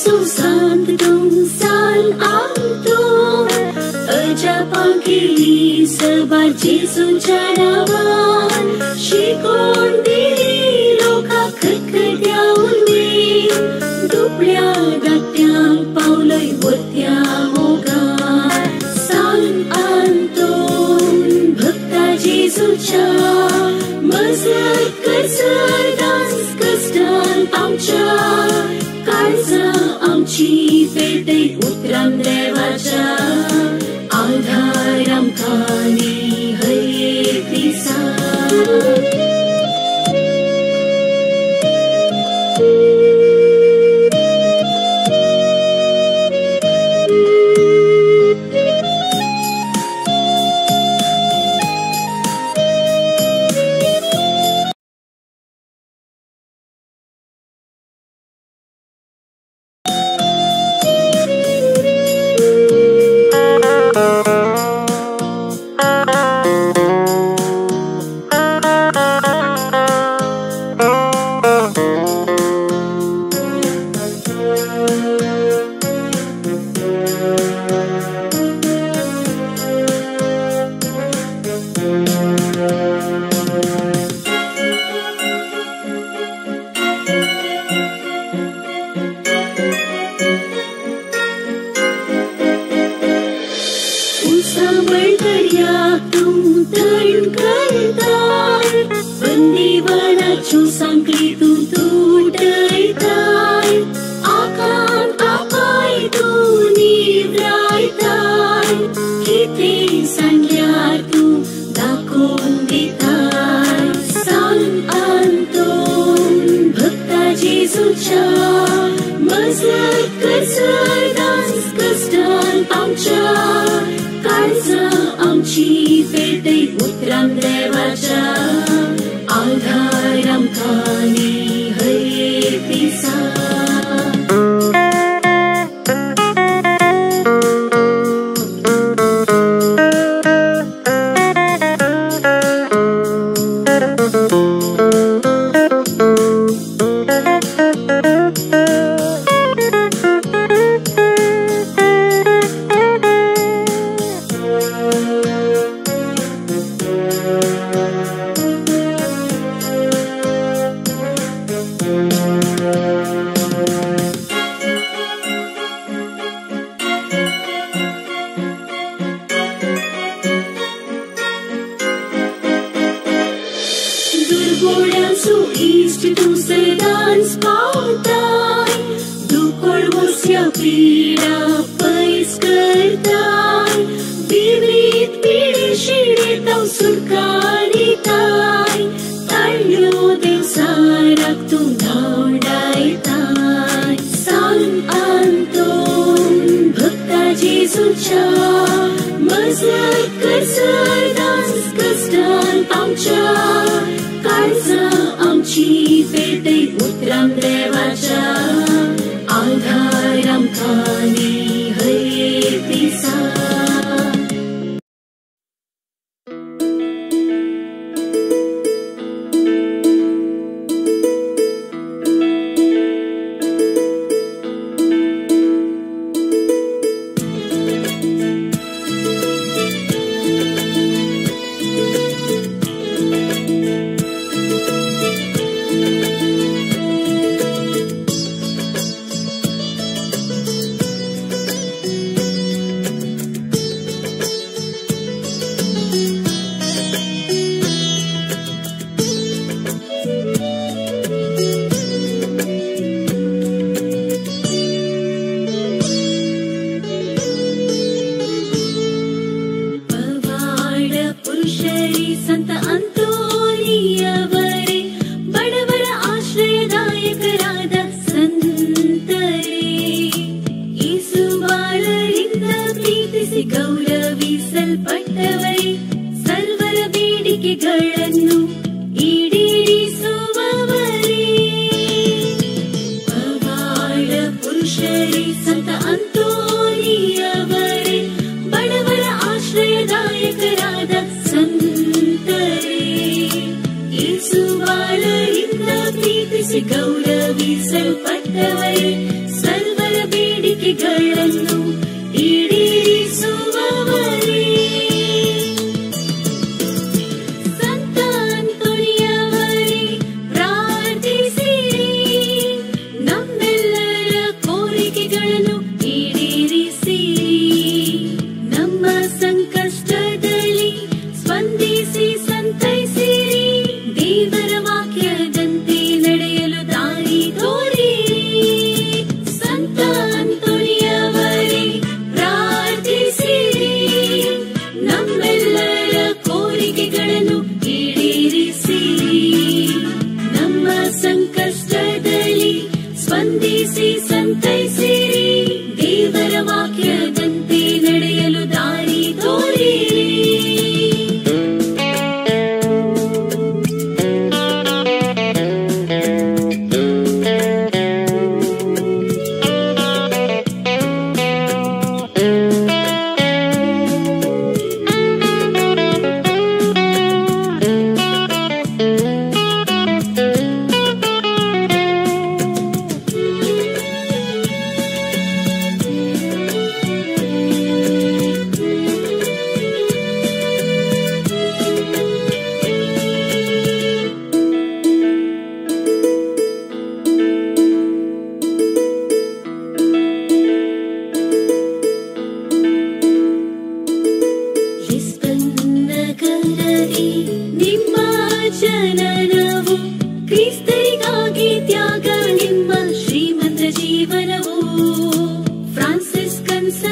Yesus santong san antum Aja pangkili sebar Yesus janawan Shikon diri loka kedyaulwi Duplia gatyang paulay watyang mogan San antum bhakta Yesus cha Mazat kasar dans kastan amcha Karza amchi पेटे उतरम देवाचा आधारम खानी हये दिसा Gauravi सल्पट्टवरे server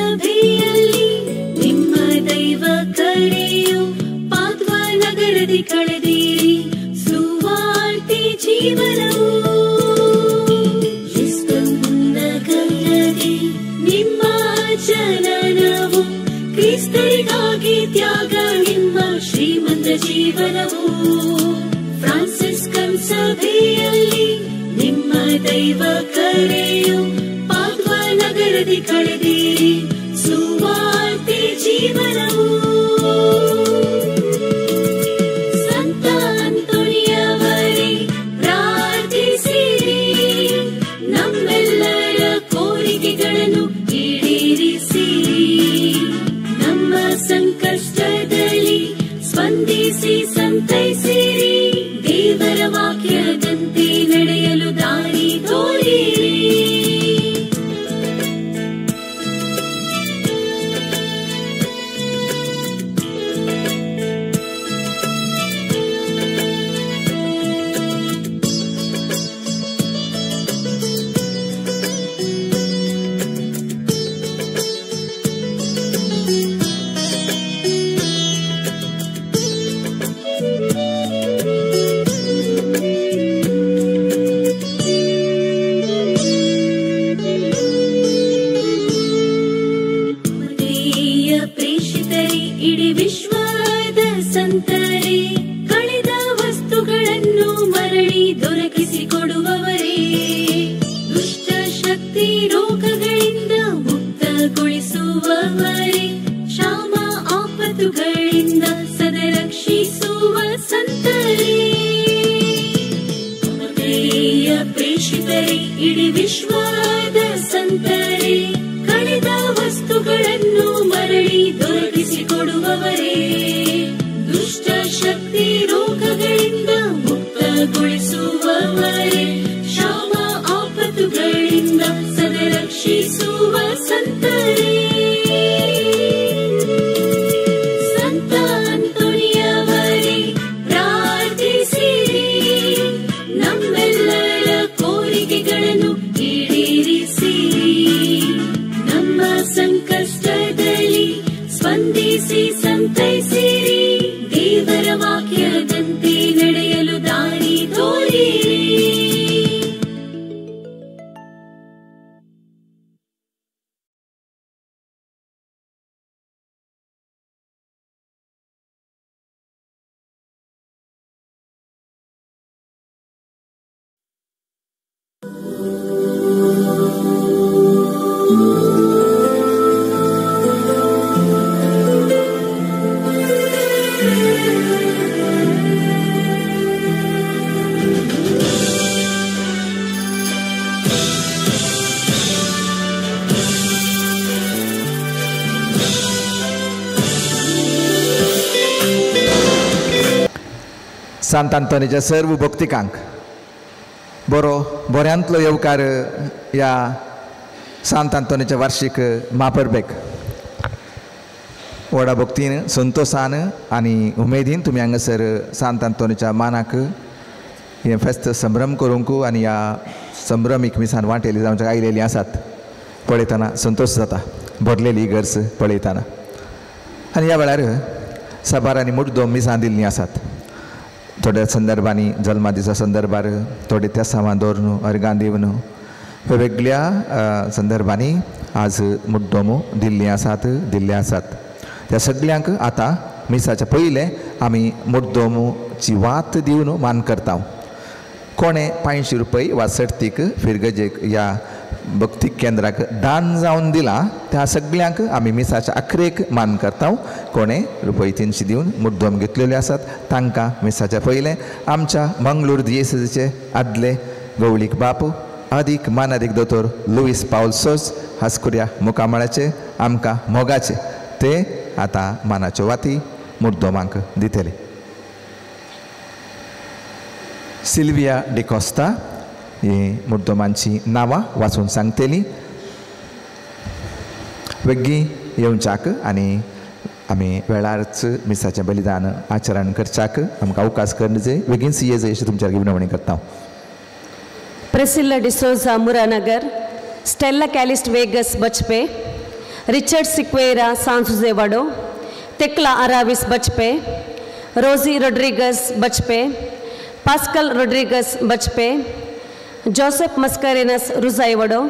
ಸಭೆಯಲ್ಲಿ ನಿಮ್ಮ ದೈವ ಕರೆಯು ಪಾತ್ವ ನಗರದಿ ಕಳೆದಿರಿ ಸುವಾರ್ತೆ ಜೀವನವು ಎಷ್ಟೊಂದಗಲ್ಲದೆ ನಿಮ್ಮ ಜನನವು ಕ್ರಿಸ್ತರಿಗಾಗಿ ತ್ಯಾಗ ನಿಮ್ಮ ಶ್ರೀಮಂತ ಜೀವನವು ಫ್ರಾನ್ಸಿಸ್ಕನ್ ಸಭೆಯಲ್ಲಿ ನಿಮ್ಮ ದೈವ ಕರೆಯು ಪಾತ್ವ ನಗರದಿ ಕಳೆದಿರಿ ಸುವಾರ್ತೆ ಜೀವನವು ಸಂತ ಅಂತೋನಿಯವರೇ ಪ್ರಾರ್ಥಿಸಿರಿ ನಮ್ಮೆಲ್ಲರ ಕೋರಿಕೆಗಳನ್ನು ಈಡೇರಿಸಿರಿ ನಮ್ಮ ಸಂಕಷ್ಟದಲ್ಲಿ ಸ್ಪಂದಿಸಿ ಸಂತೈಸಿರಿ ದೇವರ ವಾಕ್ಯದಂತೆ ನಡೆಯಲು ದಾರಿ ತೋರಿರಿ ಇಡೀ ವಿಶ್ವದ ಸಂತರೇ ಕಳೆದ ವಸ್ತುಗಳನ್ನು ಮರಳಿ ದೊರಕಿಸಿಕೊಡುವವರೇ ದುಷ್ಟ ಶಕ್ತಿ ರೋಗಗಳಿಂದ ಮುಕ್ತಗೊಳಿಸುವವರೇ ಕ್ಷಾಮ ಆಪತ್ತುಗಳಿಂದ ಸದಾ ರಕ್ಷಿಸುವ ಸಂತರೇ ಪ್ರೇಷಿತರೇ ಇಡೀ ವಿಶ್ವದ ಸಂತರೇ ಕಳೆದ ವಸ್ತುಗಳನ್ನು ಮರಳಿ ದೊರಕಿಸಿಕೊಡುವವರೇ ದುಷ್ಟ ಶಕ್ತಿ ರೋಗಗಳಿಂದ ಮುಕ್ತಗೊಳಿಸುವವರೇ ಕ್ಷಾಮ ಆಪತ್ತುಗಳಿಂದ ಸದಾ ರಕ್ಷಿಸುವ ಸಂತರೇ ಸಂತ ಅಂತೋನಿಯವರೇ ಪ್ರಾರ್ಥಿಸಿರಿ ನಮ್ಮೆಲ್ಲರ ಕೋರಿಕೆಗಳನ್ನು ಈಡೇರಿಸಿರಿ ನಮ್ಮ ಸಂಕಷ್ಟದಲ್ಲಿ ಸ್ಪಂದಿಸಿ ಸಂತೈಸಿರಿ ದೇವರ ವಾಕ್ಯದಂತೆ ನಡೆಯಲು ದಾರಿ ತೋರಿರಿ सांत आंतोनीच्या सर्व भक्तिकांक बऱ्यांतलो येवकार ह्या सांत आंतोनीच्या वार्षिक महापर्वेक व्हडा भक्तीन संतोषान आनी उमेदीन तुमी हांगासर सांत आंतोनीच्या मानाक हे फेस्त संभ्रम करूंक आनी ह्या संभ्रमीक मिसान वांटेली जावंक आयलेली आसात पळयतना संतोश जाता भरलेली इगर्ज पळयतना आनी ह्या वेळार सबारांनी मुड्दोम मिसां दिल्लीं आसात थोड्या संदर्भांनी जल्मा दिसा संदर्भार थोडे त्या सामान दवरून अर्गां दिवन वेगवेगळ्या संदर्भांनी आज मुड्डोम दिल्ले आसात त्या सगळ्यांक आतां मिसाच्या पयले आमी मुड्डोमची वात दिवन मान करता कोणे 500 रुपये वा सर्तीक फिरगजेक ह्या भक्ती केंद्राक दान जावन दिला त्या सगळ्यांक आमी मिसाच्या अखरेक मान करता कोणे रुपये 300 दिवन मुड्डोम घेतलेले आसात तांकां मिसाच्या पयले आमच्या मंगळूर दियेसीचे आदले गवळीक बापू अधिक मानाधिक दोतोर लुईस पावलसोस हास्कुर्या मुकामळाचे आमकां मोगाचे ते आतां मानाच्यो वाती मुड्डोमांक दितले सिल्विया डिकोस्ता ही मुड्डोमांची नांवां वाचून सांगतली वेग्गी येवच्याक आनी आमी वेळारच मिसाचें बलिदान आचरण करच्याक आमकां अवकाश करचे बेगीन ये जाय अशी तुमच्या विनवणी करता प्रिसिल्ला डिसोजा मुरानगर स्टेला कॅलिस्ट वेगस बचपे रिचर्ड सिक्वेरा सांसुजेवाडो, तेक्ला अराविस बचपे, रोजी रोड्रिगस बचपे, पास्कल रोड्रिगस बचपे, जोसेफ मस्करेनस रुजाइवडो,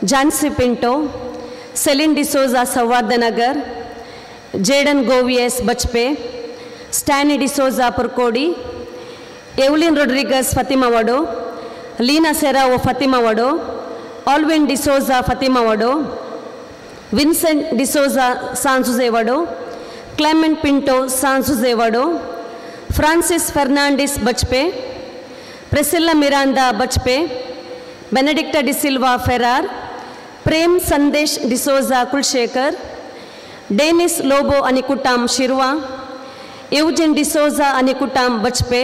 झांसी पिंटो, सेलिन डिसोजा संवादनगर, जेडन गोवियस बचपे, स्टैनी डिसोजा पुरकोडी, एवलिन रोड्रिगस फतिमावडो, लीना सेरावो फतिमावडो, ऑल्विन डिसोजा फतिमावडो, विंसेंट डिसोजा सांसुजेवाडो, क्लेमेंट पिंटो सांसुजेवाडो, फ्रांसिस फर्नांडिस बचपे, प्रिसिल्ला मिरांडा बचपे, बेनेडिक्टा डिसिल्वा फेरार, प्रेम संदेश डिसोजा कुलशेखर, डेनिस लोबो अनिकुटाम शिरवा, यूजिन डिसोजा अनिकुटाम बचपे,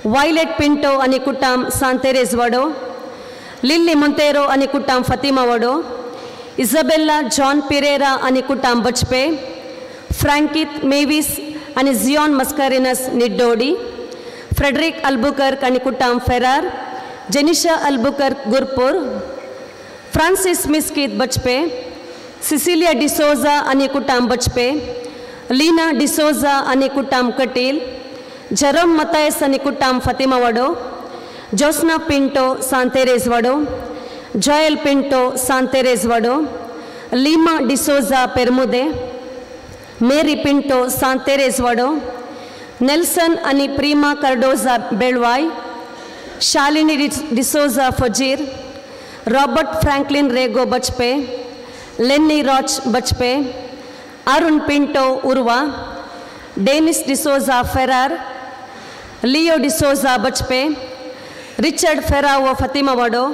वायलेट पिंटो अनिकुटाम सांतेरेजवाडो, लिली मोंतेरो अनिकुटाम फतिमावडो, इजाबेला जॉन पिरेरा अनिकुटाम बचपे, फ्रैंकित मेविस अनि जियोन मस्करिनस निड्डोडी, फ्रेडरिक अल्बुकर्क अनिकुटाम फेरार, जेनिशा अल्बुकर्क गुरपुर, फ्रांसिस मिस्कित बचपे, सिसिलिया डिसोजा अनिकुटाम बचपे, लीना डिसोजा अनिकुटाम कटील, जरोम मतायस अनिकुटाम फतिमावडो, जोस्ना पिंटो सांतेरेजवाडो, जोयल पिंटो सांतेरेजवाडो, लीमा डिसोजा पेरमुदे, मेरी पिंटो सांतेरेजवाडो, नेल्सन अनि प्रीमा कार्डोजा बेळवाई, शालिनी डिसोजा फजीर, रॉबर्ट फ्रैंकलिन रेगो बचपे, लेनी रॉच बचपे, अरुण पिंटो उर्वा, डेनिस डिसोजा फेरार, लियो डिसोजा बचपे, रिचर्ड फेरावो फतिमावडो,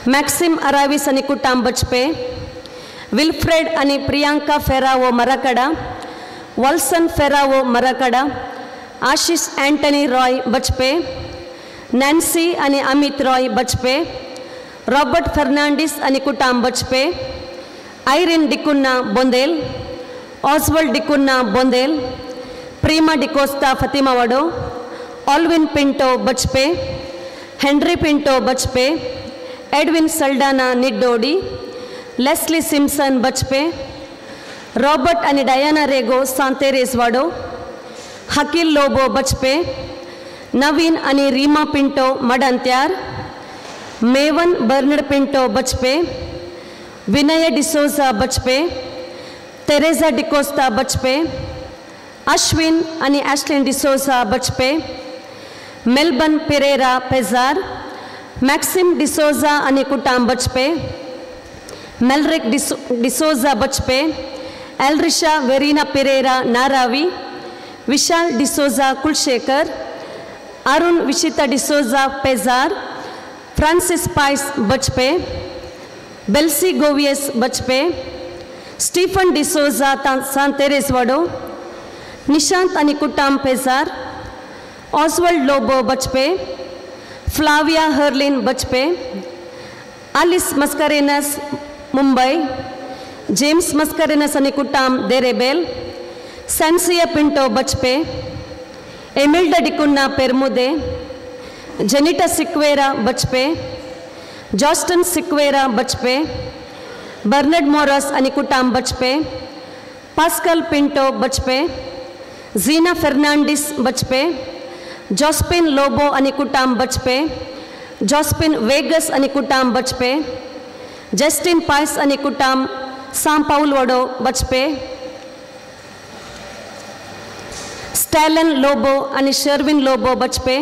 मैक्सिम अराविस अनिकुटाम बचपे, विल्फ्रेड अनि प्रियांका फेरावो मरकड़ा, वल्सन फेरावो मरकड़ा, आशीष एंटनी रॉय बचपे, नैन्सी अनि अमित रॉय बचपे, रॉबर्ट फर्नांडिस अनिकुटाम बचपे, आयरिन डिकुन्ना बोंदेल, ऑस्वल्ड डिकुन्ना बोंदेल, प्रीमा डिकोस्टा फतिमावडो, ऑल्विन पिंटो बचपे, हेनरी पिंटो बचपे, एडविन सल्डाना निड्डोडी, लेस्ली सिम्सन बचपे, रॉबर्ट अनि डायना रेगो सांतेरेजवाडो, हकील लोबो बचपे, नवीन अनि रीमा पिंटो मडंत्यार, मेवन बर्नड पिंटो बचपे, विनय डिसोजा बचपे, तेरेजा डिकोस्टा बचपे, अश्विन अनि एश्लिन डिसोजा बचपे, मेलबर्न पिरेरा पेजार, मैक्सिम डिसोजा अनिकुटाम बचपे, मेलरिक डिसोजा बचपे, एल्रिशा वेरीना पिरेरा नारावी, विशाल डिसोजा कुलशेखर, अरुण विशिता डिसोजा पेजार, फ्रांसिस पाइस बचपे, बेल्सी गोवियस बचपे, स्टीफन डिसोजा सांतेरेजवाडो, निशांत अनिकुटाम पेजार, ऑस्वल्ड लोबो बचपे, फ्लाविया हर्लिन बचपे, आलिस मस्करेनस मुंबई, जेम्स मस्करेनस अनिकुटाम देरेबेल, सेंसिया पिंटो बचपे, एमिल्डा डिकुन्ना पेरमुदे, जेनिटा सिक्वेरा बचपे, जॉस्टन सिक्वेरा बचपे, बर्नड मोरस अनिकुटाम बचपे, पास्कल पिंटो बचपे, जीना फर्नांडिस बचपे, जोस्पिन लोबो अनिकुटाम बचपे, जोस्पिन वेगस अनिकुटाम बचपे, जस्टिन पाइस अनिकुटाम सां पाउलवडो बचपे, स्टैलन लोबो अनि शर्विन लोबो बचपे,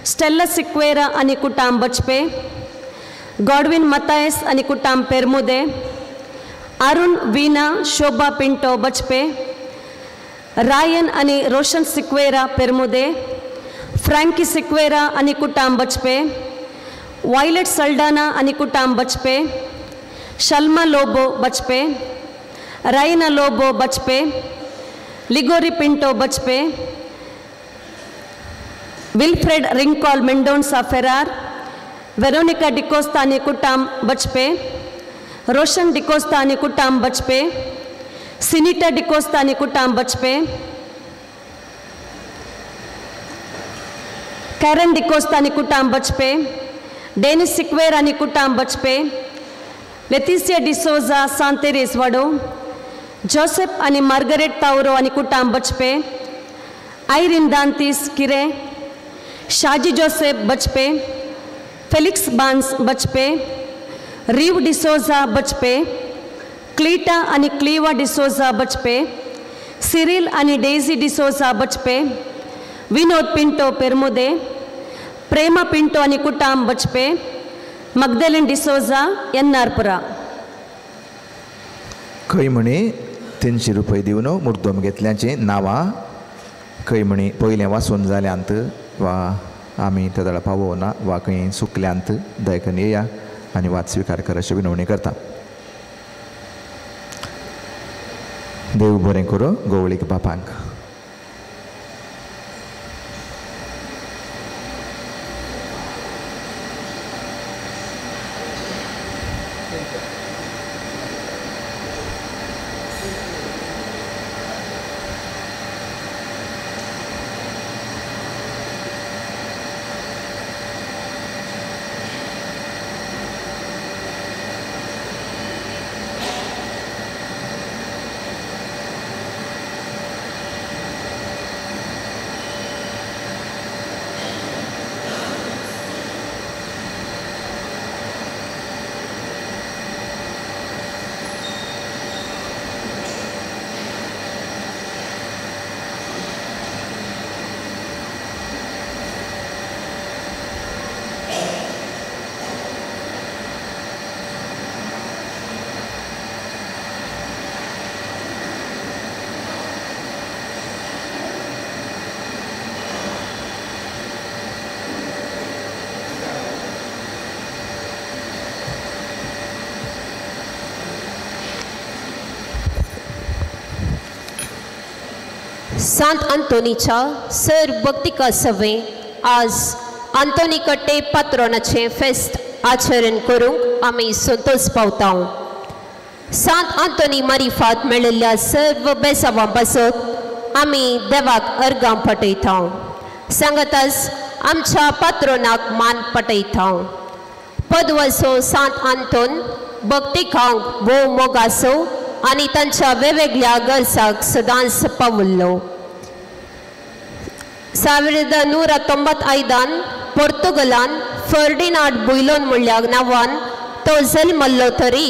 स्टेल्ला सिक्वेरा अनिकुटाम बचपे, गॉडविन मतायस अनिकुटाम पेरमुदे, अरुण वीना शोभा पिंटो बचपे, रायन अनि रोशन सिक्वेरा पेरमुदे, फ्रैंकी सिक्वेरा अनिकुटाम बचपे, वायलेट सल्डाना अनिकुटाम बचपे, शल्मा लोबो बचपे, राइना लोबो बचपे, लिगोरी पिंटो बचपे, विल्फ्रेड रिंकॉल मेंडोन्सा फेरार, वेरोनिका डिकोस्टा अनिकुटाम बचपे, रोशन डिकोस्टा अनिकुटाम बचपे, सिनिटा डिकोस्टा अनिकुटाम बचपे, कैरन डिकोस्टा अनिकुटाम बचपे, डेनिस सिक्वेरा अनिकुटाम बचपे, लेतिसिया डिसोजा सांतेरेस वाडो, जोसेफ आनी मार्गरेट तावरो आनी कुटाम बचपे, आयरीन दांतीस किरे, शाजी जोसेफ बचपे, फेलिक्स बान्स बचपे, रीव डिसोजा बचपे, क्लीटा आनी क्लीवा डिसोजा बचपे, सिरिल आनी डेझी डिसोजा बचपे, विनोद पिंटो पेरमुदे, प्रेमा पिंटो आनी कुटाम बचपे, मगदलेन डिसोजा एन्नारपुरा. खंय म्हणी 300 रुपये दिवन मुर्दोम घेतल्याची नांवां खंय म्हणी पयलें वाचून जाल्यांत वा आमी त्या दळा पावोना वा खंय सुकल्यांत दयकन येया आनी वाद स्विकार कर अशी विनवणी करता. देव बरें करूं गोवळीक बापांक. सांत आंतोनीच्या सर भक्तिका सवे आज आंतोनी कट्टे पात्रोनाचे फेस्त आचरण करूंक आमी संतोष पावता. सांत आंतोनी मारिफात मेळिल्ल्या सर्व बेसावां पासत आमी देवाक अर्गां पटयता. सांगाताच आमच्या पात्रोनाक मान पटयता. पदवसो सांत आंतोन भक्तिकांक भोव मोगासो आनी तांच्या वेगवेगळ्या गरजाक सदांच पावल्लो. 1995 पोर्तुगलान फर्डिनांड बुयलोन म्हणल्या नांवान तो जल्मल्लो तरी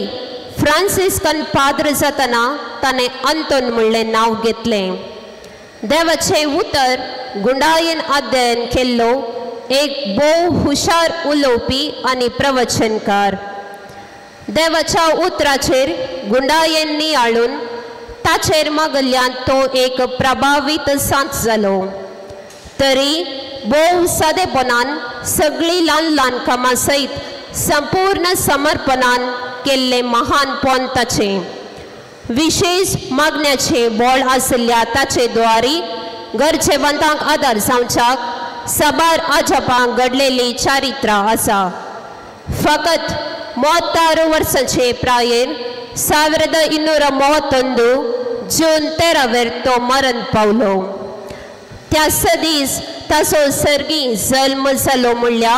फ्रांसिस्कन पाद्र जातना ताणें आंतोन म्हणलें नांव घेतलें. देवाचें उतर गुंडायेन अध्ययन केल्लो एक भोव हुशार उलोवपी आनी प्रवचनकार. देवाच्या उतराचेर गुंडायेन नियाळून ताचेर मागल्ल्यान तो एक प्रभावीत सांत जालो. तरी भोव सादेपणान सगळीं ल्हान ल्हान कामां सयत संपूर्ण समर्पणान केल्लें महानपण ताचें. विशेष मागण्याचे बोळ आशिल्ल्या ताचे द्वारी गरजेवंतांक आदार जावच्याक साबार आजोबांक घडलेली चारित्रा आसा. फकत 36 वर्सांचे प्रायेर 1931 जून 13 तो मरण पावलो. त्या सदीस ताचो सर्गी जल्म जालो म्हणल्या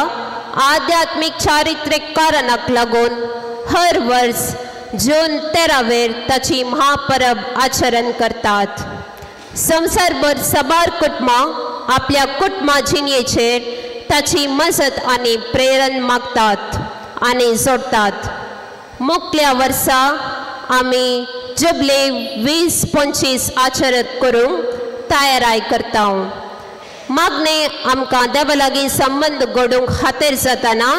आध्यात्मिक चारित्रीक कारणाक लागून हर वर्स जून 13 ताची महापरब आचरण करतात. संवसारभर साबार कुटुंबां आपल्या कुटुंबा जिणेचेर ताची मजत आनी प्रेरण मागतात आनी जोडतात. मुखल्या वर्सा आमी जुबले 20-25 आचरण करूंक तयाराय करता. मागणे आमकां देवा लागीं संबंध घडोवंक खातीर जाताना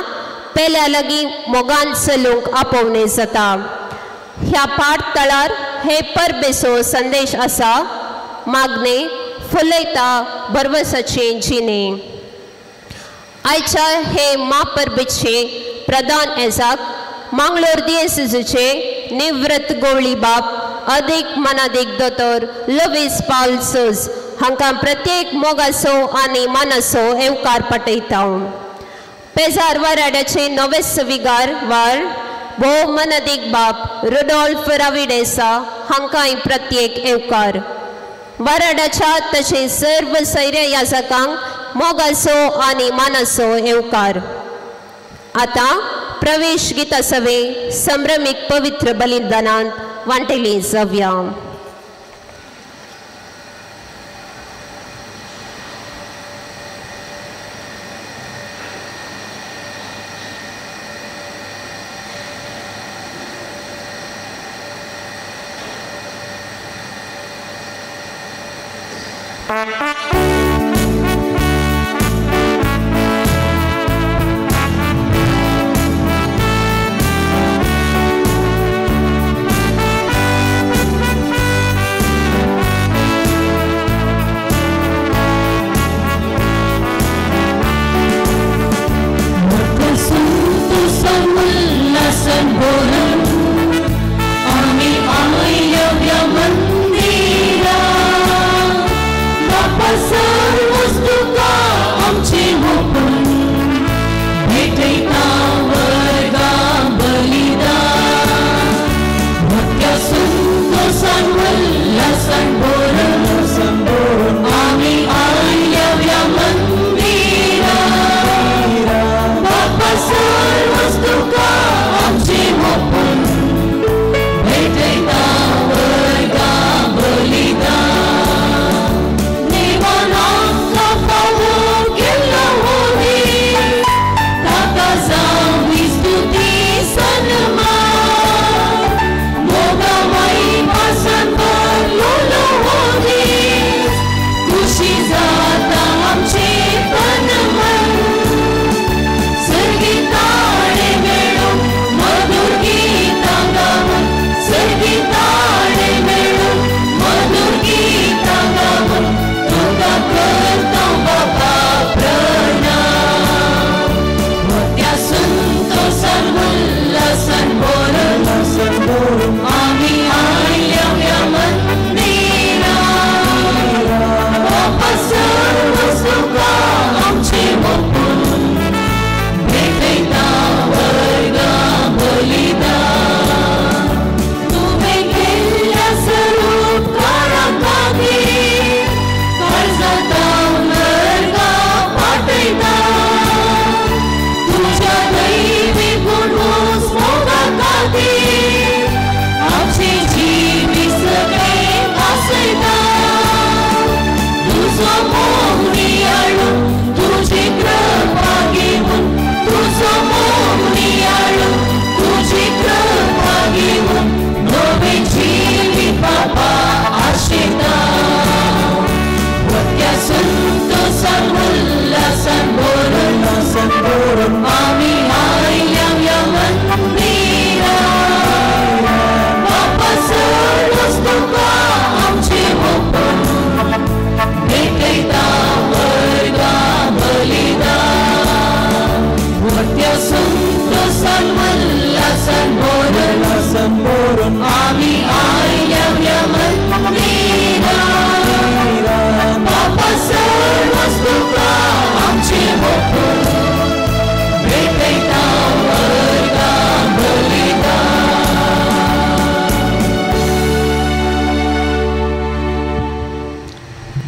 पेल्या लागीं मोगान चलूंक आपोवणें जाता. ह्या पाठतळार हे परबेचो संदेश आसा. मागणे फुलयता बरवसाचें जिणे. आयच्या हे महापरबेचे प्रधान येजाक मंगळूर दियेसीचे निवृत्त गवळी बाब अधिक मनाधिक दोतोर लुईस पाउल सोज हांकां प्रत्येक मोगाचो आनी मानाचो येवकार पटयता. पेजार वाराड्याचे नवे सविगार वार भोव मनाधिक बाब रुडॉल्फ राविडेसा हांकांय प्रत्येक येवकार. वाराड्याच्या तशें सर्व सैर्य याजकांक मोगाचो आनी मानाचो येवकार. आतां प्रवेश गीता सवे संभ्रमिक पवित्र बलिदानांत वांटेली जावया.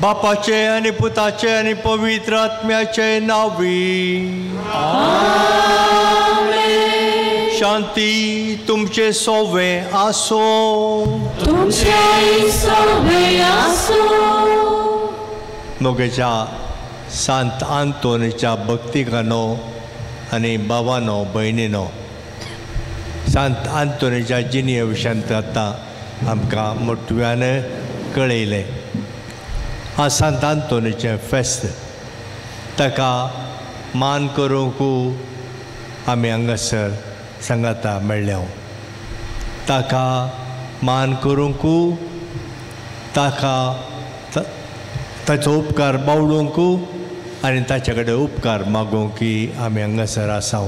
बापाचे आणि पुताचे आणि पवित्र आत्म्याचे नावी शांती तुमचे सोवे आसो. मोगेच्या सांत आंतोनीच्या भक्तिकानो आणि भावानो भयणीनो, सांत आंतोनीच्या जिनिये विशयान आतां आमकां मोठव्यान कळयलें. आज सांत आंतोनीचें फेस्त, ताका मान करूंक आमी हांगासर सांगाता मेळ्ळ्या. ताका मान करूंक, ताका ताचो उपकार बावडूंक आनी ताचे कडेन उपकार मागूंक आमी हांगासर आसा.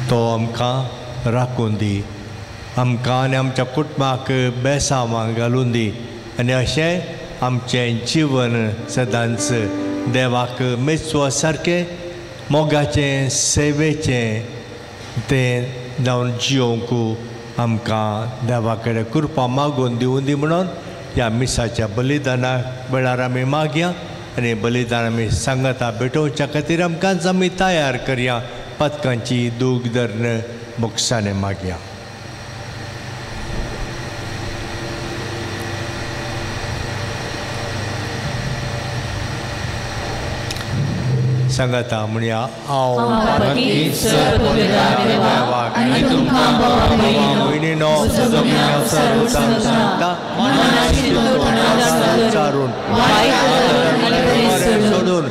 तो आमकां राखून दी, आमकां आनी आमच्या कुटुंबाक बेसांवां घालून दी आनी अशें आमचें जीवन सदांच देवाक मेजवा सारकें मोगाचें सेवेचें तें जावन जियोंक आमकां देवा कडेन कृपा मागून दिवूं दी म्हणून ह्या मिसाच्या बलिदाना वेळार आमी मागया आनी बलिदान आमी सांगता भेटोवच्या खातीर आमकांच आमी तयार करया. पथकांची दूग धरण मोक्षाने मागया. सांगाता म्हणया हांव भयणीनो सोडून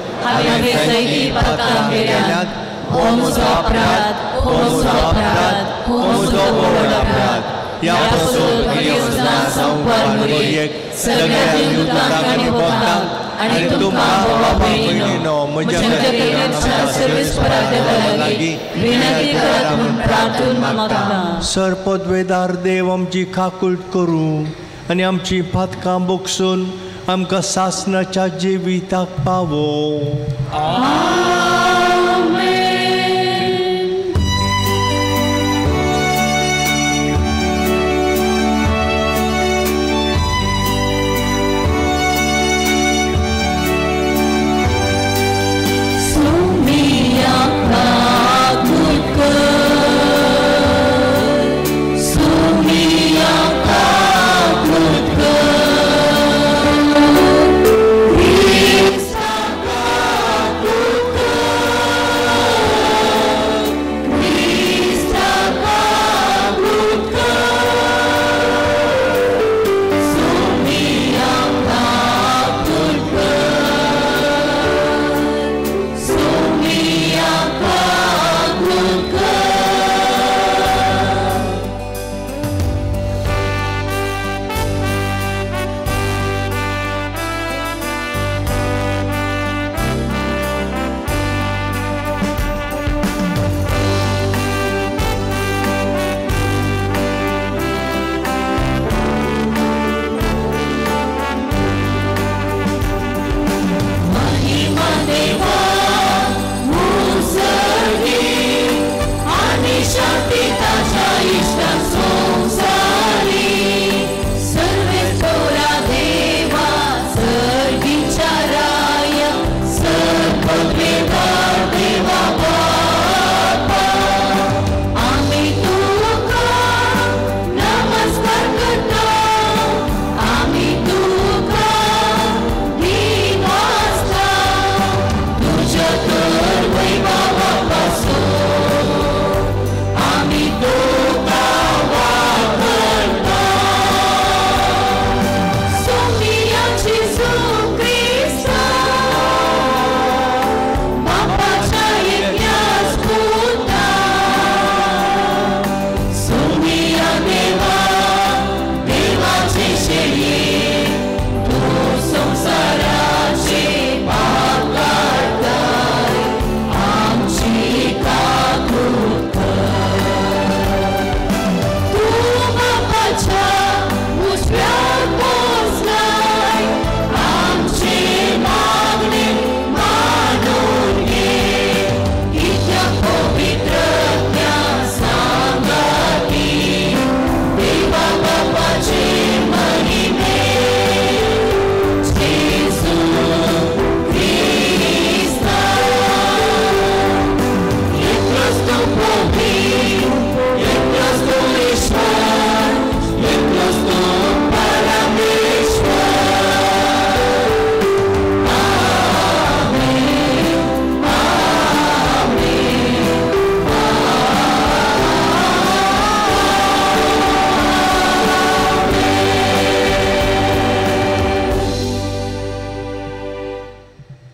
आणि तुम्हा बहिणीनो म्हज्या सरपदवेदार देव आमची खाकुट करूं आनी आमची पातकां बोगसून आमकां सासणाच्या जिविताक पावो.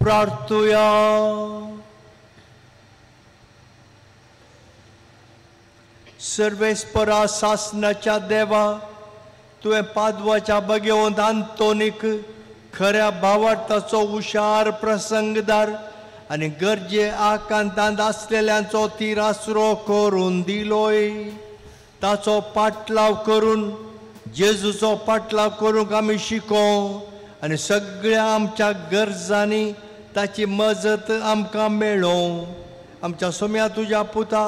प्रार्थुया. सर्वेस्परा सासनाच्या देवा तुवें पादवाच्या बगेवंत आंतोनीक खऱ्या भावार्थाचो हुशार प्रसंगदार आनी गरजे आकांतांत आसलेल्यांचो तिरासरो करून दिलोय. ताचो पाटलाव करून जेजूचो पाटलाव करूंक आमी शिकोव आनी सगळ्या आमच्या गरजांनी ताची मजत आमकां मेळोव. आमच्या सोम्या तुज्या पुता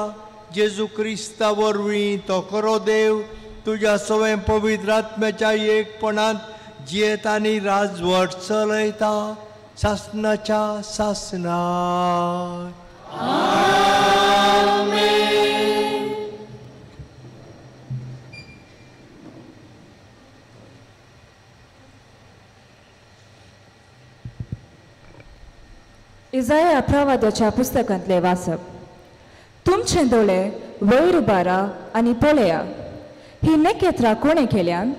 जेजू क्रिस्ता वरवीं तो खरो देव तुज्या सवय पवित्र आत्म्याच्या एकपणांत जियेत आनी राजवट चलयता सासनाच्या सासनाक. इजाया प्रवादाच्या पुस्तकांतले वाचप. तुमचे दोळे वयर उबारा आनी पळया. ही नखेत्रां कोणे केल्यांत?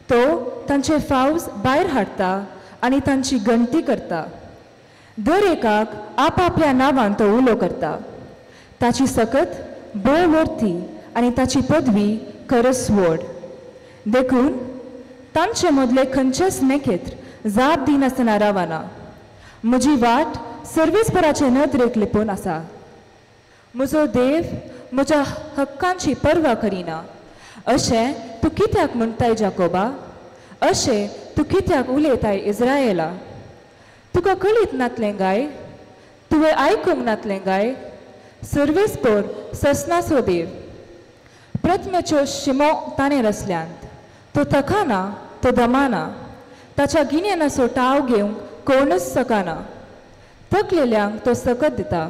तो तांचे फावज भायर हाडटा आनी तांची गणती करता. दर एकाक आपापल्या नांवान तो उलो करता. ताची सकत बळ वर्ती आनी ताची पदवी खरच व्हड. देखून तांचे मदले खंयचेच नखेत्र जाप दिनासतना रावना. म्हजी वाट सर्वेस्पराचे नदरेक लिपून आसा. म्हजो देव म्हज्या हक्कांची पर्वा करिना. अशें तूं कित्याक म्हणटाय जाकोबा? अशें तूं कित्याक उलयताय इस्रायेला? तुका कळीत नातलें गाय? तुवें आयकूंक नातलें गाय? सर्वेस्पर ससनाचो देव. प्रथमेच्यो शिमो ताणें रचल्यांत. तो थकाना, तो दमाना. ताच्या गिन्यानाचो टाव घेवंक कोणच सकाना. थकलेल्यांक तो सकत दिता.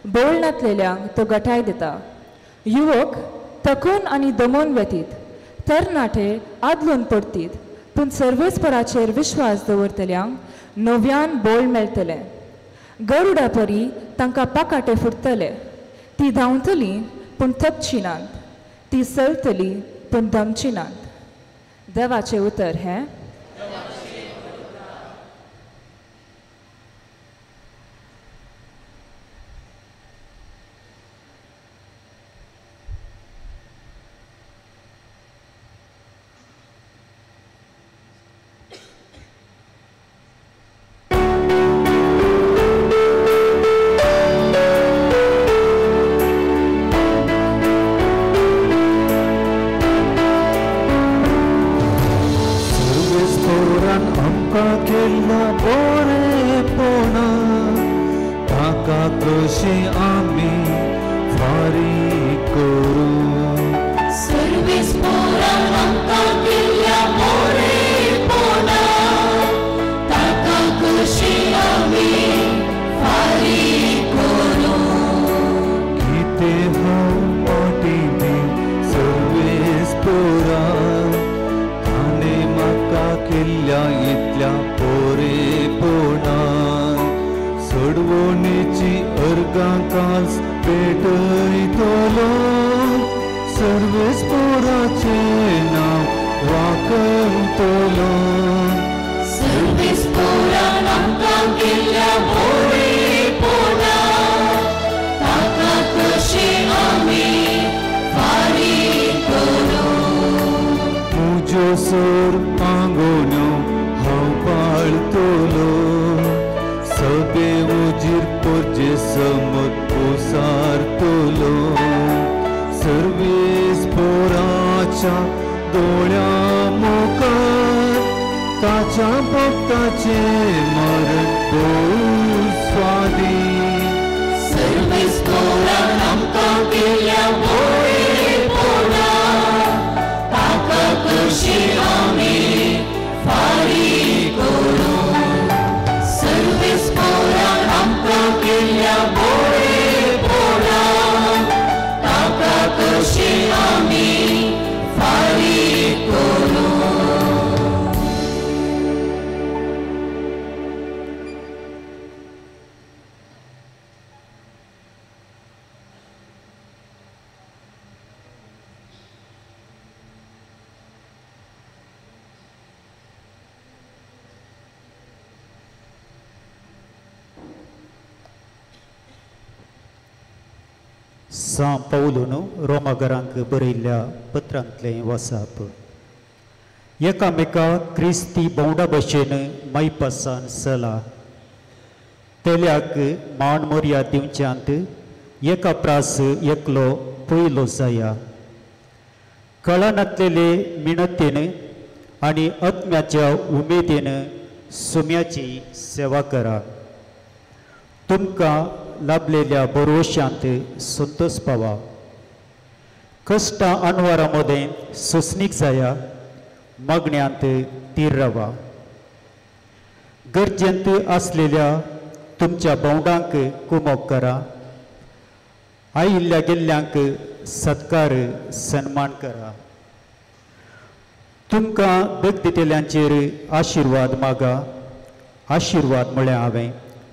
बोळ नातलेल्यांक तो गटाय दिता. युवक थकून आनी दमोन वतीत. तरणाटे आदलून पडटीत. पूण सर्वेस्पराचेर विश्वास दवरतल्यांक नव्यान बोळ मेळटलें. गरुडा परी तांकां पाकाटे फुटतले. ती धांवतलीं पूण थकची नात. ती चलतलीं पूण दमची नात. देवाचें उतर हें. सा पौलून रोमागरांक बरयल्ल्या पत्रांतलें वाचप. एकामेका क्रिस्ती बोंडा भशेन मैपासान चला. तेल्याक मान मोर्या दिवच्यांत एका प्रास एकलो पयलो जाया. कळनातलेले मिणतेन आनी आत्म्याच्या उमेदीन सुम्याची सेवा करा. तुमकां लाभलेल्या भरवशांत संतोष पावा. कश्टां अनवरां मदें सुसणीक जाया. मागण्यांत तीर रावा. गरजेंत आसलेल्या तुमच्या बोंडांक कुमोक करा. आयिल्ल्या गेल्ल्यांक सत्कार सन्मान करा. तुमकां देख दितेल्यांचेर आशिर्वाद मागा. आशिर्वाद म्हळ्यार हांवें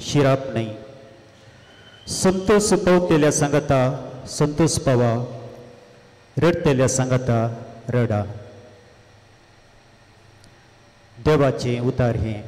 शिराप न्हय. संतोष पावतेल्या सांगाता संतोष पावा. रडतेल्या सांगाता रडा. देवाचें उतार हें.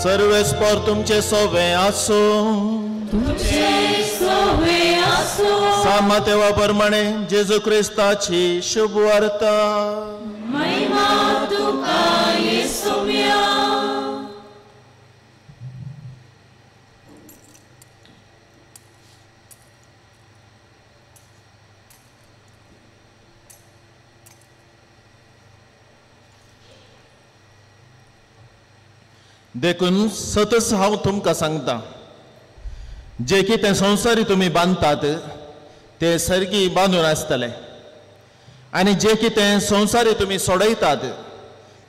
सर्वेस्पर तुमचे सोवे आसो. सामातेवा प्रमाणे जेजू क्रिस्ताची शुभ वार्ता. महिमा तुका येशुव्या. देखून सतत हांव तुमकां सांगता, जे कितें संवसारी तुमी बांदतात ते सर्गी बांदून आसतले, आनी जे कितें संवसारी तुमी सोडयतात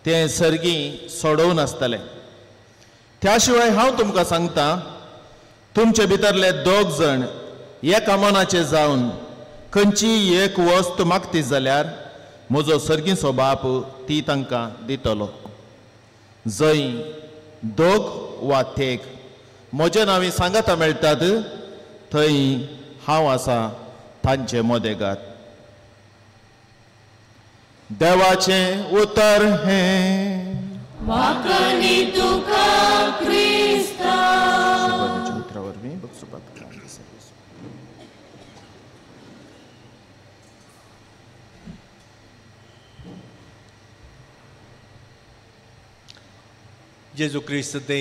ते सर्गी सोडवून आसतले. त्या शिवाय हांव तुमकां सांगता, तुमचे भितरले 2 जण एका मनाचे जावन खंयची एक वस्त मागती जाल्यार म्हजो सर्गीचो बाप ती तांकां दितलो. जंय 2 वा 3 म्हजे नांवी सांगाता मेळटात थंय हांव आसा तांचे मदेगात. देवाचें उतर हें. वाकणी तुका क्रिस्ता. जेजू क्रिस्त ते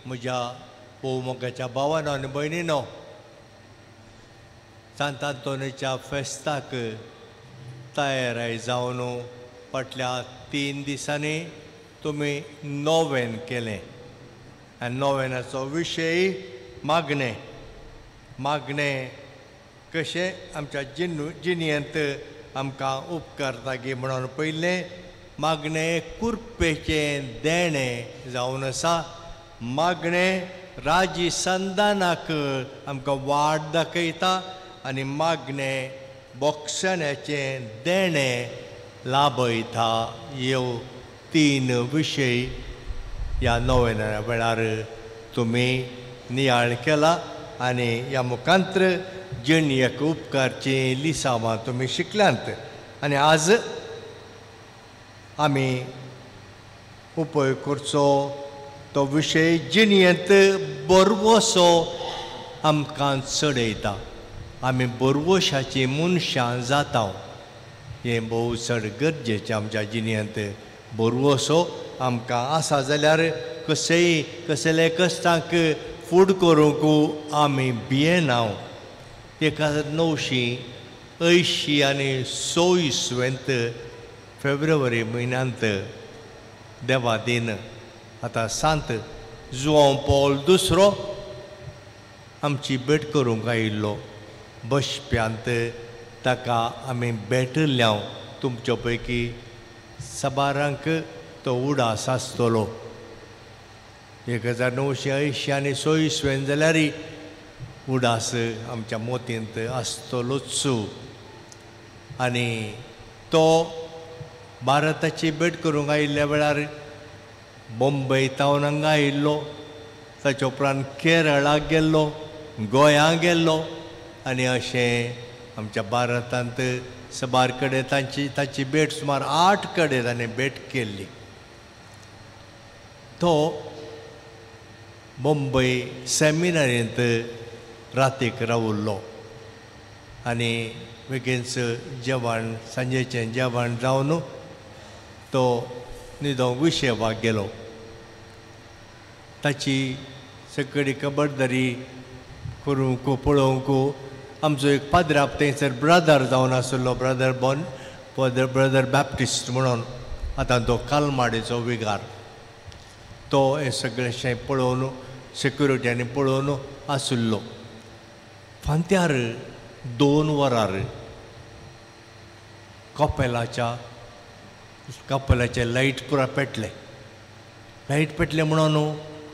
म्हज्या पोवमोगाच्या भावानो आनी भयणीनो, सांत आंतोनीच्या फेस्ताक तयाराय जावन फाटल्या 3 दिसांनी तुमी नोवेन केलें. आनी नोवेनाचो विशय मागणें. मागणें कशें आमच्या जिणेंत आमकां उपकार जागी म्हणून पयलें मागणें कुरपेचें देणें जावन आसा. मागणें राजी संदानाक आमकां वाट दाखयता आनी मागणें बोक्षण्याचें देणें लाभयता. ह्यो 3 विशय ह्या नोवेना वेळार तुमी नियाळ केला आनी ह्या मुखांत्र जिणयेक उपकारची लिसांवां तुमी शिकल्यांत. आनी आज आमी उपयोग करचो तो विशय जिणयेंत बरवोसो आमकां चडयता आमी बरवशाची मनशां जाता हें भोव चड गरजेचें आमच्या जिणेंत बरवसो आमकां आसा जाल्यार कसले कश्टांक फूड करूंक आमी भियेनाव 1986 फेब्रुवारी म्हयन्यांत देवा दिन आतां सांत जुआंव पॉल II आमची भेट करूंक आयिल्लो बसप्यांत ताका आमी भेटल्याव तुमचे पैकी सबारांक तो उडास आसतलो 1986 जाल्यार उडास आमच्या मोतींत आसतलोच आनी तो भारताची भेट करूंक आयिल्ल्या वेळार मुंबय तावन हांगा आयिल्लो ताचे उपरांत केरळाक गेल्लो गोंयां गेल्लो आनी अशें आमच्या भारतांत सबार कडेन ताची भेट सुमार 8 कडेन ताणें भेट केल्ली तो मुंबय सेमिनारींत रातीक रावुल्लो आनी बेगीनच जेवण सांजेचें जेवण जावन तो न्हिदोंक विशेवाक गेलो ताची सगळी खबरदारी करूंक पळोवंक आमचो एक पाद्राप थंयसर ब्रदर जावन आसलो ब्रदर बॅप्टिस्ट म्हणून आतां तो कालमाडेचो विगार तो हें सगळेंशें पळोवन सेक्युरिट्यांनी पळोवन आसुल्लो फांत्यार 2 वरार कपेलाचे लायट पुरा पेटले म्हणून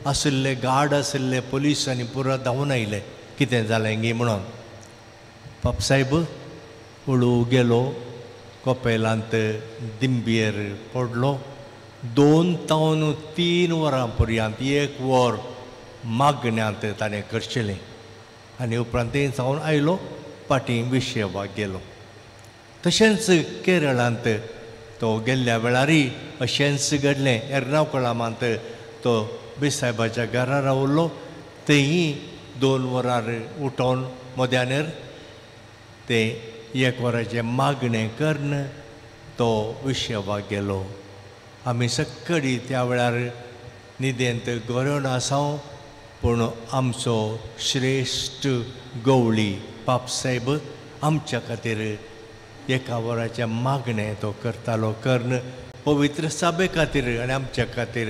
आसले गार्ड आसले पुलीस आनी पुरो धांवन आयले कितें जालें गी म्हणून बापसाहेब हळू गेलो कपेलांत दिंबयेर पडलो 2 तावन 3 वरां पर्यंत 1 वर मागण्यांत ताणें करचेलें आनी उपरांत थंय जावन आयलो पाटी विशेवाक गेलो तशेंच केरळांत तो गेल्ल्या वेळारय अशेंच घडलें एर्नाकुळमांत तो बेसाहेबाच्या घरा रावल्लो थंय 2 वरार उठोवन मोद्यानेर ते 1 वराचें मागणें करून तो विशेवाक गेलो आमी सकाळीं त्या वेळार न्हिदेंत गरोवन आसाव पूण आमचो श्रेश्ठ गवळी बापसाहेब आमच्या खातीर 1 वराचें मागणें तो करतालो कर्ण पवित्र सभे खातीर आनी आमच्या खातीर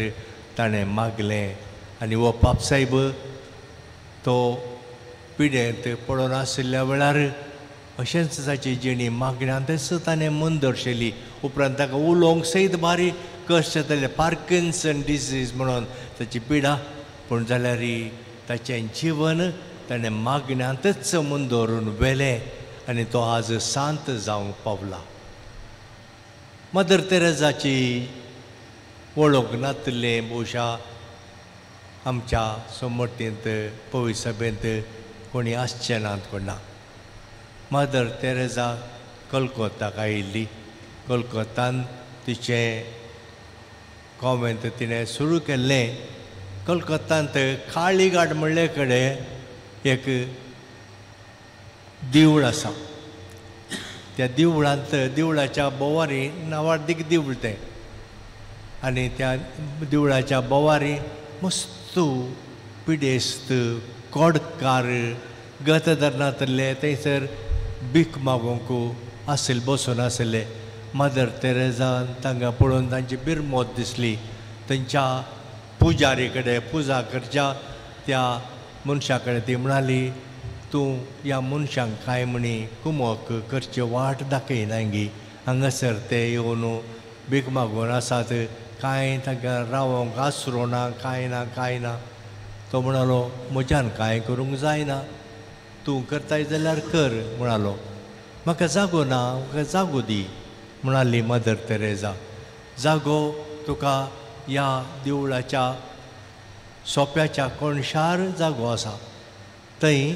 ताणें मागलें आनी हो बापसाहेब तो पिड्यांत पडून आशिल्ल्या वेळार अशेंच ताची जिणी मागण्यांतच ताणें मन दर्शयली उपरांत ताका उलोवंक सयत बारीक कश्ट जाताले पार्किन्सन डिजीज म्हणून ताची पिडा पूण जाल्यार ताचें जिवन ताणें मागण्यांतच मन दवरून व्हेलें आनी तो आज सांत जावंक पावला मदर तेरेजाची वळख नातलें भोवशा आमच्या समर्थींत पवित्र सभेंत कोणी आसचें ना कोणा मदर तेरेजा कलकत्ताक आयिल्ली कलकत्तान तिचें कॉन्वेंट तिणें सुरू केल्लें कलकत्तांत काळीघाट म्हणले कडेन एक देवूळ आसा त्या देवळाच्या बोवारी नावार्दीक देवूळ तें आनी त्या देवळाच्या बोवारी मस्त पिडेस्त कोडकार गत धरनातले थंयसर भीक मागूंक आशिल्ले बसून आसले मदर तेरेजान तांकां पळोवन तांची बिरमोत दिसली थंयच्या पुजारी कडेन पुजा करच्या त्या मनशा कडेन ती म्हणाली तूं ह्या मनशांक कांय म्हणी कुमक करचे वाट दाखयना गी हांगासर ते येवन भीक मागून आसात कांय तांकां रावोंक आसरो ना कांय ना तो म्हणालो म्हज्यान कांय करूंक जायना तूं करताय जाल्यार कर म्हणालो म्हाका जागो ना म्हाका जागो दी म्हणाली मदर तेरेजा जागो तुका ह्या देवळाच्या सोप्याच्या कोणशार जागो आसा थंय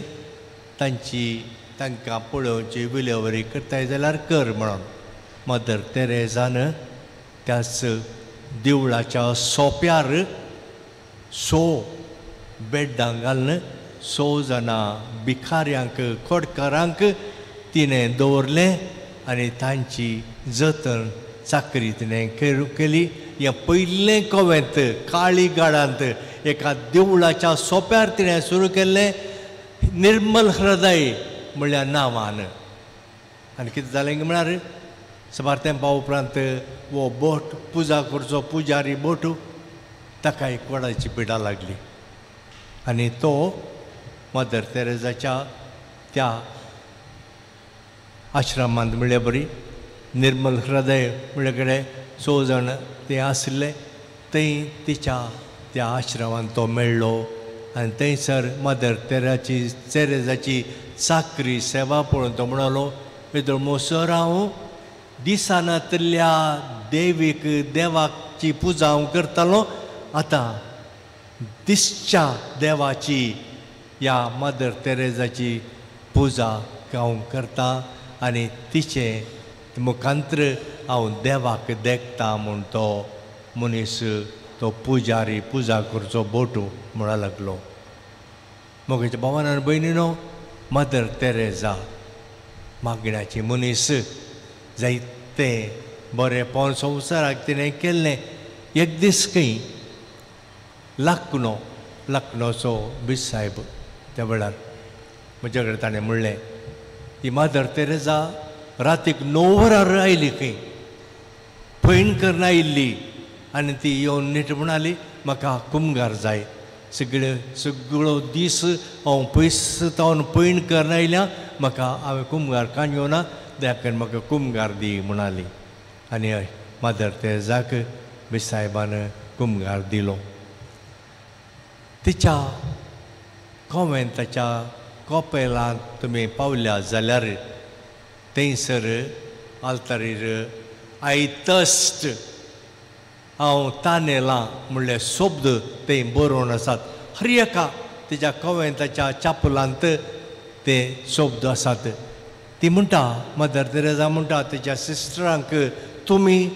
तांकां पळोवची विलेवरी करताय जाल्यार कर म्हणून मदर तेरेजान त्याच देवळाच्या सोप्यार 100 बेड्डां घालून 6 जाणां भिकाऱ्यांक खोडकारांक तिणें दवरलें आनी तांची जतन चाकरी तिणें केली. हें पयलें कॉवेंत काळी गाडांत एका देवळाच्या सोंप्यार तिणें सुरू केल्लें निर्मल हृदय म्हळ्यार नांवान. आनी कितें जालें म्हळ्यार सुमार तेंपा उपरांत वो बोट पुजा करचो पुजारी बोट ताका एक वडाची पिडा लागली आनी तो मदर तेरेजाच्या त्या आश्रमांत म्हळ्यार बरी निर्मल हृदय म्हळ्या कडेन 6 जाण ते आसले थंय तिच्या त्या आश्रमांत तो मेळ्ळो आनी थंयसर मदर तेरेजाची चाकरी सेवा पळोवन तो म्हणलो वेदोळ सर हांव दिसानांतल्या देवाची पुजा हांव करतालो आतां दिसच्या देवाची ह्या मदर तेरेजाची पुजा हांव करता आनी तिचे मुखांतर हांव देवाक देखता म्हूण तो मनीस तो पुजारी पुजा करचो बोटू म्हणूंक लागलो. मोगाच्या भावान आनी भयणीनो मदर तेरेजा मागण्याची मनीस जायते बरेपण संवसाराक तिणें केल्लें. एक दीस खंय लखनौचो बीस साहेब त्या वेळार म्हजे कडेन ताणें म्हणलें ही मदर तेरेजा रातीक 9 वरां आयली खंय पैण करून आयिल्ली आनी ती येवन नीट म्हणाली म्हाका कुमगार जाय सगळो दीस हांव पयस तावन पैण करून आयल्या म्हाका हांवें कुमगार कांय ना देखून म्हाका कुमगार दी म्हणाली आनी मदर तेरेजाक बीस साहेबान कुमगार दिलो. तिच्या कॉवेंताच्या कॉपेलांत तुमी पावल्या जाल्यार थंयसर आल्तारीर आय थर्स्ट हांव तानेलां म्हणले शब्द ते बरोवन आसात. हर एका तिच्या कॉवेंताच्या चापलांत ते शब्द आसात. ती म्हणटा मदर तेरेजा म्हणटा तिच्या सिस्टरांक तुमी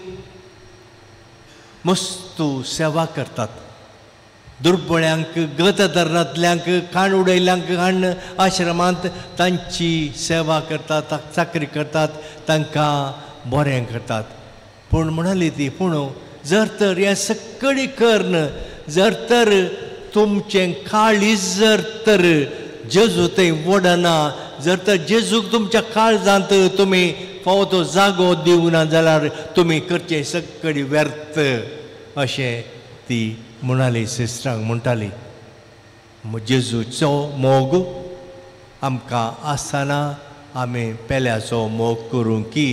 मस्त सेवा करतात. दुर्बळ्यांक गत धरणांतल्यांक काण उडयल्यांक हाडून आश्रमांत तांची सेवा करतात चाकरी करतात तांकां बरें करतात. पूण म्हणाली ती पूण जर तर हें सगळी कर्ण जर तर तुमचें काळीज जर तर जेजू थंय वडना जर तर जेजूक तुमच्या काळजांत तुमी फावो तो जागो दिवंक ना जाल्यार तुमी करचें सगळी व्यर्थ अशें ती म्हणाली सिस्टरांक म्हणटाली. जेजूचो मोग आमकां आसतना आमी पेल्याचो मोग करूंकी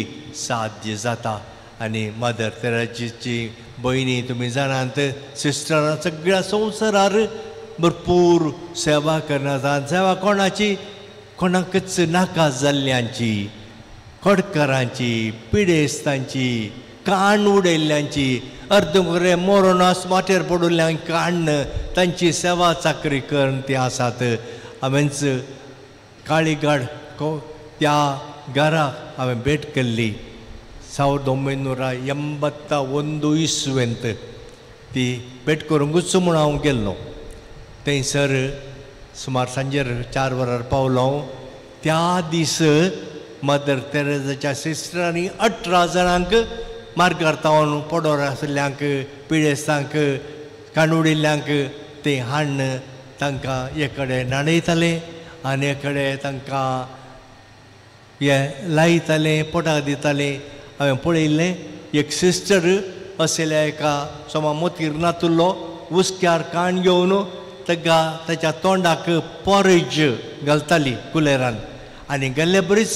साध्य जाता. आनी मदर तेरेजाची भयणी तुमी जाणात सिस्टरां सगळ्या संवसारार भरपूर सेवा करनात. सेवा कोणाची कोणाकच नाका जाल्ल्यांची खोडकारांची पिडेस्तांची काण उडयल्ल्यांची अर्दकुरे मरून माथ्यार पडुल्ल्यांक काण तांची सेवा चाकरी करून ती आसात. हांवेंच काळीगाड त्या घराक हांवें भेट केल्ली 1981 इसवेंत ती भेट करूंकूच म्हूण हांव गेल्लो. थंयसर सुमार सांजेर 4 वरार पावलो. त्या दीस मदर तेरेजाच्या सिस्टरांनी 18 जाणांक मार्गारतावन पडोर आसल्ल्यांक पिडेस्तांक काणुडिल्ल्यांक ते हाडून तांकां एक कडेन न्हाणयताले आनी एक कडेन तांकां हें लायताले पोटाक दिताले. हांवें पळयल्लें एक सिस्टर आसल्या एका सोमा मोतीर नातुल्लो उस्क्यार काण घेवन ताका ताच्या तोंडाक पोरेज घालताली कुलेरान आनी गेल्ले बरीच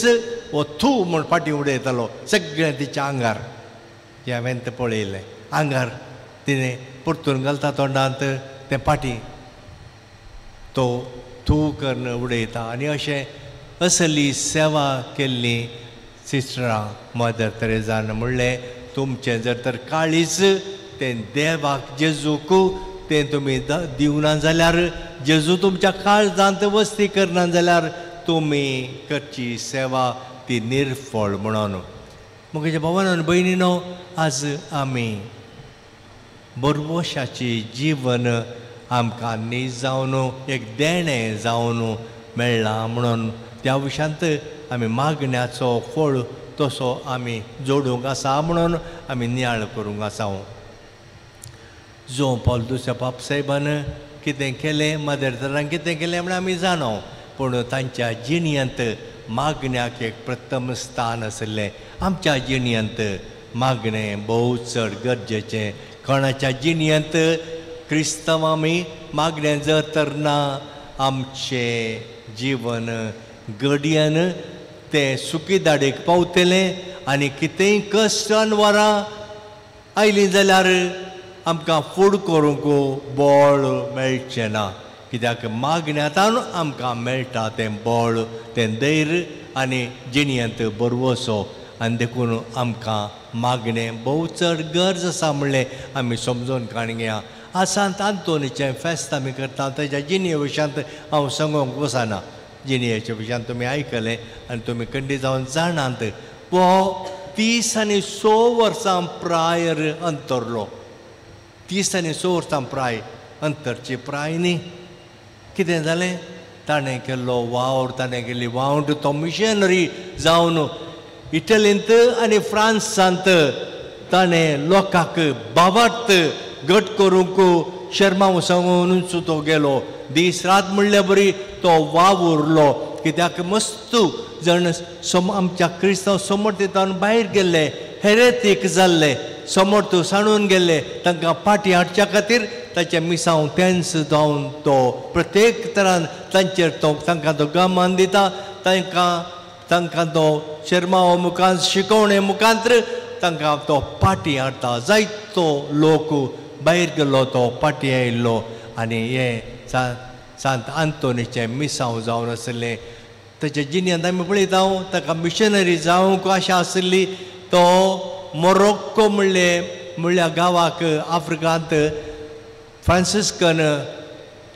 वो थू म्हूण फाटीं उडयतालो सगळें तिच्या आंगार. हें हांवें तें पळयलें आंगार तिणें परतून घालता तोंडांत तें फाटीं तो थू करून उडयता. आनी अशें असली सेवा केल्ली सिस्टरां मदर तेरेजान म्हणलें तुमचें जर तर काळीज तें देवाक जेजूक तें तुमी दिवना जाल्यार जेजू तुमच्या काळजांत वस्ती करना जाल्यार तुमी करची सेवा ती निर्फळ म्हणून. म्हज्या भावान भयणीनो आज आमी बरवशाची जीवन आमकां नीज जावन एक देणें जावन मेळ्ळां म्हणून त्या विशयांत आमी मागण्याचो फळ तसो आमी जोडूंक आसा म्हणून आमी नियाळ करूंक आसा. जो पॉल दुसऱ्या पाप साहेबान कितें केलें मदर तेरेसान कितें केलें म्हण आमी जाणो, पूण तांच्या जिणयंत मागण्याक एक प्रथम स्थान आसलें. आमच्या जिणयंत मागणें भोव चड गरजेचें. कोणाच्या जिणयंत क्रिस्तंव आमी मागणें जर तर ना आमचें जीवन घडयेन तें सुखीदाडेक पावतलें आनी कितेंय कश्ट वरां आयलीं जाल्यार आमकां फूड करूंक बळ मेळचें ना. कित्याक मागण्यांतल्यान आमकां मेळटा तें बळ, तें धैर्य आनी जिणयंत बरवसो. आनी देखून आमकां मागणें भोव चड गरज आसा म्हणलें आमी समजून घेया. आसांत आंतोनीचें फेस्त आमी करता, तेज्या जिणये विशयांत हांव सांगूंक वचना. जिणयेच्या विशयांत तुमी आयकलें आनी तुमी खंडीत जावन जाणात. वो 30 आनी 6 वर्सां प्रायर अंतरलो. 30 आनी 6 वर्सां प्राय अंतरची प्राय न्ही. कितें जालें? ताणें केल्लो वावर, ताणें केल्ली वावंट तो मिशनरी जावन इटलींत आनी फ्रांसांत ताणें लोकांक बाबार्थ घट करूंक शर्मा सांगून तो गेलो. दीस रात म्हणले बरी तो वाव उरलो. कित्याक मस्त जण आमच्या क्रिस्तांव समोर तावन भायर गेल्ले, हेरेतीक जाल्ले, समोर तूं सांडून गेल्ले, तांकां फाटीं हाडच्या खातीर ताचे मिसांव तेंस जावन तो प्रत्येक तरान तांचेर तो तांकां तो गमान दिता. तांकां तो शर्मा मुखांत शिकोवणे मुखांत्र तांकां तो फाटीं हाडटा. जायतो लोक भायर गेल्लो तो फाटीं आयिल्लो. आनी हे सांत आंतोनीचें मिसांव जावन आसलें. ताच्या जिणयांत आमी पळयता ताका मिशनरी जावंक आशा आसली. तो मोरोक्को म्हणल्या गांवाक आफ्रिकांत फ्रांसिस्कन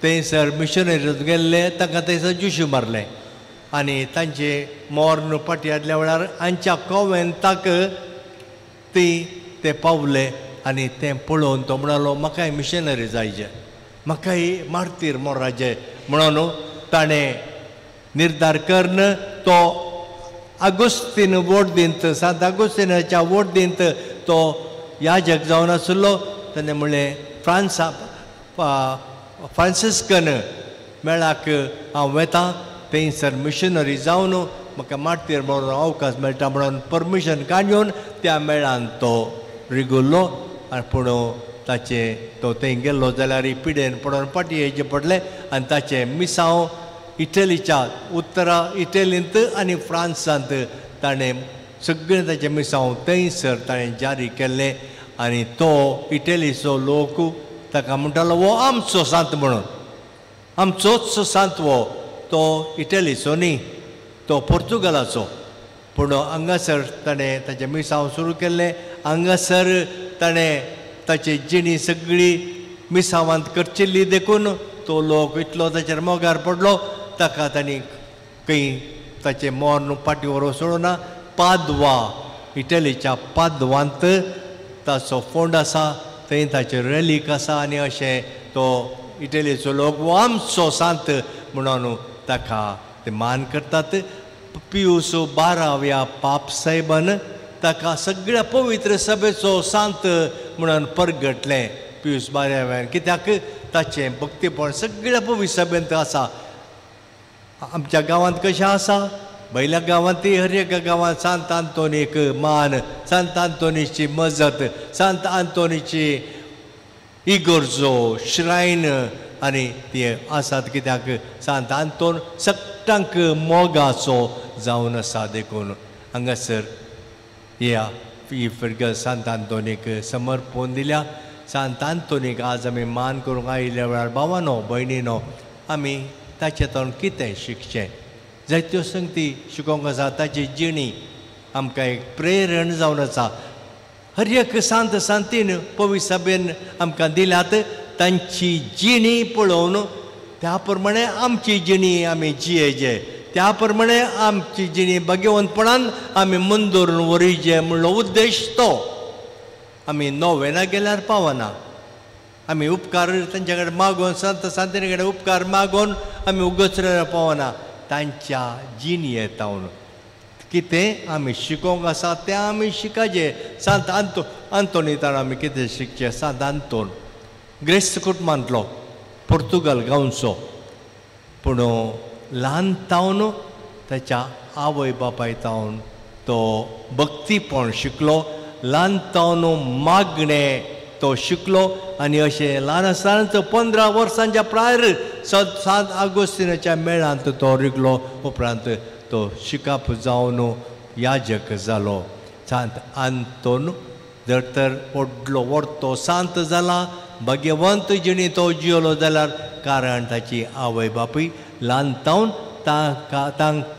थंयसर मिशनरी गेल्ले, ताका थंयसर जुशी मारले आनी तांचे मोर्न फाटीं हाडल्या वेळार हांच्या कॉवेंताक ते पावले. आनी तें पळोवन तो म्हणलो म्हाकाय मिशनरी जायचे, म्हाकाय मार्तीर मोराचे म्हणून ताणें निर्धार करून तो आगोस्तीन वोर्दींत, सांत आगोस्तीनाच्या वोर्दींत तो याजक जावन आसलो. ताणें म्हणलें फ्रांसिस्कन मेळाक हांव वेतां, थंयसर मिशनरी जावन म्हाका मार्तीर म्हणून अवकाश मेळटा म्हणून परमिशन काडून त्या मेळान तो रिगुल्लो. पूण ताचे तो थंय गेल्लो जाल्यार पिडेन पडोवन फाटीं येवचें पडलें आनी ताचे मिसांव इटलीच्या उत्तरा इटलींत आनी फ्रांसांत ताणें सगळें ताचें मिसांव थंयसर ताणें जारी केल्लें. आनी तो इटलीचो लोक ताका म्हणटालो वो आमचो सांत म्हणून. आमचोच सांत वो. तो इटलीचो न्ही, तो पोर्तुगालाचो. पूण हांगासर ताणें ताचें मिसांव सुरू केल्लें. हांगासर ताणें ताची जिणी सगळी मिसांवांत करचिल्ली देखून तो लोक इतलो ताचेर मोगार पडलो. ताका तांणी खंय ताचें मोर्न फाटीं व्हरों सोडूना. पादवा, इटलीच्या पादवांत ताचो फोंड आसा, थंय ताचे रॅलीक आसा. आनी अशें तो इटलीचो लोक वो आमचो सांत म्हणून ताका ते मान करतात. पियूस 12व्या पाप साहेबान ताका सगळ्या पवित्र सभेचो सांत म्हणून परगटलें. पियूस 12व्यान कित्याक ताचें भक्तीपण सगळ्या पवित्र सभेंत आसा. आमच्या गांवांत कशें आसा, भायल्या गांवांतय हर एका गांवांत सांत आंतोनीक मान, सांत आंतोनीची मजत, सांत आंतोनीची इगर्जो, श्रायन आनी ते आसात. कित्याक सांत आंतोन सगळ्यांक मोगाचो जावन आसा. देखून हांगासर ही फिरगत सांत आंतोनीक समर्पण दिल्या. सांत आंतोनीक आज आमी मान करूंक आयिल्ल्या वेळार भावानो भयणीनो आमी ताचे तोंड कितें शिकचें. जायत्यो संगती शिकोवंक आसा. ताची जिणी आमकां एक प्रेरण जावन आसा. हर एक सांत सांतीन पवित्र सभेन आमकां दिल्यात. तांची जिणी पळोवन त्या प्रमाणे आमची जिणी आमी जियेचे, त्या प्रमाणे आमची जिणी भाग्यवंतपणान आमी मंदरून व्हरचे म्हणलो उद्देश तो. आमी नोवेना गेल्यार पावना. आमी उपकार तांचे कडेन मागोवन संत सांतिने कडेन उपकार मागोवन आमी उगचऱ्यार पावना तांच्या जिणयेंतावन कितें आमी शिकोवंक आसा तें आमी शिकाचें. सांत आंतोनीतान आमी कितें शिकचें? सांत आंतोन ग्रेस्त कुटुंबांतलो पोर्तुगाल गांवचो, पूण ल्हानतावन ताच्या आवय बापाय तावन तो भक्तीपण शिकलो, ल्हानतावन मागणें तो शिकलो. आनी अशें ल्हान आसतना 15 वर्सांच्या प्रायर सांत आगोस्तिनाच्या मेळांत तो रिगलो. उपरांत तो शिकाप जावन याजक जालो. सांत आंतोन जर तर व्हडलो व्हडतो सांत जाला, भाग्यवंत जिणी तो जियलो जाल्यार कारण ताची आवय बापूय ल्हानतावन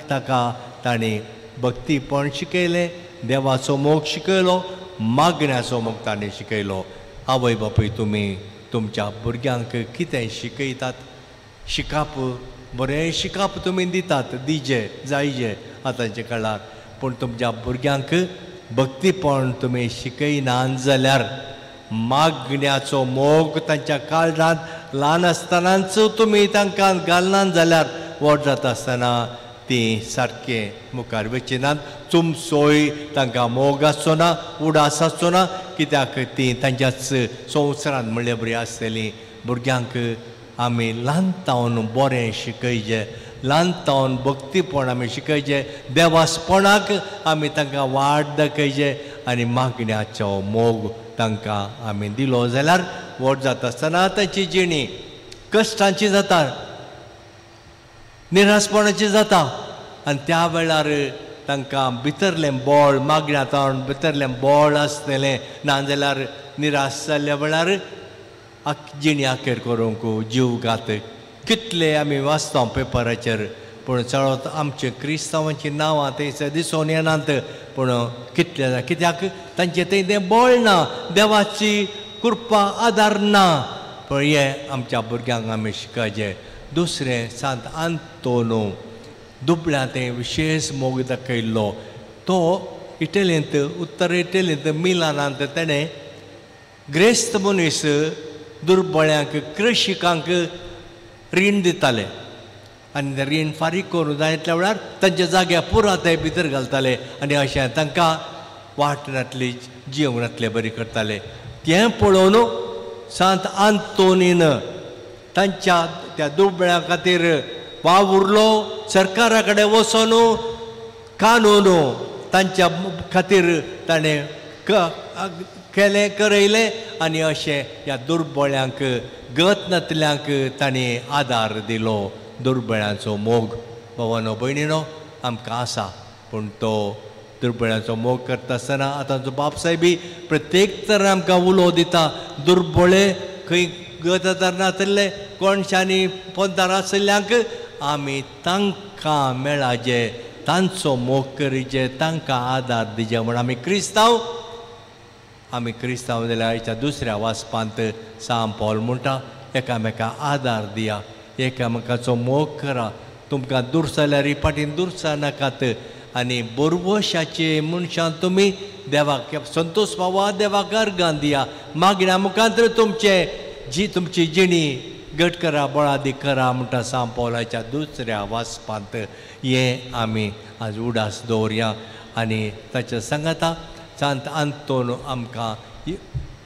ताका ताणें भक्तीपण शिकयलें, देवाचो मोग शिकयलो, मागण्याचो मोग ताणें शिकयलो. आवय बापूय तुमी तुमच्या भुरग्यांक कितें शिकयतात? शिकाप बरें शिकाप तुमी दितात, दिजे जायजे आतांच्या काळार, पूण तुमच्या भुरग्यांक भक्तीपण तुमी शिकयनात जाल्यार मागण्याचो मोग तांच्या काळजांत ल्हान आसतनाच तुमी तांकां घालनात जाल्यार व्हड जाता आसतना ती सारकें मुखार वचिनात. तुमचोय तांकां मोग आसचो ना, उडास आसचो ना, कित्याक ती तांच्याच संवसारांत म्हणल्यार बरी आसतली. भुरग्यांक आमी ल्हानतावन बरें शिकयचें, ल्हानतावन भक्तीपण आमी शिकयचें, देवासपणाक आमी तांकां वाट दाखयचें आनी मागण्याचो मोग तांकां आमी दिलो जाल्यार व्हड जाता आसतना तांची जिणी कश्टांची जाता, निरासपणाची जाता. आनी त्या वेळार तांकां भितरलें बळ, मागण्यातावन भितरलें बळ आसतलें, नाजाल्यार निराश जाल्ल्या वेळार जिणी आखेर करूंक जीव घात. कितले आमी वाचता पेपराचेर, पूण चड आमचे क्रिस्तांवांची नांवां थंयसर दिसून येनात. पूण कितले कित्याक तांचे थंय तें बळ ना, देवाची कृपा आदार ना. पूण हें आमच्या भुरग्यांक आमी शिकयचें. दुसरें सांत आंतोनो दुबळ्या तें विशेश मोग दाखयल्लो. तो इटलींत, उत्तर इटलींत मिलानांत तेणें ग्रेस्त मनीस दुर्बळ्यांक, कृशिकांक रीण दिताले आनी तें रीण फारीक करून जायतल्या वेळार तांच्या जाग्यार पुरात भितर घालताले आनी अशें तांकां वाटणांतली जिवनांतले बरी करताले. तें पळोवन सांत आंतोनीन तांच्या त्या दुबळ्यां खातीर वावुरलो. सरकारा कडेन वचून कानून तांच्या खातीर ताणें केलें, करयलें आनी अशें ह्या दुर्बळ्यांक, गतनातल्यांक ताणें आदार दिलो. दुर्बळ्यांचो मोग भावानो भयणीनो आमकां आसा, पूण तो दुर्बळ्यांचो मोग करता आसतना आतांचो बापसाय बी प्रत्येक तरेन आमकां उलो दिता. दुर्बळे खंय गत नातले कोणशांनी पंथार आशिल्ल्यांक आमी तांकां मेळाचे, तांचो मोग करीचे, तांकां आदार दिचे. म्हण आमी क्रिस्तांव जाल्यार हाच्या दुसऱ्या वाचपांत सांत पौल म्हणटा एकामेकाक आदार दिया, एकामेकाचो मोग करा, तुमकां दुर्स जाल्यार ही पाटीन दुर्सा नाकात. आनी बोरवशाचे मनशां तुमी देवाक संतोश पावा, देवाक अर्गां दिया. मागण्या मुखांतर तुमची जिणी घट करा, बळादी करा म्हणटा सांत पौलाच्या दुसऱ्या वाचपांत. हें आमी आज उडास दवरया. आनी ताच्या सांगाता सांत आंतोन आमकां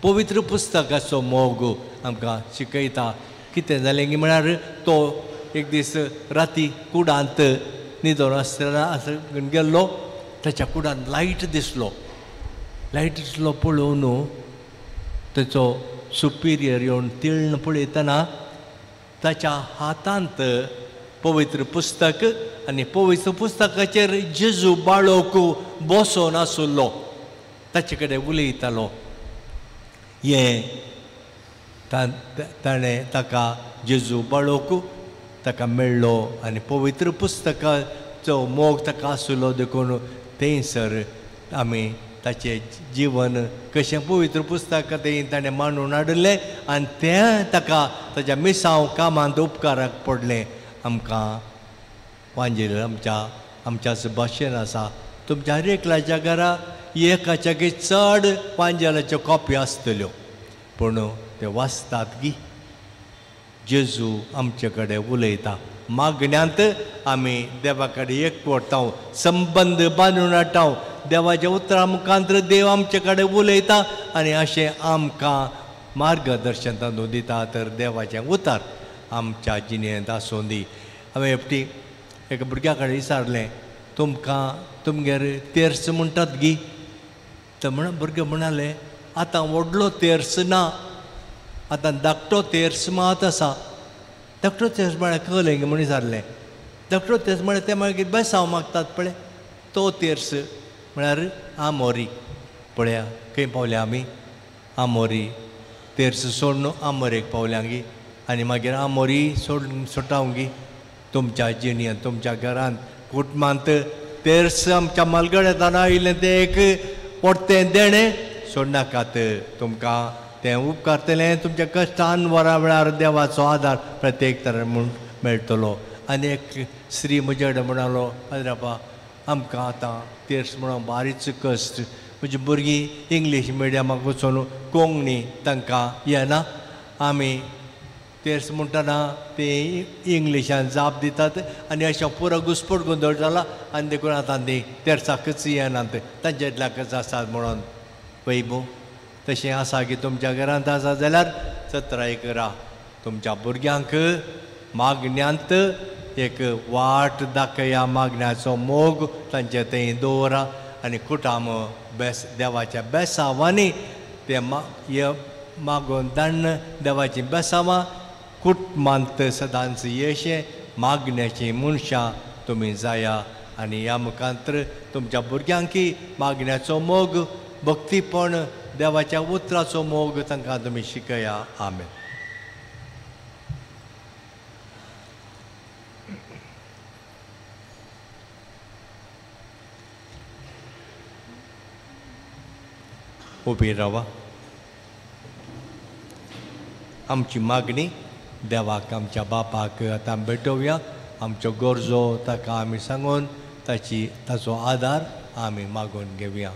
पवित्र पुस्तकाचो मोग आमकां शिकयता. कितें जालें म्हळ्यार तो एक दीस राती कुडांत न्हिदोन आसतना गेल्लो, ताच्या कुडांत लायट दिसलो पळोवन ताचो सुपिरियर येवन तिळण पळयतना ताच्या हातांत पवित्र पुस्तक आनी पवित्र पुस्तकाचेर जेजू बाळोक बसोन आसलो, ताचे कडेन उलयतालो. हें ताणें ताका जेजू बाळोक ताका मेळ्ळो आनी पवित्र पुस्तकाचो मोग ताका आसलो देखून थंयसर आमी ताचें जिवन कशें पवित्र पुस्तक ताणें मांडून हाडलें आनी तें ताका ताच्या मिसांव कामांत उपकाराक पडलें. आमकां वांजेल आमच्याच भाशेन आसा. तुमच्या हर एकल्याच्या घरा एकाच्याकी चड वांजेलाच्यो कॉपी आसतल्यो, पूण ते वाचतात गी जेजू आमचे कडेन उलयता मागण्यांत आमी देवा कडेन एकवटाव संबंद बांदून हाडटाव देवाच्या उतरां मुखांतर देव आमचे कडेन उलयता आनी अशें आमकां मार्गदर्शन तांदूळ दिता तर देवाचें उतर आमच्या जिणेंत आसूं दी. हांवें एकटी एका भुरग्या कडेन विचारलें तुमकां तुमगेर तेर्स म्हणटात गी तर भुरगे म्हणाले आतां व्हडलो तेर्स ना आतां धाकटो तेर्स मात आसा. धाकटो तेर्स म्हळ्यार कळ्ळें गे म्हण विचारलें. धाकटो तेर्स म्हळ्यार ते मागीर बेसांव मागतात पळय तो तेर्स म्हळ्यार आमोरी. पळया खंय पावल्या आमी आमोरी तेर्स सोडून आमोरेक पावल्यांगी आनी मागीर आमोरी सोटावंगी. तुमच्या जिणेंत तुमच्या घरांत कुटुंबांत तेर्स आमच्या मालगड्यान आयिल्लें तें एक पोरतें देणें सोडनाकात. तुमकां तें उपकारतलें तुमच्या कश्टान वरां वेळार देवाचो आदार प्रत्येक तरेन म्हूण मेळटलो. आनी एक स्त्री म्हजे कडेन म्हणालो आदरापा आमकां आतां तेर्स म्हणून बारीच कश्ट म्हजी भुरगीं इंग्लीश मिडियमाक वचून कोंकणी तांकां येना आमी तेर्स म्हणटना ते इंग्लिशान जाप दितात आनी अशें पुरो घुस्पट गोंदळ जाला आनी देखून आतां ती तेर्साकच येनात तांचेतल्याकच आसात म्हणून. वैभव तशें आसा की तुमच्या घरांत आसा जाल्यार सत्राय करा. तुमच्या भुरग्यांक मागण्यांत एक वाट दाखया मागण्याचो मोग तांचे थंय दवरा आनी कुटाम देवाच्या बेसांवांनी ते मागून धाडन देवाची बेसांवां कुटुंबांत सदांच येशें मागण्याची मनशां तुमी जाया आनी ह्या मुखांतर तुमच्या भुरग्यांकी मागण्याचो मोग भक्तीपण देवाच्या उतराचो मोग तांकां तुमी शिकया. आमेन. उबी रावा. आमची मागणी देवाक आमच्या बापाक आतां भेटोवया. आमच्यो गरजो ताका आमी सांगून ताचो आदार आमी मागून घेवया.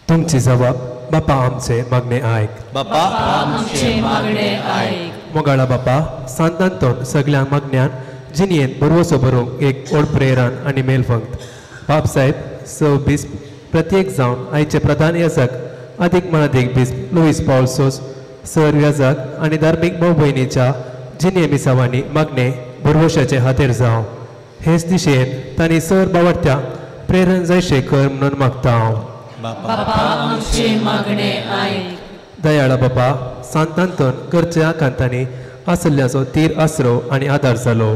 तुमची जबाब बापा आमचे मागणे आयक. बापा आमचे मागणे आयक. मोगाळा बापा सांतांतून सगळ्या मागण्यान जिणेंत बरोवसो बरोवंक एक व्हड प्रेरण आनी मेलफंक्त. बाप साहेब 26 प्रत्येक जावन आयचे प्रधान याजक अदीक मनादीक बिस्प लुईस पौल्सोस सर याजक आनी धार्मीक भाव भयणीच्या जिणे मिसावांनी मागणे बरोवशाचे खातीर जावं. हेच दिशेन तांणी सर बावडत्या प्रेरण जायशे कर म्हणून मागता हांव. बापा आमचे मागणे आयक. दयाळा बापा सांतांतून घरच्या कांतांनी आसल्ल्याचो तीर आसरो आनी आदार जालो.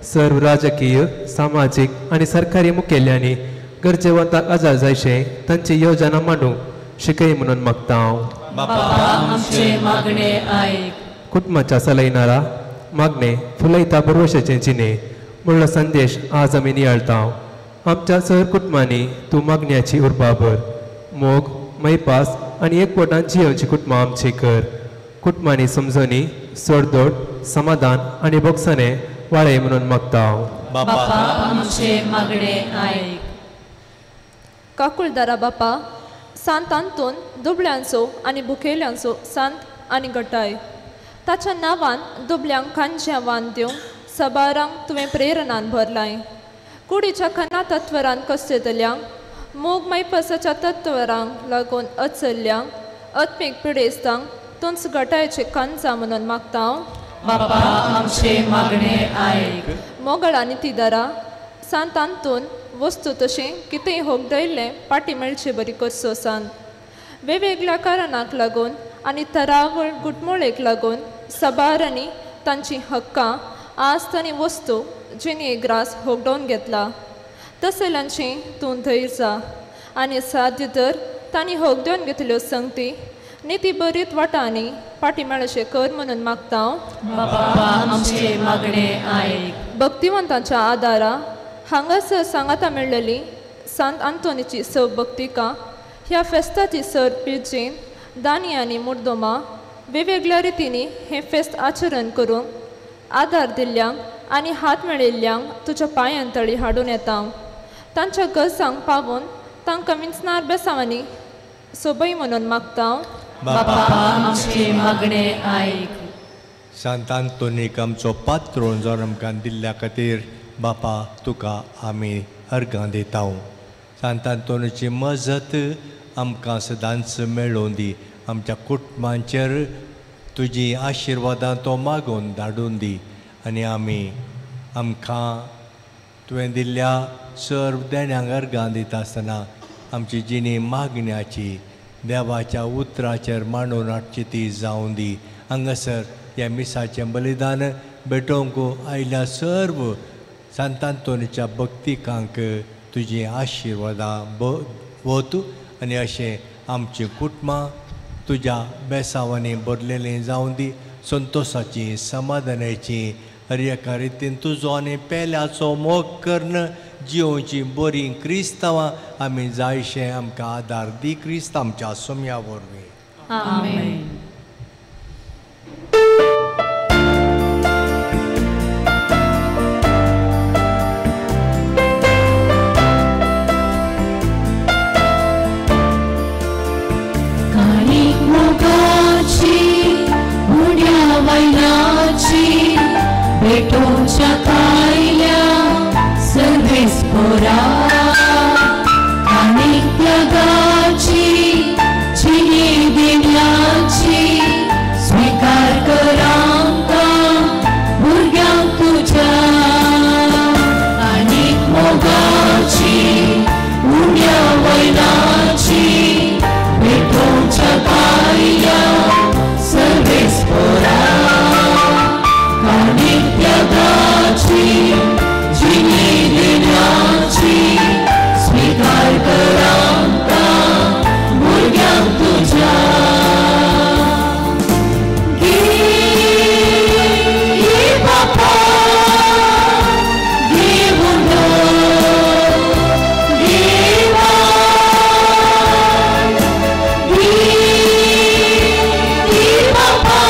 सर्व राजकीय सामाजीक आनी सरकारी मुखेल्यांनी गरजेवंताक आजार जायशे तांची योजना मांडूंक शिकय म्हणून मागता हांव. बापा आमचे मागणे आयक. कुटुंबाच्या चलयणारा मागणे फुलयता बरोवशाचे जिणे म्हणलो संदेश आज आमी नियाळटा. आमच्या सर कुटुंबांनी तूं मागण्याची उर्बा भर. मोग मैपास आनी एकवटान जियोवची कुटुंबां आमची कर. कुटुंबांनी समजणी सोडदोड समाधान आनी बोगसणे वाडय म्हणून मागता हांव. बापा आमचे मागणे आयक. काकुळदारा बापा सांतांतून दुबळ्यांचो आनी भुकेल्यांचो सांत आनी घटाय ताच्या नांवान दुबळ्यांक खांच्या वान दिवंक सबारांक तुवें प्रेरणान भरलाय. कुडीच्या खना तत्वरान कस्तेतल्यांक मोग मैपसाच्या तत्वरांक लागून अचल्यांक आत्मीक पिडेस्तांक तुंच घटायचे कांचा म्हणून मागता हांव. बापा आमचे मागणे आयक. मोगळा नितीदारा सांतांतून वस्तू तशें कितेंय होगदयल्लें पाटी मेळचे बरी करचो सांत. वेगवेगळ्या कारणांक लागून आनी तरावळ गुटमोळेक लागून सबारांनी तांची हक्कां आस्त आनी वस्तू जिणे ग्रास होगडोवन घेतला. तसल्यांचें तूं धैर्य जा आनी साध्य तर तांणी होगदोवन घेतल्यो संगती निती बरीत वाटांनी पाटी मेळचे कर म्हणून मागता हांव. बापा आमचे मागणे आयक. भक्तिवंतांच्या आदारा हांगासर सांगाता मेळ्ळेली सांत आंतोनीची भक्तिका ह्या फेस्ताची सर पिजेन दानी आनी मुर्दोमा वेगवेगळ्या रितींनी हें फेस्त आचरण करूंक आदार दिल्ल्यांक आनी हात मेळिल्ल्यांक तुज्या पांयांतळी हाडून येता. तांच्या गरजांक पावून तांकां विंचणार बेसांवांनी सोबय म्हणून मागता. बापा आमचे मागणे आयक. सांत आंतोनीक आमचो पात्रोन जो आमकां दिल्ल्या खातीर बापा तुका आमी अर्गां दिता. सांत आंतोनीची मजत आमकां सदांच मेळोवन दी. आमच्या कुटुंबांचेर तुजी आशिर्वादां तो मागून धाडून दी. आनी आमी आमकां तुवें दिल्ल्या सर्व देण्यांक अर्गां दिता आसतना आमची जिणी मागण्याची देवाच्या उतराचेर मांडून हाडची ती जावं दी. हांगासर ह्या मिसाचें बलिदान भेटोवंक आयल्या सर्व सांत आंतोनीच्या भक्तिकांक तुजी आशिर्वादां वत. आनी अशें आमचीं कुटुंबां तुज्या बेसांवांनी भरलेलीं जावं दी. संतोशाची समाधानाची हर रितीन तुजो आनी पेल्याचो मोग कर्ण जिवोवची बरी क्रिस्तांवां आमी जायशें आमकां आदार दी. क्रिस्त आमच्या सोम्या वरवीं. आमेन. भेटोच्या कायल्या सर्वेस पोरा आणि त्यागाची जिणी देण्याची स्वीकार करांका भुरग्यांक तुझ्या आणि मोगाची उड्या वयनाची भेटोच्या कायल्या सर्वेस पोरा जिणी देण्याची स्वीकार करांका भुरग्यांक तुझ्या घे बापा घे मुंडो देवा घे बापा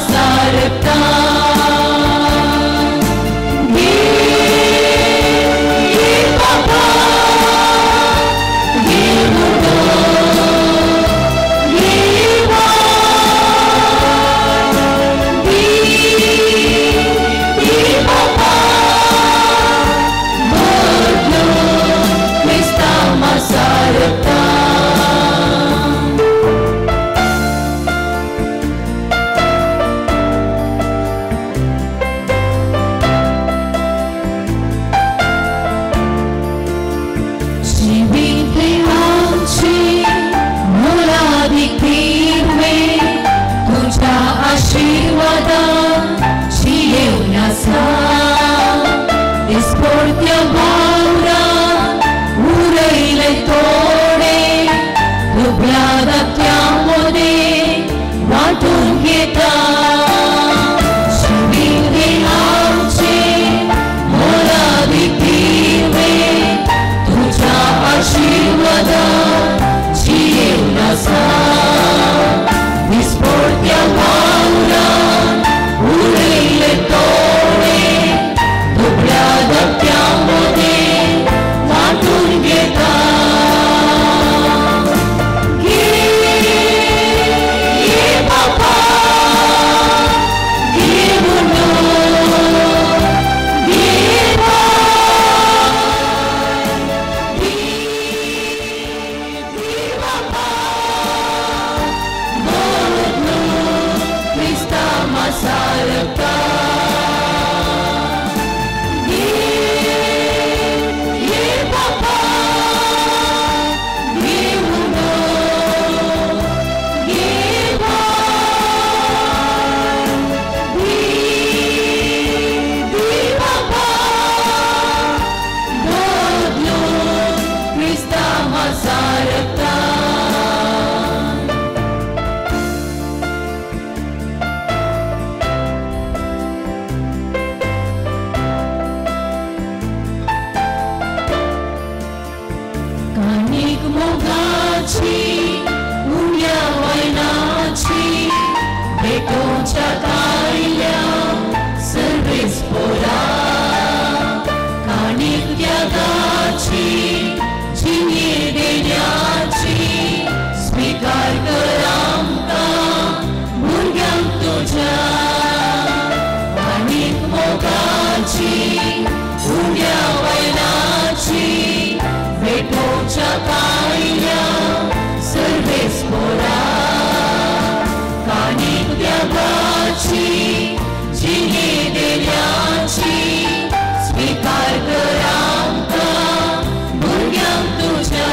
सारता बापा मुंडो बापा बदलो Crysta सारता. Disportia vaura, ureile tore, dublada chiamone, vatun gheta, shivinde amce, mola di tive, tuja ashirvada, ciye unasa. Disportia vaura, ureile tore, dublada chiamone, vatun gheta. भेटोच्या कायल्या सर्वेस पोरा काणीक त्यागाची जिणे देण्याची स्वीकार कर आमकां भुरग्यांक तुज्या काणीक मोगाची उड्या वयनाची भेटोच्या कायल्या सर्वेस पोरा काणीक त्यागाची जिणे देण्याची स्वीकार कर आमकां भुरग्यांक तुज्या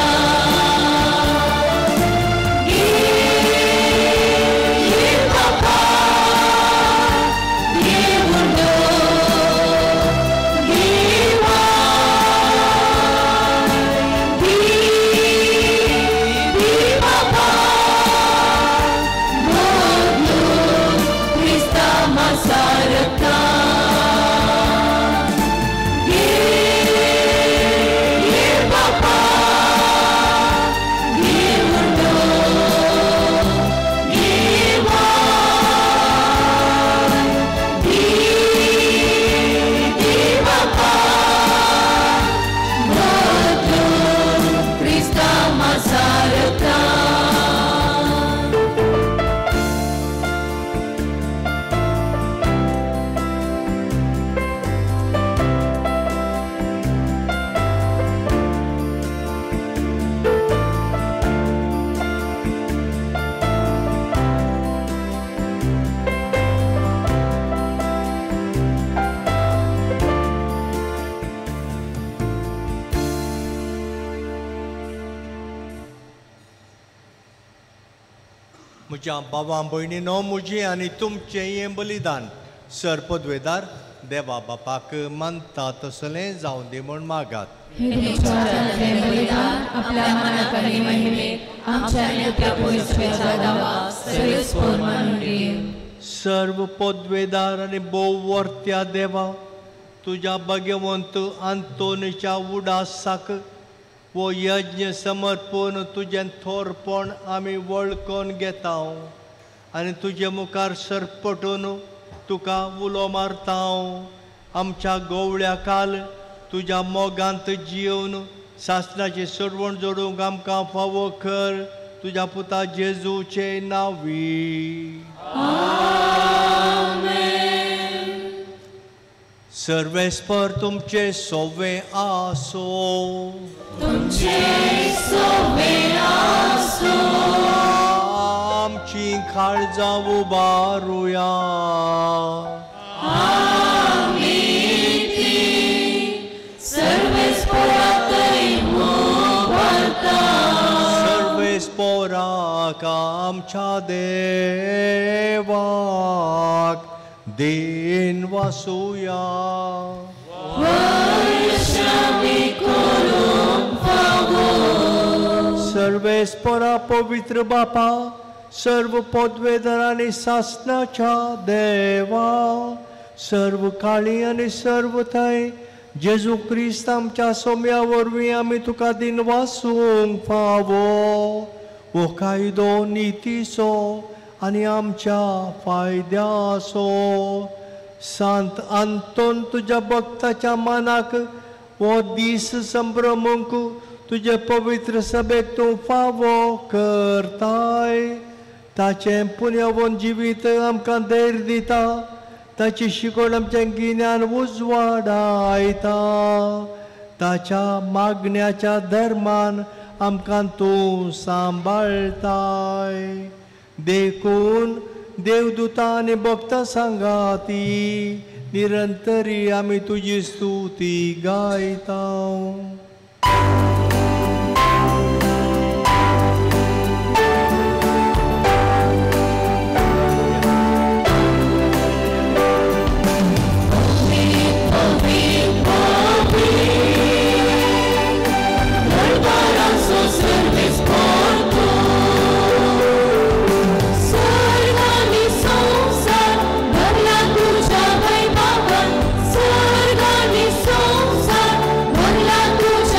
म्हज्या भावां भयणीनो मुजें आनी तुमचें हें बलिदान सर पदवेदार देवा बापाक मानता तसलें जावं दी म्हूण मागात. आपल्या मनाक आनी महिमेक आमच्या नित्य पवित्रतेचा दावा सर्वेस्पोर मानून घे. सर्व पदवेदार आनी भोववर्त्या देवा तुज्या भगवंत आंतोनीच्या उडासाक वो यज्ञ समर्पण तुजें थोरपण आमी वळखून घेता आनी तुजे मुखार सरपटून तुका उलो मारता. आमच्या गोवळ्या काल तुज्या मोगांत जिवन सासणाची सरवण जोडूंक आमकां फावो कर तुज्या पुता जेजूचे नांवी. सर्वेस्पर तुमचे सोवे आसो. तुमचे सोवे आसो. आमची काळजां उबारुया. सर्वेस्पराक आमच्या देवाक देन वासुया. सर्वेस्परा पवित्र बापा सर्व पदवेदार आनी सासणाच्या देवा सर्व काळी आनी सर्व थंय जेजू क्रिस्त आमच्या सोम्या वरवीं आमी तुका दिन वासूंक फावो. वो कायदो नितीचो आनी आमच्या फायद्याचो. सांत आंतोन तुज्या भक्ताच्या मनाक वो दीस संभ्रमूंक तुजे पवित्र सभेक तूं फावो करताय. ताचें पुण्यवन जिवीत आमकां धैर्य दिता. ताची शिकवण आमचें गिन्यान उजवाडायता. ताच्या मागण्याच्या धर्मान आमकां तूं सांबाळताय. देखून देवदूतां आनी भक्तां सांगाती निरंतरी आमी तुजी स्तुती गायता. तुझ्या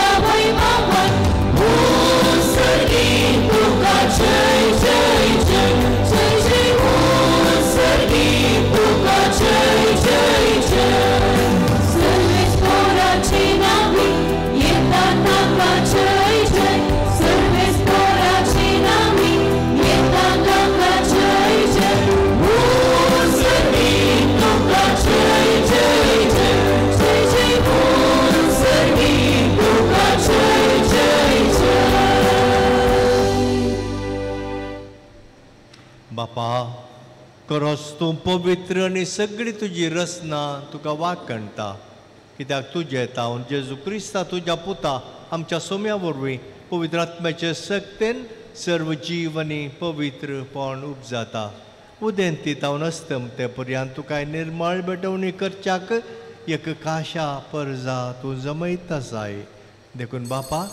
खरोच तूं पवित्र आनी सगळी तुजी रचना तुका वाकणटा कित्याक तुजें येता जेजू क्रिस्ता तुज्या पुता आमच्या सोम्या वरवीं पवित्र आत्म्याचे सक्तेन सर्व जीव आनी पवित्रपण उपजाता उदेंती तावन अस्तम ते पर्यंत तुका निर्मळ बेटवणी करच्याक एक काशा परजा तूं जमयता जाय देखून बापा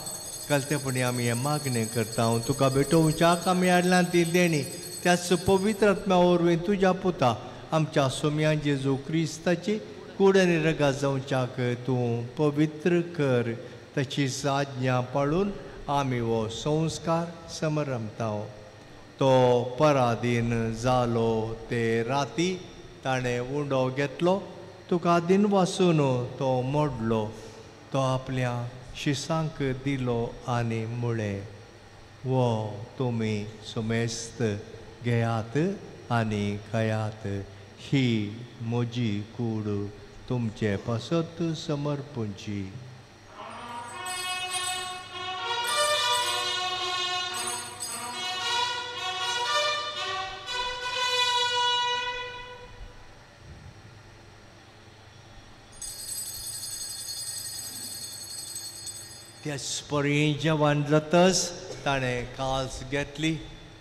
घालतेपणी आमी हें मागणें करता तुका भेटोवच्याक आमी आडल्यान ती देणी त्याच पवित्र आत्म्या वरवीं तुज्या पुता आमच्या सोम्या जेजू क्रिस्ताची कूड आनी रगा जावच्याक तूं पवित्र कर तशीच आज्ञा पाळून आमी हो संस्कार समरमता तो पराधीन जालो ते राती ताणें उंडो घेतलो तुका दिन वासून तो मोडलो तो आपल्या शिसांक दिलो आनी म्हळें वो तुमी सुमेस्त घेयात आनी खायात ही म्हजी कूड तुमचे पासत समर्पूंची त्याच परी जेवण जातच ताणें काल्स घेतली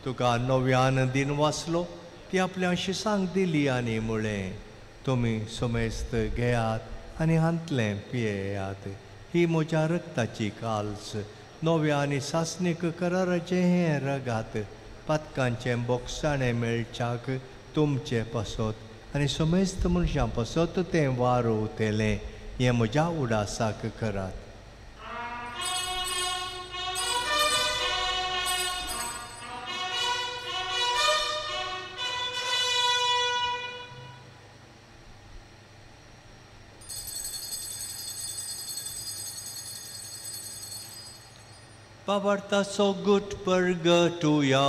तुका नव्यान दिन वाचलो ती आपल्या शिसांक दिली आनी म्हळें तुमी सुमेस्त घेयात आनी हांतलें पियेयात ही म्हज्या रक्ताची काल्स नव्या आनी सासणीक कराराचें हें रगात पातकांचें बोगसाणें मेळच्याक तुमचें पासत आनी सुमेस्त मनशां पासत तें वारोवतेलें हें म्हज्या उडासाक करात Pavarta so good purgatoria.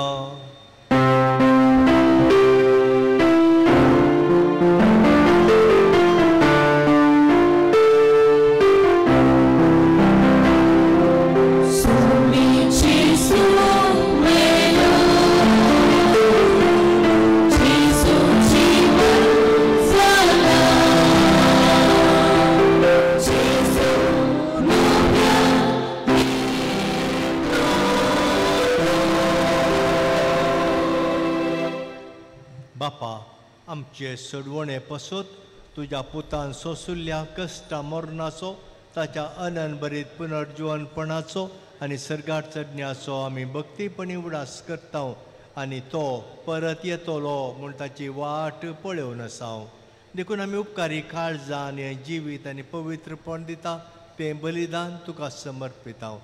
आमचे सडवणे पसत तुज्या पुतान सोसुल्ल्या कश्टा मरणाचो ताच्या अनंतभरीत पुनर्जीवनपणाचो आनी सर्गार चडण्याचो आमी भक्तीपणी उडास करता आनी तो परत येतलो म्हूण ताची वाट पळोवन आसा देखून आमी उपकारी काळजां आनी जिवीत आनी पवित्रपण दिता तें बलिदान तुका समर्पिता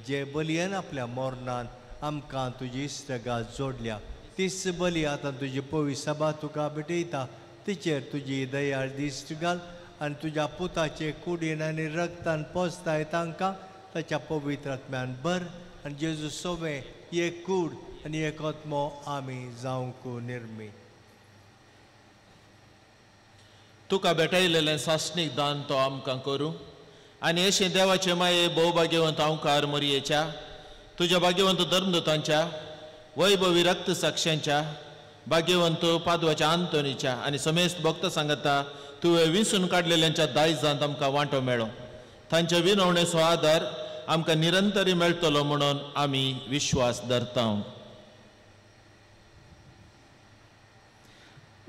जे बलयेन आपल्या मरणान आमकां तुजी इश्टगाळ जोडल्या तीच बली आतां तुजी पवी सभा तुका भेटयता तिचेर तुजी दयाळ दिश्ट घाल आनी तुज्या पुताचे कुडीन आनी रगतान पोसताय तांकां ताच्या पवित्र आत्म्यान भर आनी जेजू सोवे एक कूड आनी एक आत्मो आमी जावंक निर्मी तुका भेटयलेलें सासणीक दान तो आमकां करूं आनी अशें देवाचे माये भोवभाग्यवंत हांवकार मरयेच्या तुज्या भाग्यवंत धर्मदूतांच्या वैभवी रक्त साक्षांच्या भाग्यवंत पादवाच्या आंतोनीच्या आनी समेस्त भक्त सांगता तुवें विंसून काडलेल्यांच्या दायजांत आमकां वांटो मेळो तांचे विनवणेचो आदार आमकां निरंतरी मेळटलो म्हणून आमी विश्वास धरता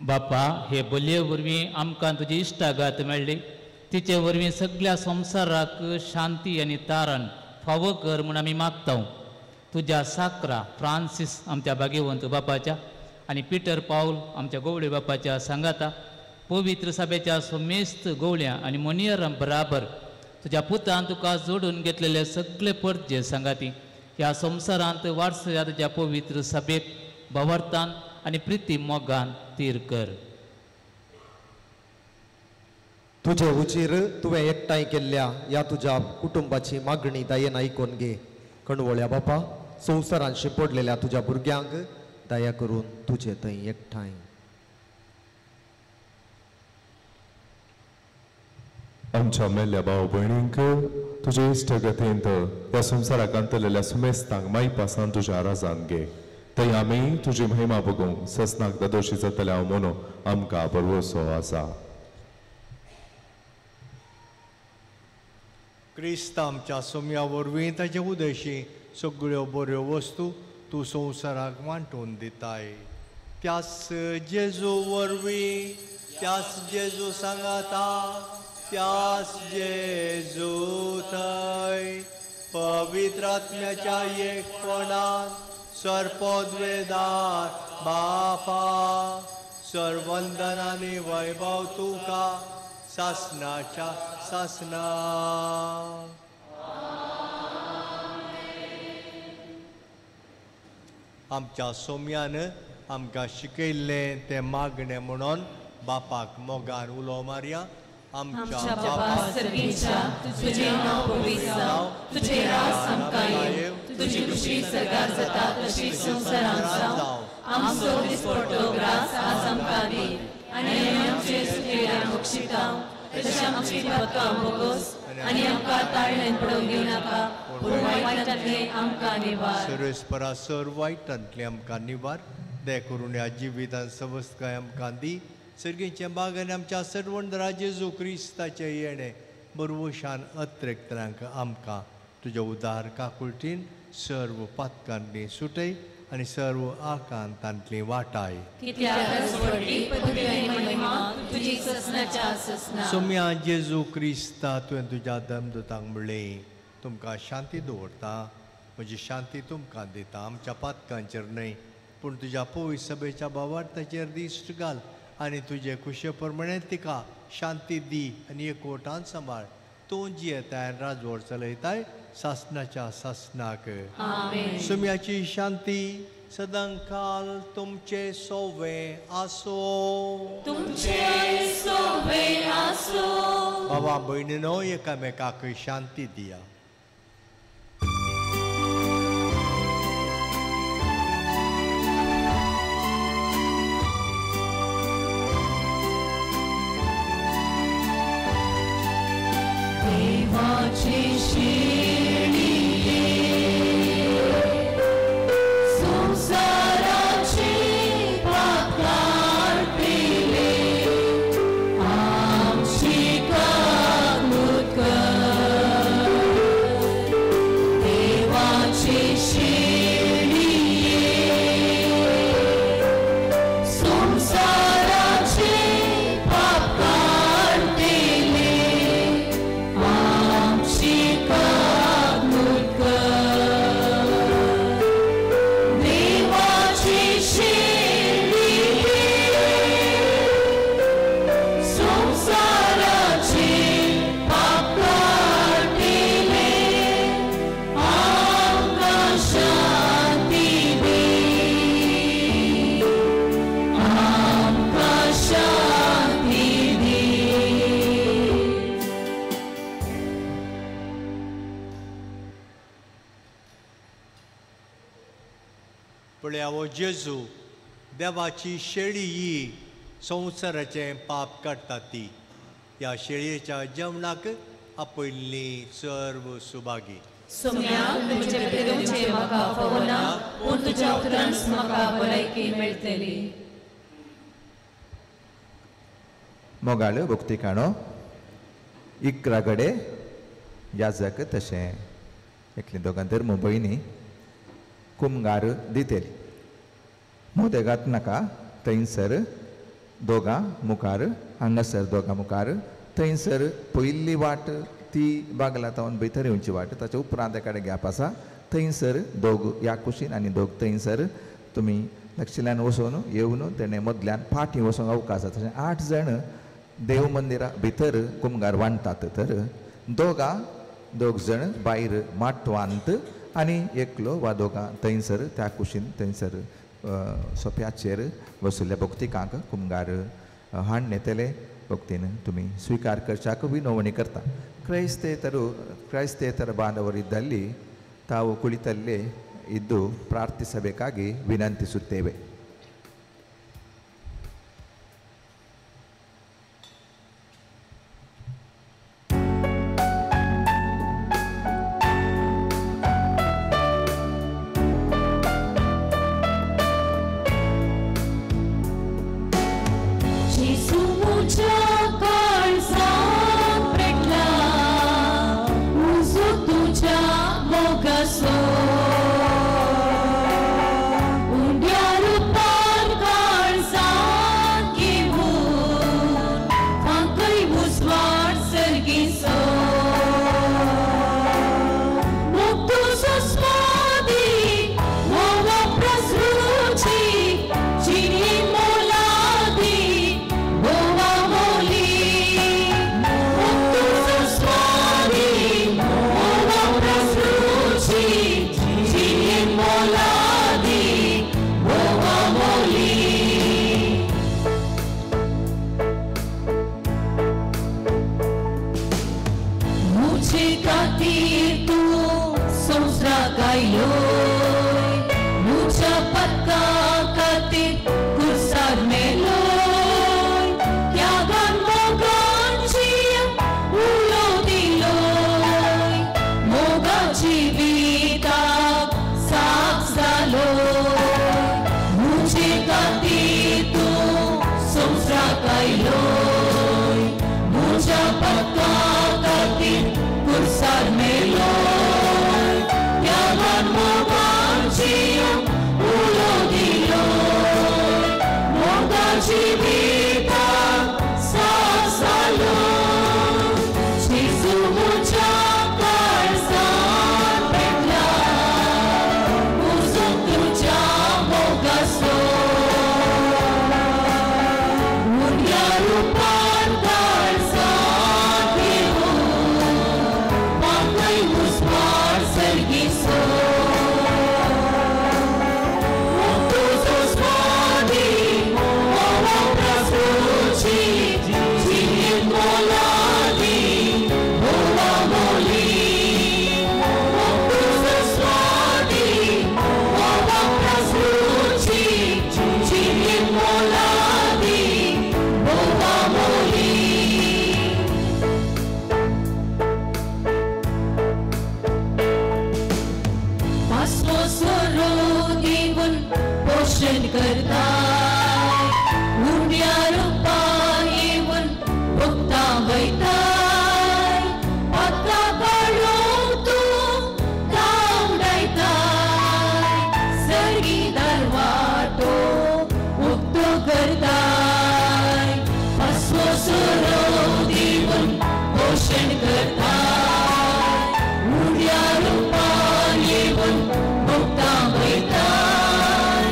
बापा हे बलये वरवीं आमकां तुजी इश्टागात मेळ्ळी तिचे वरवीं सगळ्या संवसाराक शांती आनी तारण फावो कर म्हूण आमी मागता तुज्या साकरा फ्रांसीस आमच्या भाग्यवंत बापाच्या आनी पिटर पाऊल आमच्या गवळे बापाच्या सांगाता पवित्र सभेच्या समेस्त गवळ्या आनी मोनियरां बराबर तुज्या पुतान तुका जोडून घेतलेले सगळे परजे सांगाती ह्या संवसारांत वारसा तुज्या पवित्र सभेक भवर्तान आनी प्रिती मोगान तीर कर तुजे उचीर तुवें एकठांय केल्ल्या ह्या तुज्या कुटुंबाची मागणी दयेन आयकून घे कणवळ्या बापा संवसारांत शिंपडलेल्या तुज्या भुरग्यांक दया करून तुजे थंय एकठांय आमच्या मेल्ल्या भाव भयणींक तुजे इश्ट गतेंत ह्या संवसाराक अंतलेल्या सुमेस्तांक माई पासान तुज्या आराजान घे थंय आमी तुजी महिमा बगूंक ससनाक दादोशी जातले हांव म्हणून आमकां बरवसो आसा. क्रिस्त आमच्या सोम्या वरवीं ताचे उदेशी सगळ्यो बऱ्यो वस्तू तूं संवसाराक वांटून दिताय. त्याच जेजू वरवीं त्याच जेजू सांगाता त्याच जेजू थंय पवित्र आत्म्याच्या एकपणान सर्पोद्वेदार बापा सर्वंदनानी वैभव तुका सासनाच्या सासना. आमच्या सोम्यान आमकां शिकयल्लें तें मागणें म्हणून बापाक मोगान उलो मारया. आमच्या बापा सर्गीच्या तुझे नाव पवित्र जावं, तुझे राज आमकां येव, तुझी खुशी सरकार जाता तशी संवसारांत जावं. आमचो दिसपट्टो ग्रास आज आमकां दी आनी आमी आमचे सुटलेल्यांक बक्षितांव तशें आमची पातकां बोगोस आनी आमकां ताळ्यान पडोवंक दिवं नाका पूण वायटांतले आमकां निवार. सर्वेस्परा सर वायटांतले आमकां निवार. दे करून ह्या जिवितांत सवस्तकाय आमकां दी. सर्गीचे बागान आमच्या सर्वंदरा जेजू क्रिस्ताचे येणे बरवशान अत्रेक्तरांक आमकां तुज्या उदार काकुळटीन सर्व पातकांतली सुटय आनी सर्व आकांतांतली वाटाय. सोम्या जेजू क्रिस्ता तुवें तुज्या धर्मदूतांक म्हणलें तुमकां शांती दवरता, म्हजी शांती तुमकां दिता. आमच्या पातकांचेर न्हय पूण तुज्या पवित्र सभेच्या भावार्थाचेर दिश्ट घाल आनी तुजे कुशे प्रमाणे तिका शांती दी आनी एकवटान सांबाळ. तूं जियेताय राजवड चलयताय सासनाच्या सासनाक. सोम्याची शांती सदांकाल तुमचे सोवे आसो. भावा भयणीनो एकामेकाक शांती दिया. पळयावो जेजू देवाची शेळी ही संवसाराचें पाप काडटा ती. ह्या शेळयेच्या जेवणाक आपयल्ली सर्व सुभागी. सोम्या तुझे पितरूचे म्हाका फवना पूण तुज्या उतरांच म्हाका भलायकी मेळटली. मोगाळ भक्तिकाणो इकरागडे याजक तशें एकली दोगां धर्म भयणी कुमगार दितेली. मोदेगात नाका थंयसर दोगां मुखार हांगासर दोगां मुखार थंयसर पयली वाट ती बागलातावन भितर येवची वाट ताच्या उपरांत एकाडे गॅप आसा थंयसर दोग ह्या कुशीन आनी दोग थंयसर तुमी लक्षिल्यान वचून येवन तेणें मदल्यान फाटीं वचूंक अवकाश आसा. तशें 8 जण देव मंदिरा भितर कुमगार वांटतात तर दोग जाण भायर माटवांत आनी एकलो वा दोगां थंयसर त्या कुशीन थंयसर सोप्याचेर बसयल्ल्या भक्तिकांक कुमगार हाड नेतेले भक्तीन तुमी स्विकार करच्याक विनवणी करता. ಕ್ರೈಸ್ತೇತರ ಬಾಂಧವರಿದ್ದಲ್ಲಿ ತಾವು ಕುಳಿತಲ್ಲೇ ಇದ್ದು ಪ್ರಾರ್ಥಿಸಬೇಕಾಗಿ ವಿನಂತಿಸುತ್ತೇವೆ. तुझ्या काळजात पेटला उजो तुझ्या मोगासो उंड्या रुपार काळजात घेऊन तांकय उजवाड सर्गीसो मग तुझो स्वादी मोगा प्रसरूची जिनी मोलादी बोवा मोली मग तुझो स्वादी मोगा प्रसरूची जिनी मोलादी बोवा मोली मुझे खातीर तूं संवसाराक आयलोय मुझ्या पत्का खातीर कुर्सार मेलोय त्यागान मोगाची उलो दिलोय मोगाची विताक साफ जालोय मुझे खातीर तूं संवसाराक आयलोय मुझ्या पत्का खातीर कुर्सार मेलोय त्यागान मोगाची उलो दिलोय मोगाची विताक साफ जालोय जेजू मुझ्या काळजात पेटला उजो तुझ्या मोगासो उंड्या रुपार काळजात घेऊन तांकय उजवाड सर्गीसो मग तुझो स्वादी मोगा प्रसरूची जिनी मोलादी बोवा मोली मग तुझो स्वादी मोगा प्रसरूची जिनी मोलादी बोवा मोली पासमो सोरो दिवन पोषण करताय उंड्या रुपार येवन भोगता वयताय पत्का काडून तूं धांवडायताय सर्गी दरवाटो उक्तो करताय पासमो सोरो दिवन पोषण करताय उंड्या रुपार येवन भोगता वयताय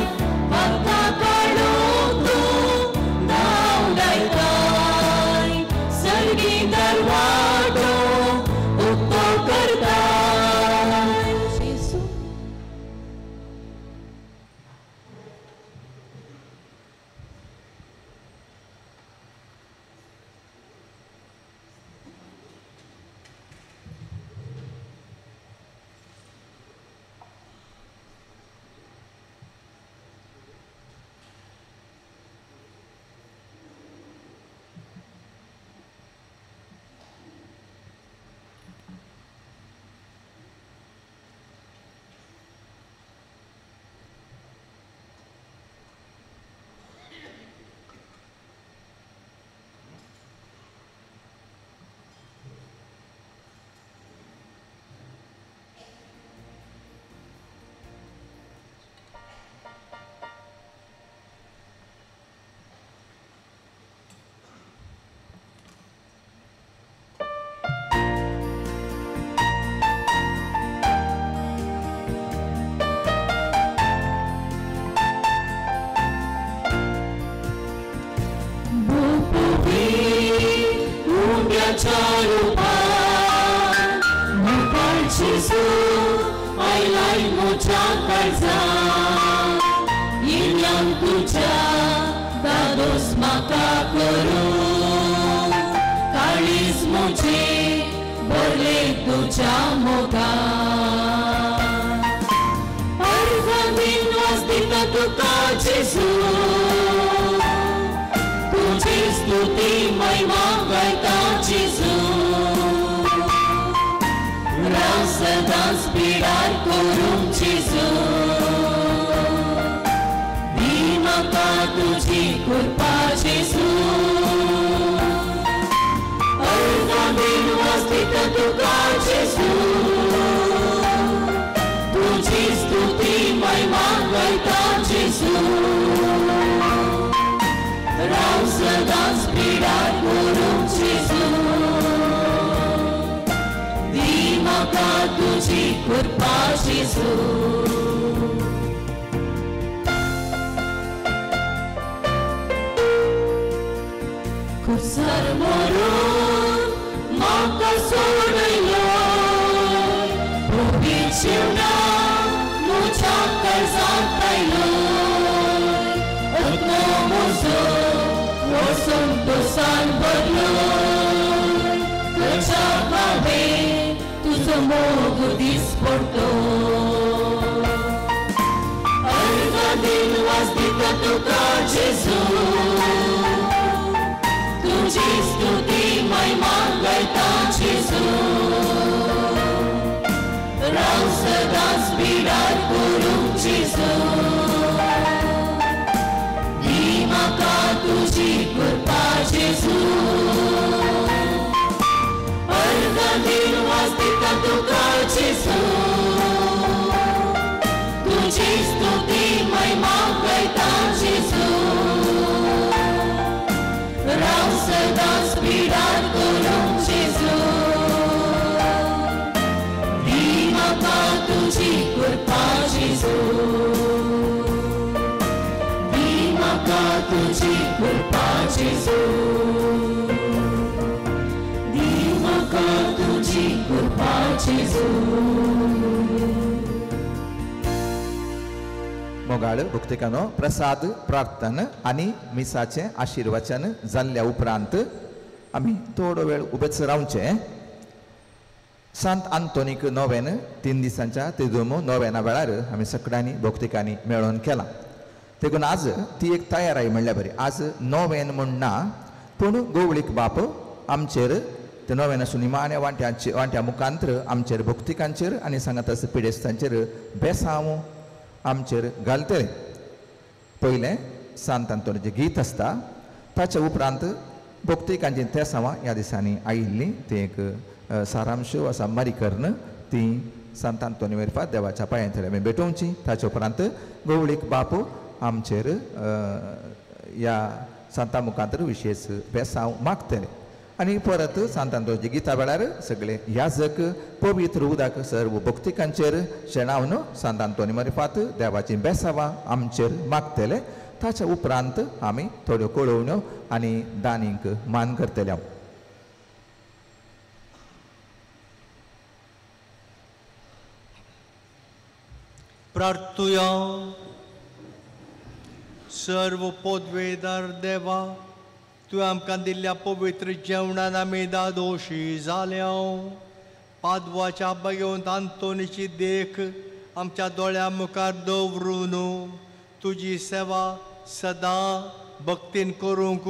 पत्का काडून तूं धांवडायताय सर्गी दरवाटो उक्तो करताय जेजू आयलाय मुझ्या काळजात येयल्यान तुझ्या दादोस म्हाका करूं काळीज मुझे भरले तुझ्या मोगात अर्घांतीन वास दिता तुका जेजू तुझी स्तुती महिमा गायता जेजू राव सदांच पिडार करूं जेजू दी म्हाका तुझी कृपा जेजू सदांच पिडार करूंक जेजू दी म्हाका तुजी कृपा जेजू कुसर मरून म्हाका सोडलो पवित्र जिवना म्हज्या काळजांत आयलो आत्मो म्हजो हो संतोषान भरलो तुज्या भावेन तुजो मोग दीस पडतो अर्धा दिन वास दिता तुका जेजू तुझी स्तुती महिमा गायता जेजू राव सदांच पिडार करूंक जेजू दी म्हाका तुजी कृपा जेजू अर्धा दिन वास दिता तुका जेजू तुझी स्तुती महिमा गायता जेजू राव सदांच पिडार करूंक जेजू दी म्हाका तुजी कृपा जेजू दी म्हाका तुजी कृपा जेजू दी म्हाका तुजी कृपा जेजू मोगाळ भुक्तिकानो प्रसाद प्रार्थन आणि मिसाचे आशीर्वचन जाल्ल्या उपरांत आमी थोडो वेळ उबेच रावचे सांत आंतोनीक नोवेन 3 दिसांच्या तिदूम नोवेना वेळार आमी सगळ्यांनी भक्तिकांनी मेळोन केला देखून आज ती एक तयाराई म्हणल्या बरी आज नोवेन म्हण ना पूण गवळीक बाप आमचेर ते नोवेन आसूं निमाण्या वांट्या मुखांतर आमचेर भक्तिकांचेर आनी सांगात पिडेस्तांचेर बेसांव आमचेर घालतले पयलें सांत आंतोनीचें गीत आसता ताच्या उपरांत भक्तिकांची तेसांवां ह्या दिसांनी आयिल्लीं ती एक सारांश आसा मारीकर्ण ती सांत आंतोनी वरपात देवाच्या पांयांतली आमी भेटोवची ताच्या उपरांत गवळीक बाप आमचेर ह्या सांता मुखांतर विशेश बेसांव मागतले आनी परत सांत आंतोनीच्या गिता वेळार सगळे याजक पवित्र उदक सर्व भक्तिकांचेर शेणावन सांत आंतोनी मार्फत देवाची बेसांवां आमचेर मागतले ताच्या उपरांत आमी थोड्यो कळोवण्यो आनी दानींक मान करतले प्रार्थुया सर्व पोदवेदार देवा तुवें आमकां दिल्ल्या पवित्र जेवणान आमी दादोशी जाल्या पादवाच्या बगेवंत आंतोनीची देख आमच्या दोळ्या मुखार दवरून तुजी सेवा सदां भक्तीन करूंक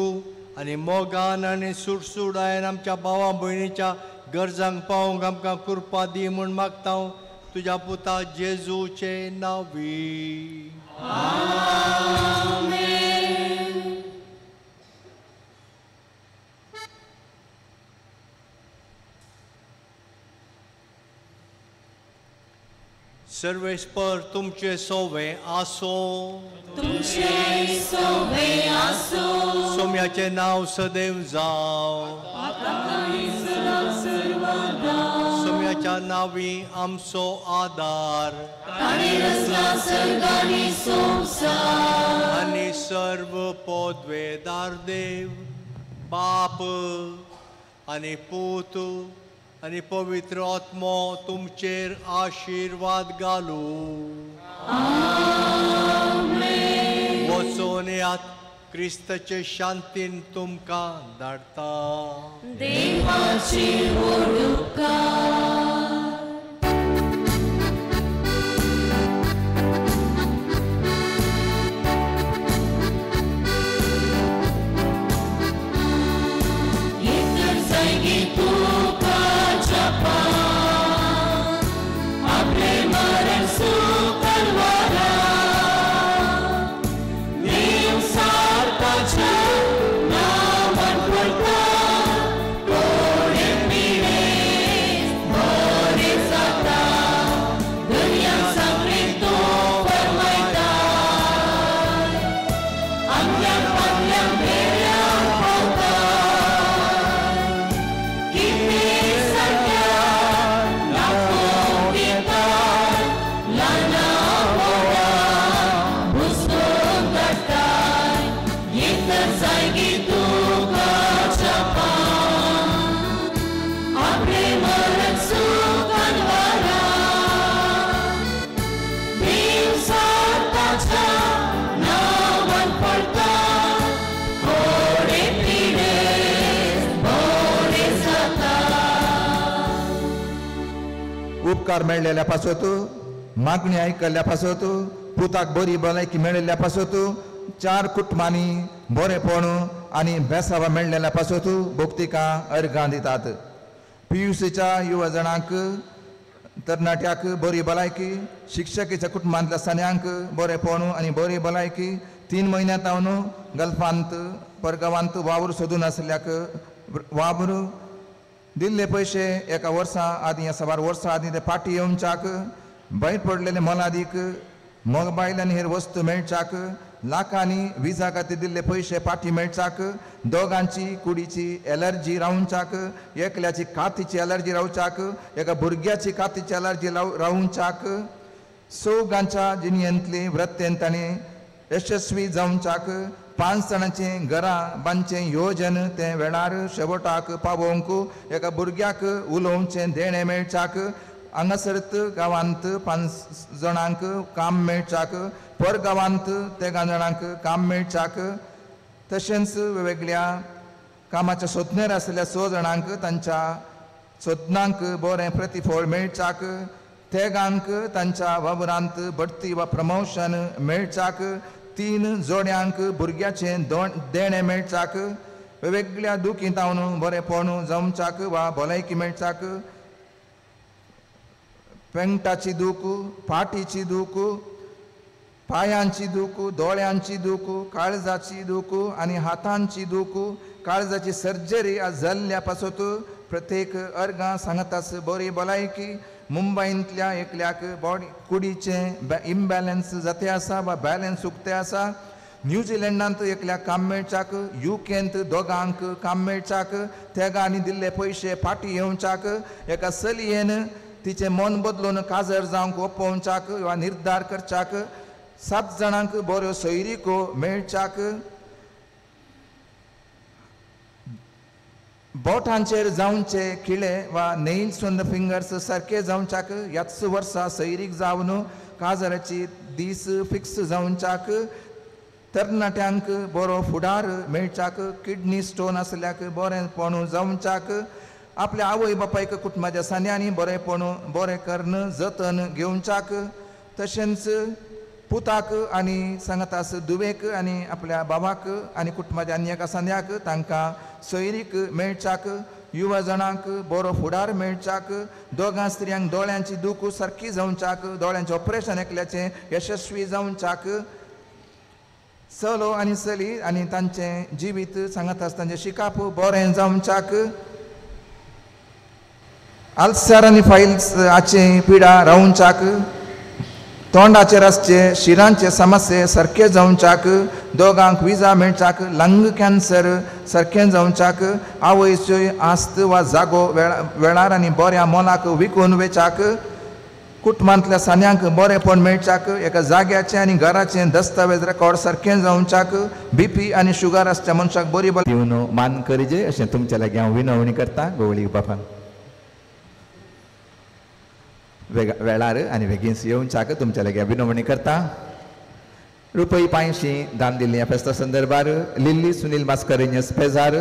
आनी मोगान आनी सुडसुडायन आमच्या भावा भयणीच्या गरजांक पावोवंक आमकां कृपा दी म्हूण मागता तुज्या पुता जेजूचे नांवी आमेन. सर्वेस्पर तुमचे सोवे आसो तुमचे सोवे आसो सोम्याचे नांव सदैव जाव सोम्याच्या नांवी आमचो आदार आनी सर्व पोदवेदार देव बाप आनी पूत आनी पवित्र आत्मो तुमचेर आशीर्वाद घालू वचून येयात क्रिस्ताचे शांतीन तुमकां धाडटा देवाची उपकार Lord, उपकार मेळलेल्या पासत मागणी आयकल्ल्या पासत पुताक बरी भलायकी मेळिल्ल्या पासत 4 कुटुंबांनी बरेपण आनी बेसावा मेळलेल्या पासत भोक्तिका अर्घां दितात. PUCच्या युवा जाणांक तरणाट्याक बरी भलायकी, शिक्षकीच्या कुटुंबांतल्या सन्यांक बरेपण आनी बरी भलायकी, 3 म्हयन्यांतावन गल्फांत परगांवांत वावर सोदून आसल्याक वावर दिल्ले पयशे एका वर्सा आदीं या 7 वर्सां आदीं ते फाटी येवच्याक, भायर पडलेले मोलादीक मोबायल आनी हेर वस्तू मेळच्याक, लाखांनी विजा खातीर दिल्ले पयशे फाटी मेळच्याक, दोगांची कुडीची एलर्जी रावच्याक, एकल्याची कातीची एलर्जी रावच्याक, एका भुरग्याची कातीची एलर्जी रावच्याक, सौगांच्या जिणेंतली व्रतेन ताणें यशस्वी जावच्याक, 5 जाणांचे घरां बांदचें येवजन ते वेळार शेवटाक पावोवंक एका भुरग्याक उलोवचें देणें मेळच्याक, हांगासरत गांवांत 5 जाणांक काम मेळच्याक, परगांवांत 13 जाणांक काम मेळच्याक, तशेंच वेगवेगळ्या कामाच्या सोदनेर आसलेल्या 6 जाणांक तांच्या सोदनांक बरें प्रतिफळ मेळच्याक, 13 तांच्या वावरांत बडती वा प्रमोशन मेळच्याक, 3 जोड्यांक भुरग्याचें देणें मेळच्याक, वेगवेगळ्या दुखीतावन बरेपण जावच्याक वा भलायकी मेळच्याक, पेंगटाची दूख, फाटीची दूख, पायांची दूख, दोळ्यांची दूख, काळजाची दूख आनी हातांची दूख, काळजाची सर्जरी जाल्ल्या पासत प्रत्येक अर्गां सांगतास बरी भलायकी. मुंबईंतल्या एकल्याक बॉडी कुडीचें इम्बॅलन्स जाते आसा वा बॅलन्स उक्ते आसा, न्यूझिलंडांत एकल्याक काम मेळच्याक, UKंत दोगांक काम मेळच्याक, 13 दिल्ले पयशे फाटी येवच्याक, एका चलयेन तिचें मन बदलून काजर जावंक ओपोवच्याक वा निर्धार करच्याक, 7 जाणांक बऱ्यो सोयरीको मेळच्याक, बोटांचेर जावचे खिळे वा नेल्स ऑन द फिंगर्स सारखे जावच्याक, ह्याच वर्सा सैरीक जावन काजराची दीस फिक्स जावच्याक, तरणाट्यांक बरो फुडार मेळच्याक, किडनी स्टोन आसल्याक बरेंपण जावच्याक, आपल्या आवय बापायक कुटुंबाच्या सान्यांनी बरेपण बरें कर्ण जतन घेवच्याक, तशेंच पुताक आनी सांगतास दुवेक आनी आपल्या बाबाक आनी कुटुंबाच्या अन्य एका सान्याक तांकां सोयरीक मेळच्याक, युवा जाणांक बरो फुडार मेळच्याक, 2 स्त्रियांक दोळ्यांची दूख सारकी जावच्याक, दोळ्यांचें ऑपरेशन एकल्याचें यशस्वी जावच्याक, चलो आनी चली आनी तांचें जिवीत सांगतास तांचें शिकाप बरें जावच्याक, आल्सर आनी फायल्साची पिडा रावच्याक, तोंडाचे रस्ते शिरांचे समस्ये सारखे जावच्याक, दोगांक विजा मेळच्याक, लंग कॅन्सर सारकें जावच्याक, आवयच्यो आस्त वा जागो वेळार आनी बऱ्या मोलाक विकून वेचाक, कुटुंबांतल्या सान्यांक बरेपण मेळच्याक, एका जाग्याचें आनी घराचें दस्तावेज रेकॉर्ड सारकें जावच्याक, BP आनी शुगर आसच्या मनशाक बरी दिवन मान करजे अशें तुमच्या लागीं हांव विनवणी करता गवळी बापान. वेळार आनी बेगीन येवच्याक तुमच्या लागीं विनवणी करता. रुपये 500 दान दिल्ली ह्या फेस्ता संदर्भार लिल्ली सुनील मास्करेनियस पेजार,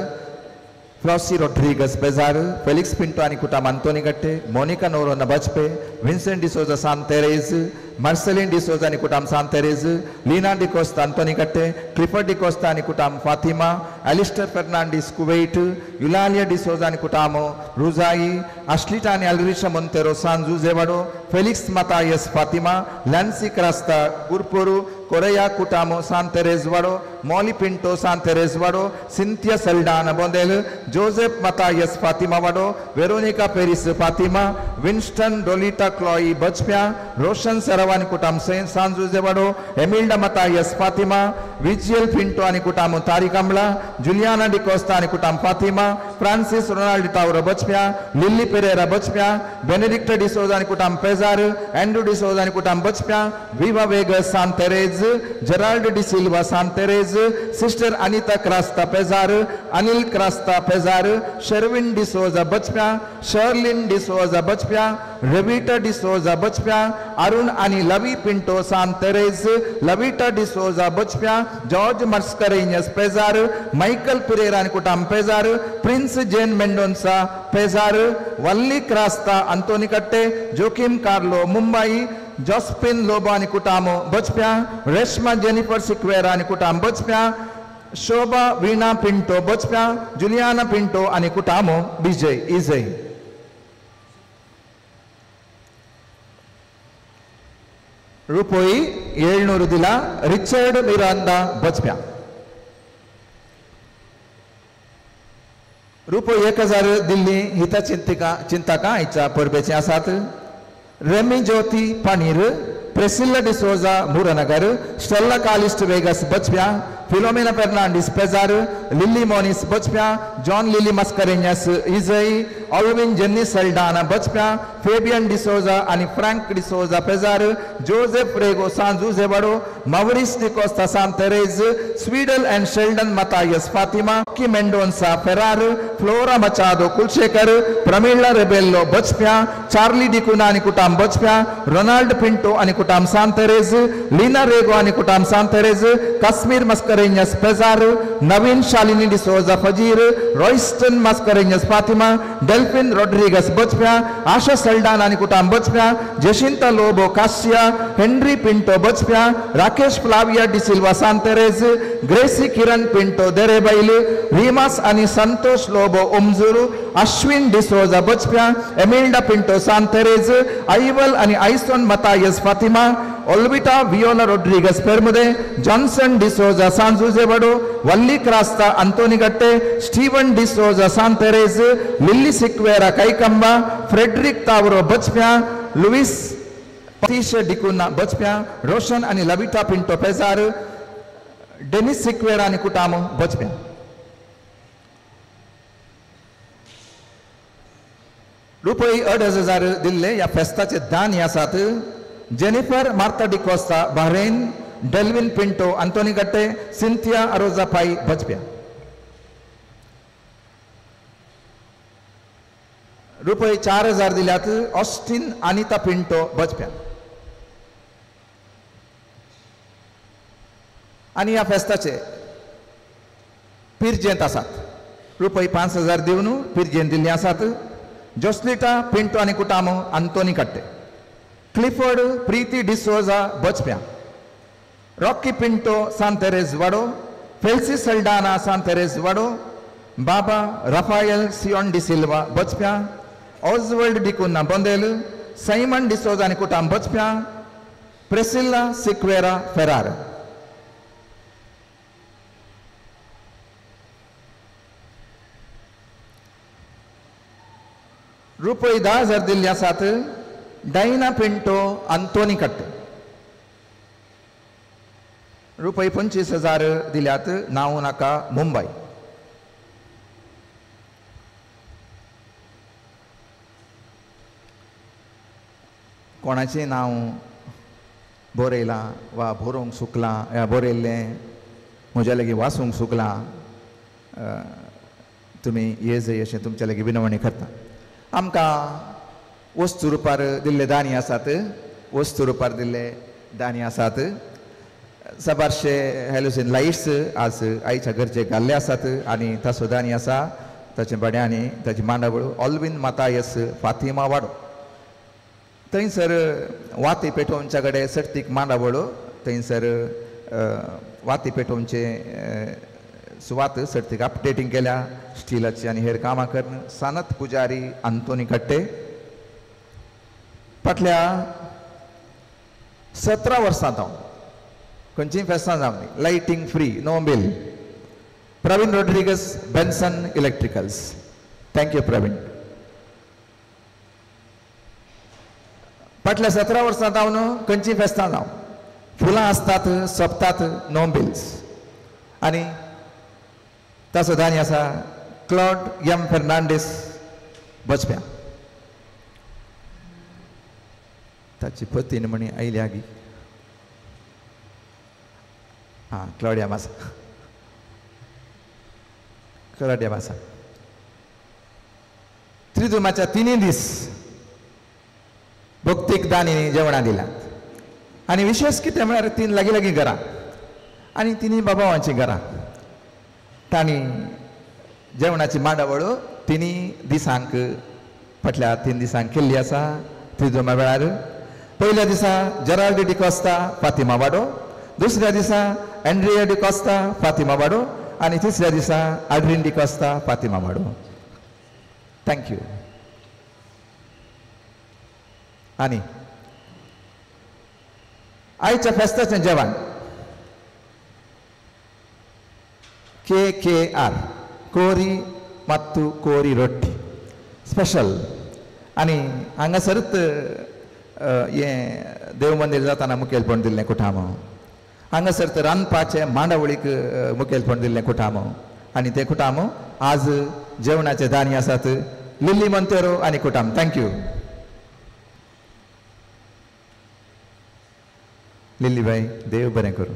फ्लॉसी रॉड्रिगस पेजार, फेलिक्स पिंटो आनी कुटाम आंतोनी गट्टे, मोनिका नोरोना बजपे, विन्सेंट डिसोजा सांतेरेज, मार्सेलिन डिसोजा आनी कुटाम सांतेरेज, लीना डिकोस्ता आंतोनी गट्टे, क्लिफर्ड डिकोस्ता आनी कुटाम फातिमा, एलिस्टर फर्नांडीस कुवेट, युलालिया डिसोजा आनी कुटाम रुजाई, आश्लिटा आनी अल्रिशा मोंतेरो सान जुजेवाडो, फेलिक्स मातायस फातिमा, लॅन्सी क्रास्ता गुरपुरू, कोरेया कुटामो Santerezwado, Molly Pinto Santerezwado, Cynthia Saldanha Bondel, Joseph Mathias Fatimawado, Veronica Peris Fatima, Winston Dolita Chloe Bajpe, Roshan Sarvani कुटाम सान जुजेवाडो, एमिल्डा मातायस फातिमा, विजियल पिंटो आनी कुटाम तारिक अमला, जुलियाना डिकोस्ता आनी कुटाम फातिमा, फ्रांसिस रोनाल्ड टावरो बचप्या, लिल्ली पेरेरा बचप्या, बेनेडिक्ट डिसोजा आनी कुटाम पेजार, एंड्रू डिसोजा आनी कुटाम Bajpe, Viva Vegas Santerez, Gerald De Silva Santerez, sister Anita Crasta Pejar, Anil Crasta Pejar, Sharvin D'Souza Bajpe, Sharlin D'Souza Bajpe, Revita D'Souza Bajpe Arun आणि लवी पिंटो सांतेरेज लविटा डिसोजा बचप्या जॉर्ज मर्स्करेनियस पेजार माइकल पिरेरा आणि कुटाम पेजार प्रिंस जेन मेंडोन्सा पेजार वल्ली क्रास्ता अंतोनी कट्टे जोकिम कार्लो मुंबई जॉस्पिन लोबा आणि कुटामो बचप्या रेशमा जेनिफर सिक्वेरा आणि कुटाम बचप्या शोभा वीणा पिंटो बचप्या जुलियाना पिंटो आणि कुटामो विजय इजय ರೂಪಾಯಿ 700 ದಿಲ ರಿಚರ್ಡ್ ಮಿರಾಂಡಾ ಬಚ್ಪ್ಯಾ ರೂಪಾಯಿ 1000 दिल्ली हिता चिंतका आयच्या परबेचे आसात रेमी ज्योती पानीर प्रेसिल्ला डिसोजा मुरनगर स्टेल्ला कालिस्ट वेगस बचप्या फिलोमेना फर्नांडिस पेजार लिली मोनिस बचप्या जॉन लिली मस्करेनियस इजई ऑल्विन जेन्नी सल्डाना बचप्या फेबियन डिसोजा आणि फ्रँक डिसोजा पेजार जोसेफ रेगो सांजुजेवाडो मावरिस डिकोस्टा सांतेरेज स्वीडल एंड शेल्डन मतायस फातिमा की मेंडोन्सा फेरार फ्लोरा मचादो कुलशेखर प्रमिला रेबेल्लो बचप्या चार्ली डिकुना आणि कुटाम बचप्या रोनाल्ड पिंटो आणि कुटाम सांतेरेज लीना रेगो आणि कुटाम सांतेरेज काश्मीर मस्करेनियस पेजार नवीन शालिनी डिसोजा फजीर रॉयस्टन मस्करेनियस फातिमा डेल्फिन रोड्रिगस बचप्या आशा सल्डाना आणि कुटाम बचप्या जेसिंता लोबो कासिया हेनरी पिंटो बचप्या राकेश फ्लाविया डिसिल्वा सांतेरेज ग्रेसी किरण पिंटो देरेबैल रीमास आणि संतोष लोबो उमजुरू अश्विन डिसोजा बचप्या एमिल्डा पिंटो सांतेरेज आईवल आणि आयसोन मतायस फातिमा ओल्विटा वियोला रोड्रिगस पेरमुदे जॉन्सन डिसोजा सांजुजेवाडो वल्ली क्रास्ता अंतोनी गट्टे स्टीवन डिसोजा सांतेरेज लिली सिक्वेरा कैकंबा फ्रेडरिक तावरो बचप्या लुइस पतीश डिकुना बचप्या रोशन आणि लविटा पिंटो पेजार डेनिस सिक्वेरा आणि कुटामो बचप्या रुपये 2,500 दिल्ले या फेस्ताचे दान यासात जेनिफर मार्ता डिकोस्टा बहरेन डेल्विन पिंटो अंतोनी गट्टे सिंथिया अरोजा पाई बचप्या रुपये 4,000 दिल्यात ऑस्टिन अनिता पिंटो बचप्या आणि या फेस्ताचे पिरजेंत आसात रुपये 5,000 दिवन पिरजेंत दिल्ली आसात जोस्लिटा पिंटो आणि कुटामो अंतोनी कट्टे क्लिफोर्ड प्रीति डिसोजा बचप्या रॉकी पिंटो सांतेरेज वाडो फेल्सी सल्डाना सांतेरेज वाडो बाबा राफाएल सियोन डिसिल्वा बचप्या ऑजवर्ल्ड डिकुना बोंदेल साइमन डिसोजा आणि कुटाम बचप्या प्रेसिल्ला सिक्वेरा फेरार रुपये 10,000 दिल्ली आसात डायना पिंटो अंतोनी कट्टे रुपये 25,000 दिल्यात नाव नाका मुंबई कोणाचे नाव बरयला वा बरोवंक सुकला बरयल्लें म्हज्या लागीं वाचूंक सुकला तुमी येजय अशें तुमच्या लागीं विनवणी करता आमकां वस्तू रुपार दिल्ले दानी आसात वस्तू रुपार दिल्ले दानी आसात सबारशे हॅलोजिन लायट्स आज आईच्या गरजेक घाल्ले आसात आनी ताचो दानी आसा ताचे बड्यांनी ताची मांडावळ ऑल्विन मातायस फातिमा वाडो थंयसर वाती पेटोवच्या कडेन सर्तीक मांडावळ थंयसर वाती पेटोवचे सुवात सर्तीक अपडेटिंग केल्या स्टिलाची आनी हेर कामां करून सानत पुजारी अंतोनी कट्टे फाटल्या 17 वर्सां हांव खंयचीय फेस्तां जावनी lighting free no bill Praveen Rodrigues Benson electricals thank you Praveen फाटल्या 17 वर्सां हांव खंयचीय फेस्तां जावं फुलां आसतात सोंपतात नो बिल्स आनी ताचो दानी आसा क्लॉड एम फर्नांडीस बचप्या ताची पत्नी म्हणी आयली आगी क्लॉडिया मासा क्लॉडिया मासा त्रिदुमाच्या 3 दीस भक्तीक दानी जेवणां दिल्यात आनी विशेष कितें म्हळ्यार 3 लागीं लागीं घरां आनी 3 बाबांची घरां तांणी जेवणाची मांडावळ 3 दिसांक फाटल्या 3 दिसांक केल्ली आसा. त्रिजोमा वेळार पयल्या दिसा जेराल्ड डिकोस्ता फातिमा वाडो, दुसऱ्या दिसा एंड्रिया डिकोस्ता फातिमा वाडो आनी तिसऱ्या दिसा आड्रीन डिकोस्ता फातिमा वाडो. थँक्यू. आनी आयच्या फेस्ताचें जेवण KKR कोरी मत्तू कोरी रोट्टी स्पेशल. आनी हांगासरच हें देव मंदिर जाताना मुखेलपण दिल्लें कुटाम. हांगासर रांदपाचे मांडावळीक मुखेलपण दिल्लें कुटाम आनी ते कुटाम आज जेवणाचे दानी आसात. लिली मोंतेरो आनी कुटाम. थँक्यू. लिली बाई देव बरें करूं.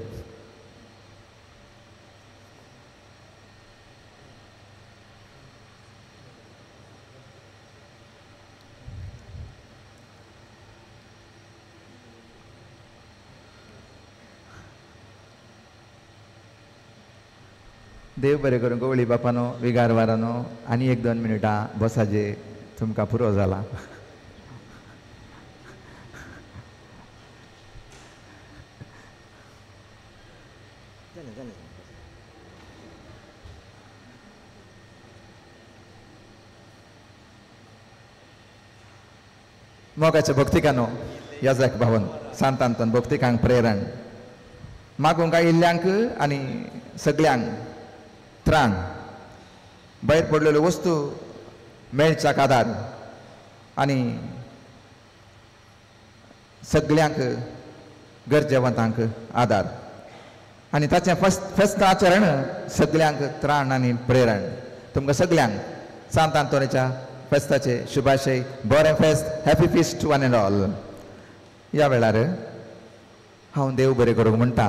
देव बरें करूं. गवळी बापानो विगार वारानो आनी 1-2 मिनटां बसाजे तुमकां पुरो जाला. मोगाच्या भक्तिकानो याजक भावन सांतांतन भक्तिकांक प्रेरण मागूंक आयिल्ल्यांक आनी सगळ्यांक त्राण भायर पडलेल्यो वस्तू मेळच्याक आदार आनी सगळ्यांक गरजेवंतांक आदार आनी ताचें फेस्त आचरण सगळ्यांक त्राण आनी प्रेरण. तुमकां सगळ्यांक सांत आंतोनीच्या फेस्ताचे शुभाशय. बरें फेस्त. Happy feast to one and all. ह्या वेळार हांव देव बरें करूंक म्हणटा.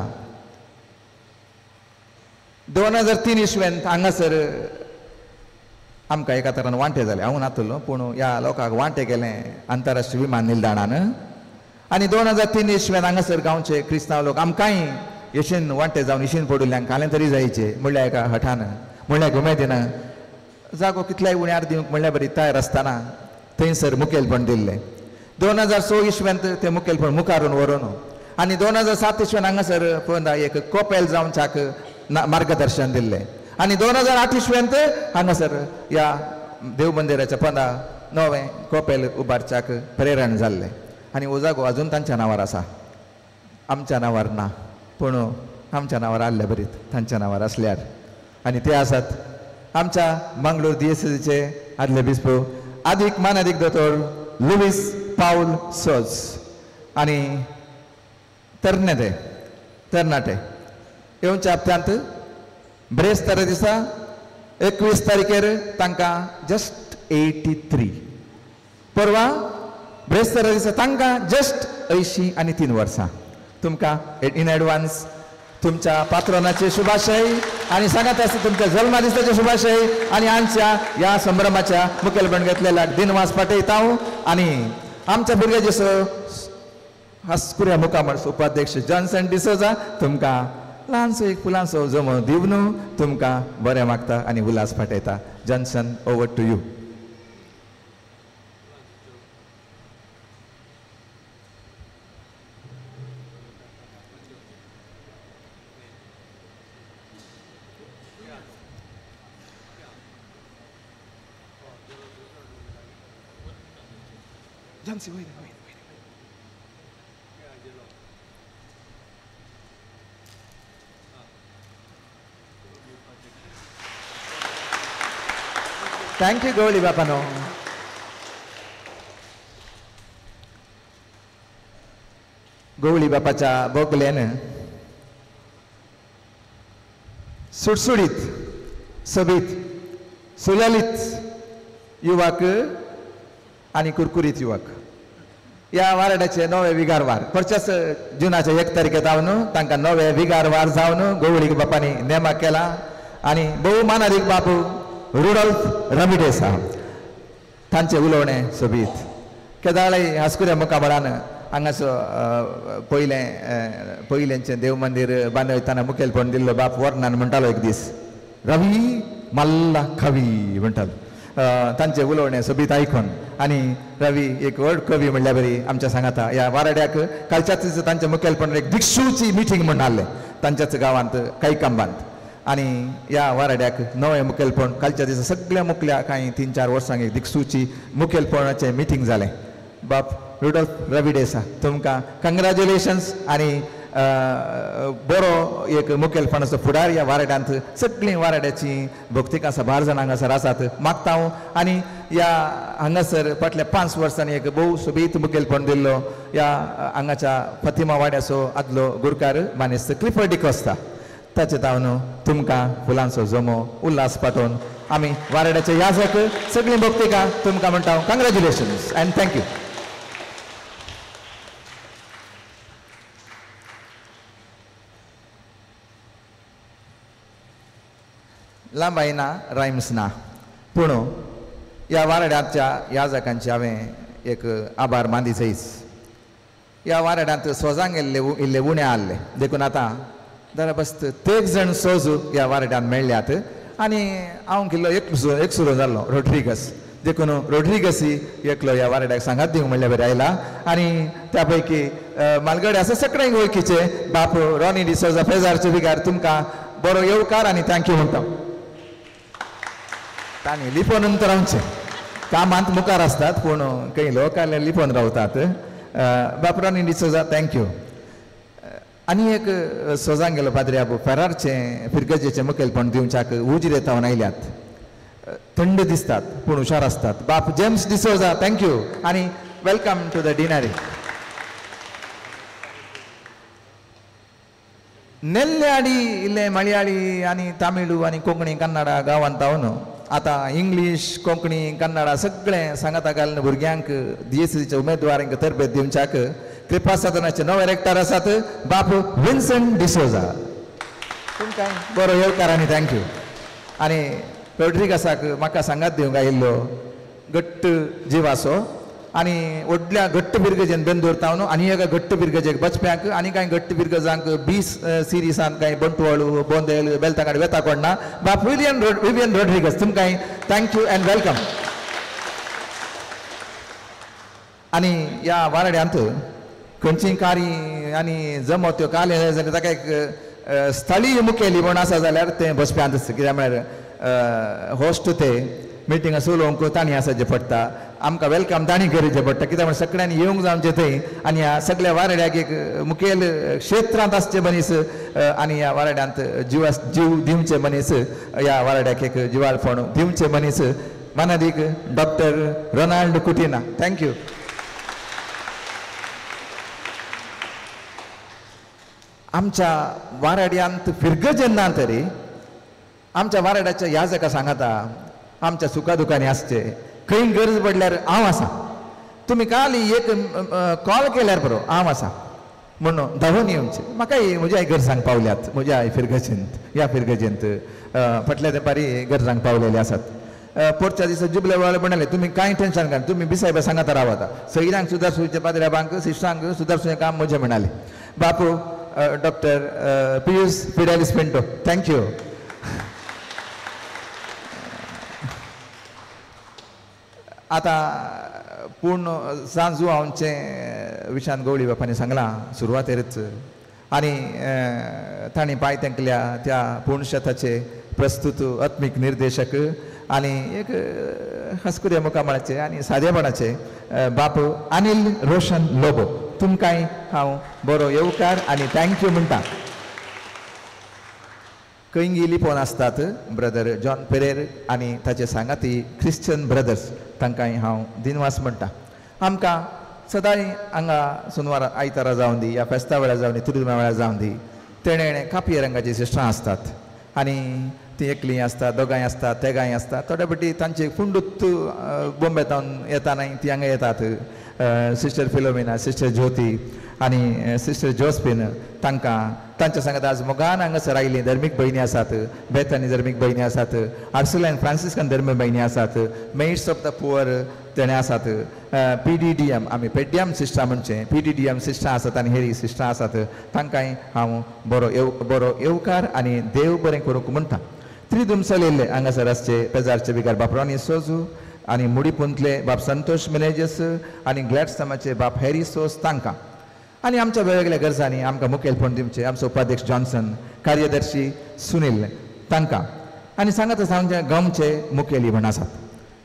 2003 इसवेंत हांगासर आमकां एका तरान वांटे जाले. हांव नातलो पूण ह्या लोकांक वांटे केलें आंतरराष्ट्रीय विमान निल्दाणान आनी 2003 इसवेंत हांगासर गांवचे क्रिस्तांव लोक आमकांय येशीन वांटे जावन इशीन पडुल्ल्यांक कालें तरी जायचे म्हणल्यार एका हठान म्हणल्यार उमेदीन जागो कितल्याय उण्यार दिवंक म्हणल्यार बरी तयार आसतना थंयसर मुखेलपण दिल्लें. 2006 इसवेंत तें मुखेलपण मुखारून व्हरून आनी 2007 इसवेंत हांगासर पळोवन एक कोपेल जावन चाक मार्गदर्शन दिल्लें आनी 2008 इसवेंत हांगासर ह्या देव मंदिराच्या पंदा नवें कोपेल उबारच्याक प्रेरण जाल्लें आनी हो जागो अजून तांच्या नांवार आसा. आमच्या नांवार ना पूण आमच्या नांवार आसले बरीत तांच्या नांवार आसल्यार आनी ते आसात आमच्या मंगळूर DSCचे आदले बिस्पो अधिक मानाधिक दोतोर लुईस पाऊल सोज आनी तरणाटे येवच्या हप्त्यांत ब्रेस्तार दिसा 21 तारखेर तांकां जस्ट 83. परवा ब्रेस्तार दिसा तांकां जस्ट 83 वर्सां. तुमकां इन एडवान्स तुमच्या पात्रोनाचे शुभाशय आनी सांगात आसता तुमच्या जल्मा दिसाचे शुभाशय आनी आमच्या ह्या संभ्रमाच्या मुखेलपण घेतलेल्या दिनवास पाठयता आनी आमच्या भुरग्याचे हास्कुऱ्या मुखामळ उपाध्यक्ष जॉन्सन डिसोजा तुमकां ल्हानसो एक फुलांचो जमो दिवन तुमकां बरें मागता आनी उल्हास पाठयता. Johnson over to you. Thank you गवळी बापानो. गवळी बापाच्या बोगल्यान सुटसुडीत सोबीत सुललित युवक आनी कुरकुरीत युवक ह्या वाराड्याचे नवे विगार वार परचेस जुनाच्या 1 तारखेक जावन तांकां नवे विगार वार जावन गवळी बापांनी नेमाक केला आनी भोवमानाधिक बापू रुडोल्फ रमिडेस तांचे उलोवणें सोबीत केदाळे हास्कुऱ्या मुखाबळान हांगासो पयलेंचें देव मंदिर बांदयतना मुखेलपण दिल्लो बाप वर्णान म्हणटालो एक दीस रवी मल्ला कवी म्हणटालो तांचे उलोवणें सोबीत आयकून आनी रवी एक व्हड कवी म्हणल्या बरी आमच्या सांगाता ह्या वाराड्याक कालच्याच दिसा तांच्या मुखेलपणान एक दिक्षूची मिटींग म्हण हाडलें तांच्याच गांवांत कैकांबांत आनी ह्या वाराड्याक नवें मुखेलपण कालच्या दिसा सगळ्या मुखल्या कांय 3-4 वर्सांक एक दिक्षूची मुखेलपणाचें मिटींग जालें बाप रुडोल्फ रवी देसाय तुमकां कंग्रॅच्युलेशन्स आनी बरो एक मुखेलपणाचो फुडार ह्या वाराड्यांत सगळीं वाराड्याची भक्तिकां साबार जाण हांगासर आसात मागता हांव आनी ह्या हांगासर फाटल्या 5 वर्सांनी एक भोव सोबीत मुखेलपण दिल्लो ह्या हांगाच्या फातिमा वाड्याचो आदलो गुरकार मानेस्त क्लिफर्ड डिकोस्ता ताचे तावन तुमकां फुलांचो जमो उल्हास पाठोवन आमी वाराड्याचे याजक सगळीं भक्तिकां तुमकां म्हणटा कंग्रॅच्युलेशन्स एंड थँक्यू. लांब आयना रायम्स ना पूण ह्या वाराड्याच्या याजकांचे हांवें एक आभार मानी सैस ह्या वाराड्यांत सोजांक इल्ले उणे आहले देखून आतां दरबस्त 3 जाण सोज ह्या वाराड्यांत मेळ्ळ्यात आनी हांव केल्लो एकसुरो जाल्लो रोड्रिगस देखून रोड्रिगसी एकलो ह्या वाराड्याक सांगात दिवंक म्हणल्या बरें आयला आनी त्या पैकी मालगडे आसा सगळ्यांक वळखीचे बाप रॉनी डिसोजा फेजारचे बिगार तुमकां बरो येवकार आनी थँक्यू म्हणटा. तांणी लिपोन नंतर रावचे कामांत मुखार असतात पूण खंय लोक लिपोन रावतात बापरांनी डिसोजा थँक्यू. आनी एक सोजांक गेलो पाद्री आबू फेरारचें फिरगजेचें मुखेलपण दिवच्याक उजिरे तावन आयल्यात थंड दिसतात पूण हुशार असतात बाप जेम्स डिसोजा थँक्यू आनी वेलकम टू द डिनरी. नेल्ल्याडी इल्ले मलयाळी आनी तामिळू आनी कोंकणी कन्नडा गांवांत तावन आतां इंग्लीश कोंकणी कन्नडा सगळें सांगाता घालून भुरग्यांक DSCच्या उमेदवारांक तरबेत दिवच्याक कृपा सदनाचे नवे रेक्टर आसात बाप विन्संट डिसोजा तुमकां बरो येवकार आनी थँक्यू. आनी रोड्रिगसाक म्हाका सांगात दिवंक आयिल्लो घट्ट जीव आसो आनी व्हडल्या घट्ट बिरगजेन बेन दवरता न्हू आनी एका घट्ट बिरगजेक बचप्यांक आनी कांय घट्ट बिरगजांक 20 सिरिसांत कांय बंटवाळू बोंदेल बेलतांगाड वेता कोणना बाप विवियन रोड्रिगस तुमकां थँक्यू एंड वेलकम. आनी ह्या वाराड्यांत खंयचीय कारी आनी जमो त्यो काले जाल्यार ताका एक स्थळीय मुखेली म्हण आसा जाल्यार तें बसप्यांत कित्याक म्हळ्यार होस्ट ते मिटिंग उलोवंक तांणी आसाचें पडटा आमकां वेलकम तांणी करचें पडटा कित्याक म्हळ्यार सगळ्यांनी येवंक जावचें थंय आनी ह्या सगळ्या वाराड्याक एक मुखेल क्षेत्रांत आसचे मनीस आनी ह्या वाराड्यांत जीव दिवचे मनीस ह्या वाराड्याक एक जिवाळपण दिवचे मनीस मानादीक डॉक्टर रोनाल्ड कुटिना थँक्यू. आमच्या वाराड्यांत फिरग जेन्ना तरी आमच्या वाराड्याच्या याजका सांगाता आमच्या सुखादुखांनी आसचे खंय गरज पडल्यार हांव आसा तुमी काल एक कॉल केल्यार बरो हांव आसा म्हणून धांवून येवचें म्हाकाय म्हज्या गरजांक पावल्यात म्हज्या फिरगजेंत ह्या फिरगजेंत फाटल्या तेंपारी गरजांक पावलेले आसात. पोरच्या दिसा जुबले वाले म्हणले तुमी कांय टेन्शन घेनात तुमी बिसायबा सांगाता रावाता सैरांक सुदारसूचे पाद्र्याबांक सिस्टरांक सुदारसूचें काम म्हजें म्हणाले बापू डॉक्टर पियुष फिडेलिस पिंटो थँक्यू. आतां पूर्ण सांजू हांवचे विशांत गवळी बापानी सांगलां सुरवातेरच आनी तांणी पांय तेंकल्या त्या पुणशताचे प्रस्तुत आत्मीक निर्देशक आनी एक हस्कुऱ्या मुखामळाचे आनी सादेपणाचे बाप अनिल रोशन लोबो तुमकांय हांव बरो येवकार आनी थँक्यू म्हणटा. खंय लिपोवन आसतात ब्रदर जॉन पेरेर आनी ताचे सांगाती क्रिश्चन ब्रदर्स तांकांय हांव दिनवास म्हणटा. आमकां सदांय हांगा सुनवार आयतारा जावन दी या फेस्ता वेळार जावन दी तुरुमा वेळार जावन दी तेणे कापये रंगाची सिस्टरां आसतात आनी ती एकलीं आसतात दोगांय आसतात तेगांय आसतात थोडे फावटी तांचे कुंडूत बॉम्बेतावन येताना ती हांगा येतात सिस्टर फिलोमिना सिस्टर ज्योती आनी सिस्टर जोस्पीन तांकां तांच्या सांगात आज मोगान हांगासर आयलीं धर्मीक भयणी आसात बेथानी धर्मीक भयणी आसात आर्सुलायन फ्रांसिस्कन धर्मीक भयणी आसात मेट्स ऑफ द पुअर तेणे आसात PDDM आमी पेड्याम सिस्टरा म्हणचे PDDM सिस्टरा आसात आनी हेरी सिस्टरा आसात तांकांय हांव बरो येवकार आनी देव बरें करूंक म्हणटा त्रिदुमसल येयल्ले हांगासर आसचे पेजारचे बिगार बाप रॉनी सोजू आनी मुडीपुंतले बाप संतोष मिनेजस आनी ग्लॅडस्टमाचे बाप हॅरी सोस तांकां आनी आमच्या वेगवेगळ्या गरजांनी आमकां मुखेलपण दिवचे आमचो उपाध्यक्ष जॉन्सन कार्यदर्शी सुनील तांकां आनी सांगात आमचे गमचे मुखेली म्हण आसात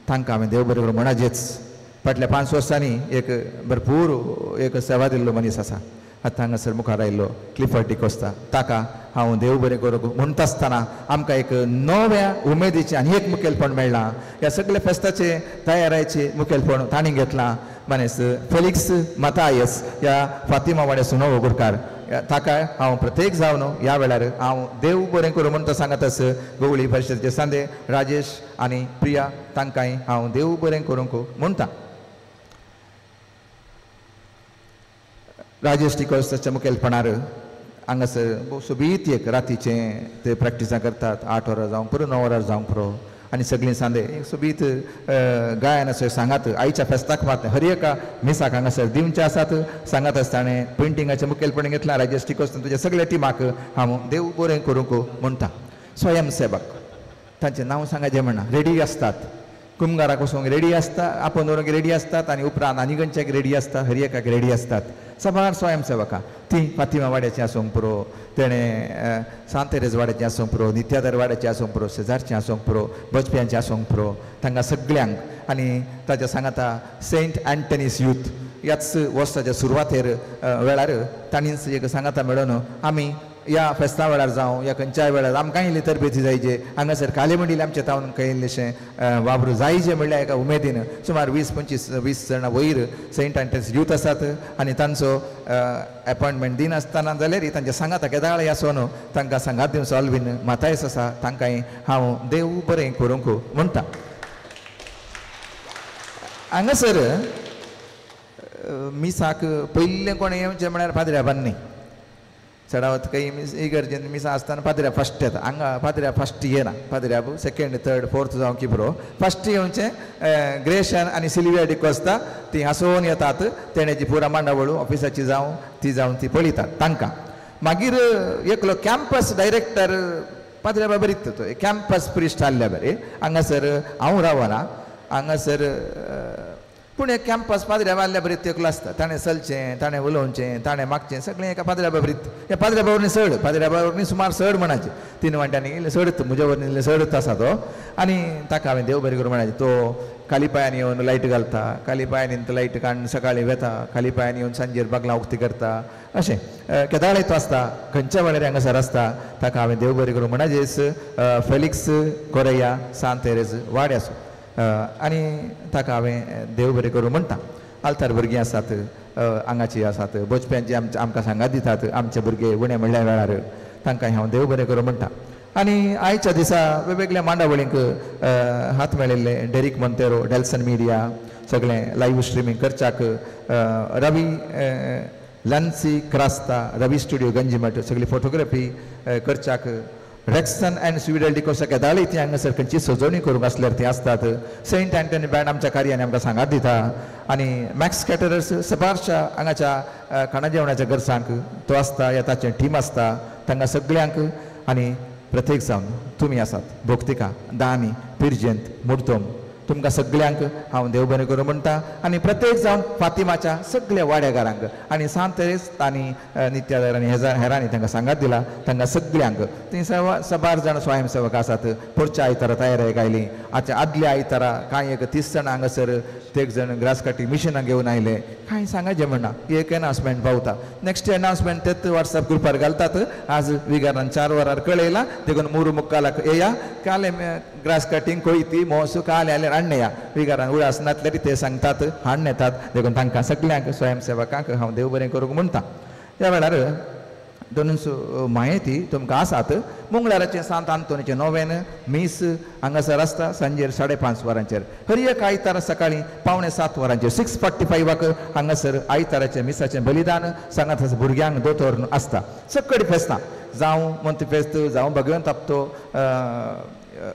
तांकां हांवें देव बरें करूं म्हणाजेच फाटल्या 5 वर्सांनी एक भरपूर एक सेवा दिल्लो मनीस आसा आतां हांगासर मुखार आयिल्लो क्लिफर्ड डिकोस्ता ताका हांव देव बरें करूं म्हणटा आसतना आमकां एक नव्या उमेदीचें आनी एक मुखेलपण मेळ्ळां ह्या सगळ्या फेस्ताचे तयारेचें मुखेलपण तांणी घेतलां मानेस फेलिक्स मातायस ह्या फातिमा वाड्या सुनो वगुरकार ताका हांव प्रत्येक जावन ह्या वेळार हांव देव बरें करूं म्हणटा सांगात गवळी परिशदेचे सांदे राजेश आनी प्रिया तांकांय हांव देव बरें करूंक म्हणटा राजेश टिकोस्ताच्या मुखेलपणार हांगासर सोबीत एक रातीचें ते प्रॅक्टिसां करतात 8 वरां जावंक पुरो 9 वरां जावंक पुरो आनी सगळीं सांदे सोबीत गायन अशें सांगात आयच्या फेस्ताक मात हर एका मिसाक हांगासर दिवचे आसात सांगात ताणें पेंटिंगाचें मुखेलपण घेतलां राजेश टिकोस्तान तुज्या सगळ्या टिमाक हांव देव बरें करूंक म्हणटा स्वयंसेवक तांचें नांव सांगाचें म्हणना रेडी आसतात कुमगाराक वचूंक रेडी आसता आपूण दवरूंक रेडी आसतात आनी उपरांत आनी खंयच्याक रेडी आसता हर एकाक रेडी आसतात सबार स्वयंसेवकां ती फातिमा वाड्याचें आसूंक पुरो तेणें सांतेरेज वाड्याचें आसूंक पुरो नित्यादर वाड्याचें आसूंक पुरो शेजारचें आसूंक पुरो बचप्यांचें आसूंक पुरो तांकां सगळ्यांक आनी ताच्या सांगाता सेंट अँटनीस यूथ ह्याच वर्साच्या सुरवातेर वेळार तांणीच एक सांगाता मेळोन आमी ह्या फेस्ता वेळार जावं या खंयच्याय वेळार आमकां इल्ली तरबेती जायचे हांगासर काले मंडळी आमचे तावन खंय इल्लेशें वाबरू जायचें म्हणल्यार एका उमेदीन सुमार 20-25 जाणां वयर सेंट अँटनीस यूथ आसात आनी तांचो अपॉयंटमेंट दिन आसतना जाल्यार तांच्या सांगाता केदाळ आसून तांकां सांगात दिवचो ऑल्वीन मातायस आसा तांकांय हांव देव बरें करूंक म्हणटा हांगासर मिसाक पयलें कोण येवचें म्हळ्यार पाद्र्या बान्नी चडावत काही इगर्जेन मिसा आसतना पाद्र्या फस्ट येता हांगा पाद्र्या फस्ट येना पाद्र्या सेकेंड थर्ड फोर्थ जावं की बरो फस्ट येवचें ग्रेशन आनी सिल्विया डिकोस्ता ती हांसोवन येतात तेणेची पुरा मांडावळू ऑफिसाची जावं ती पळयतात तांकां मागीर एकलो कॅम्पस डायरेक्टर पाद्र्या बाबरीत तो कॅम्पस प्रिस्ट आहल्या बरें हांगासर हांव रावना हांगासर पूण एक कॅम्पस पाद्र्या बाबल्या बरीत एकलो आसता ताणें चलचें ताणें उलोवचें ताणें मागचें सगळें एका पाद्र्या बाबरीत ह्या पाद्र्या बाबरीन चड पाद्र्या बाबरीन सुमार चड म्हणाचे 3 वांट्यांनी इल्लें चडत म्हज्या वरन इल्लें चडत आसा तो आनी ताका हांवें देव बरें करूं म्हणाचे तो खाली पांयांनी येवन लायट घालता खाली पांयांनी लायट काडून सकाळीं वेता खाली पांयांनी येवन सांजेर बागलां उक्ती करता अशें केदाळे तो आसता खंयच्या वेळार हांगासर आसता ताका हांवें देव बरें करूं म्हणाजेस फेलिक्स कोरेया सांतेरेज वाड्यासो आनी ताका हांवें देव बरें करूं म्हणटा आल्तार भुरगीं आसात हांगाची आसात बचप्यांची आमकां सांगात दितात आमचे भुरगे उणे म्हणल्या वेळार तांकांय हांव देव बरें करूं म्हणटा आनी आयच्या दिसा वेगवेगळ्या मांडावळींक हात मेळिल्ले डेरिक मोंतेरो डेल्सन मिडिया सगळें लायव्ह स्ट्रिमींग करच्याक रवी लन्सी क्रास्ता रवी स्टुडियो गंजीमठ सगळी फोटोग्राफी करच्याक रेक्सन अँड स्विडल डिकोसा केदाळी ती हांगासर खंयची सजवणी करूंक आसल्यार ती आसतात सेंट अँटनी बँड आमच्या कार्यानी आमकां सांगात दिता आनी मॅक्स कॅटरर्स सबारच्या हांगाच्या खाणा जेवणाच्या गरजांक तो आसता या ताचें टीम आसता तांकां सगळ्यांक आनी प्रत्येक जावन तुमी आसात भोक्तिका दानी पिर्जेंत मुर्तोम तुमकां सगळ्यांक हांव देव बरें करूं म्हणटा आनी प्रत्येक जावन फातिमाच्या सगळ्या वाड्यागारांक आनी सांतेरेज आनी नित्यादर आनी हेरांनी तांकां सांगात दिला तांकां सगळ्यांक ती सबार जाण स्वयंसेवक आसात पुढच्या आयतारा तयारी आयली आदल्या आयतारा कांय एक 30 जाणां हांगासर ते एक जण ग्रास काटी मिशनां घेवन आयले कांय सांगाचें म्हणना एक अनावन्समेंट पावता नेक्स्ट अनावन्समेंट तेच वॉट्सॅप ग्रुपार घालतात आज विगारान 4 वरार कळयला देखून 3 मुक्कालाक येया काले ग्रास कटींग कोयती मोसू काले आल्यार हाडनेया विगारान उळास नातल्यार ते सांगतात हाडून येतात देखून तांकां सगळ्यांक स्वयंसेवकांक हांव देव बरें करूंक म्हणटा ह्या वेळार दोन म्हायती तुमकां आसात मंगळाराचें सांत आंतोनीचें नोवेन मीस हांगासर आसता सांजेर 5:30 वरांचेर हर एक आयतार सकाळीं 6:45 वरांचेर 6:45 हांगासर आयताराचें मिसाचें बलिदान सांगात भुरग्यांक दोतोर आसता सकडी फेस्तां जावं मंत फेस्त जावं भगवंत हप्तो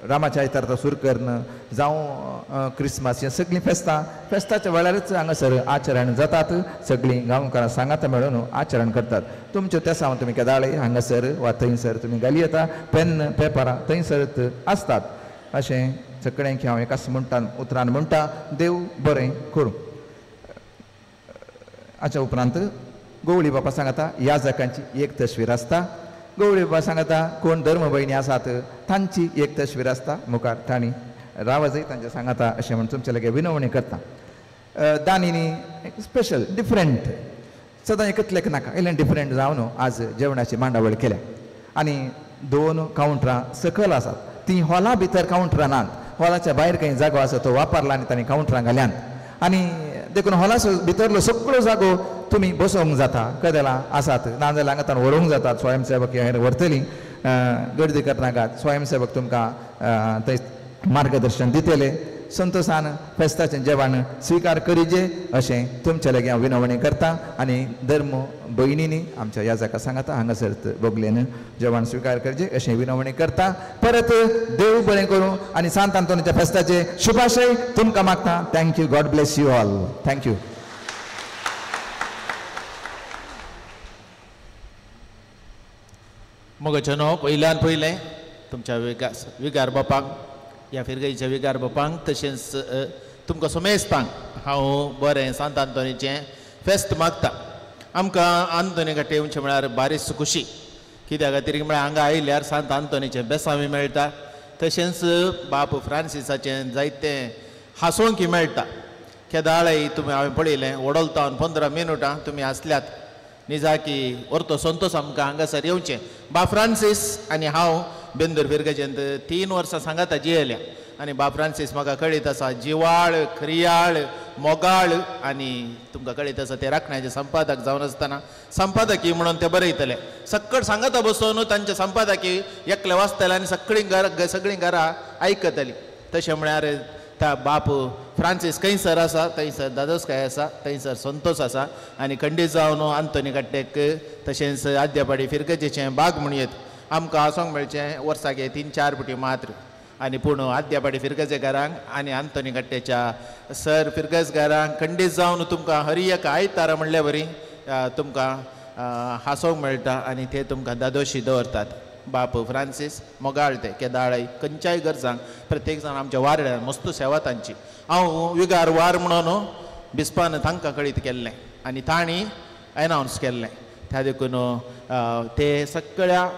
रामाच्या इतार्थ सुरू करणं जावं क्रिसमस हे सगळीं फेस्ताच्या वेळारच हांगासर आचरण जातात. सगळीं गांवकारां सांगाता मेळून आचरण करतात. तुमच्यो तेसां तुमी केदाळे हांगासर वा थंयसर तुमी घाली येता. पेन पेपरां थंयसरच आसतात. अशें सगळ्यांक हांव एकाच उतरान म्हणटा, देव बरें करूं. हाच्या उपरांत गवळी बापा सांगता याजकांची एक तस्वीर आसता. गवळी बाबा सांगता कोण धर्म भयणी आसात तांची एक तस्वीर आसता. मुखार तांणी रावजय तांचे सांगता अशें म्हणून तुमचे लगे विनवणी करता. दानिनी स्पेशल डिफरंट सदां एकतलेक नाका इल्लें डिफरंट जावन आज जेवणाची मांडावळ केल्या. आनी 2 कावंटरां सकयल आसात. ती हॉला भितर कावंटरां नात. हॉलाच्या भायर खंय जागो आसा तो वापरला आनी तांणी कावंटरां घाल्यात. आनी देखून हॉला भितरलो सगळो जागो तुमी बसोवंक जाता. कदेलां आसात नाजाल्यार हांगा व्हरोंक जातात. स्वयंसेवक हेर व्हरतलीं. गर्दी करनाकात. स्वयंसेवक तुमकां थंय मार्गदर्शन दितले. संतोशान फेस्ताचें जेवण स्विकार करीजे अशें तुमचे लागीं हांव विनवणी करता. आनी धर्म भयणींनी आमच्या याजकां सांगता हांगासर बोगलेन जेवण स्विकार करचे अशें विनवणी करता. परत देव बरें करूं आनी सांत आंतोनीच्या फेस्ताचे शुभाशय तुमकां मागता. Thank you. God bless you all. Thank you. मोगाचें न्हू पयल्यान पयलें तुमच्या विगार बापाक ह्या फिरगाईच्या विगार बापांक तशेंच तुमकां समेस्तांक हांव बरें सांत आंतोनीचें फेस्त मागता. आमकां आंतोनी घाटे येवचें म्हळ्यार बारीच खुशी. कित्या खातीर म्हळ्यार हांगा आयल्यार सांत आंतोनीचें बेसांवी मेळटा. तशेंच बाब फ्रांसिसाचें जायतें हांसोवंक मेळटा. केदाळय तुमी हांवें पळयलें वडोलतावन 15 मिनटां तुमी आसल्यात. निजाकी व्हरतो संतोश आमकां हांगासर येवचें. बा फ्रांसीस आनी हांव बेंदूर फिरगाचेंत 3 वर्सां सांगाता जियेल्या. आनी बा फ्रांसीस म्हाका कळीत आसा जिवाळ खरियाळ मोगाळ आनी तुमकां कळीत आसा ते राखण्याचे संपादक जावन आसतना संपादकी म्हणून ते बरयतले. सक्कड सांगाता बसून तांचे संपादकी एकले वाचतले आनी सगळीं घरां आयकतलीं. तशें म्हळ्यार बाप फ्रांसीस खंयसर आसा थंयसर दादोसकाय आसा. थंयसर संतोश आसा. आनी खंडीत जावन आंतोनी घाट्टेक तशेंच आद्यापाडी फिरगजेचें बाग म्हणयत आमकां आसोंक मेळचें वर्सागे 3-4 फावटी मात्र. आनी पूण आद्यापाडी फिरगजेकारांक आनी आंतोनी घाट्टेच्या सर फिरगजगारांक खंडीत जावन तुमकां हर एक आयतारा म्हणले बरी तुमकां हांसोवंक मेळटा. आनी ते तुमकां दादोशी दवरतात. बाप फ्रांसीस मोगाळ ते केदाळय खंयच्याय गरजांक प्रत्येक जाण आमच्या वारड्यान मस्त सेवा तांची. हांव विगार वार म्हणून बिस्पान तांकां कळीत केल्लें आनी तांणी एनावन्स केल्लें. त्या देखून ते सगळ्या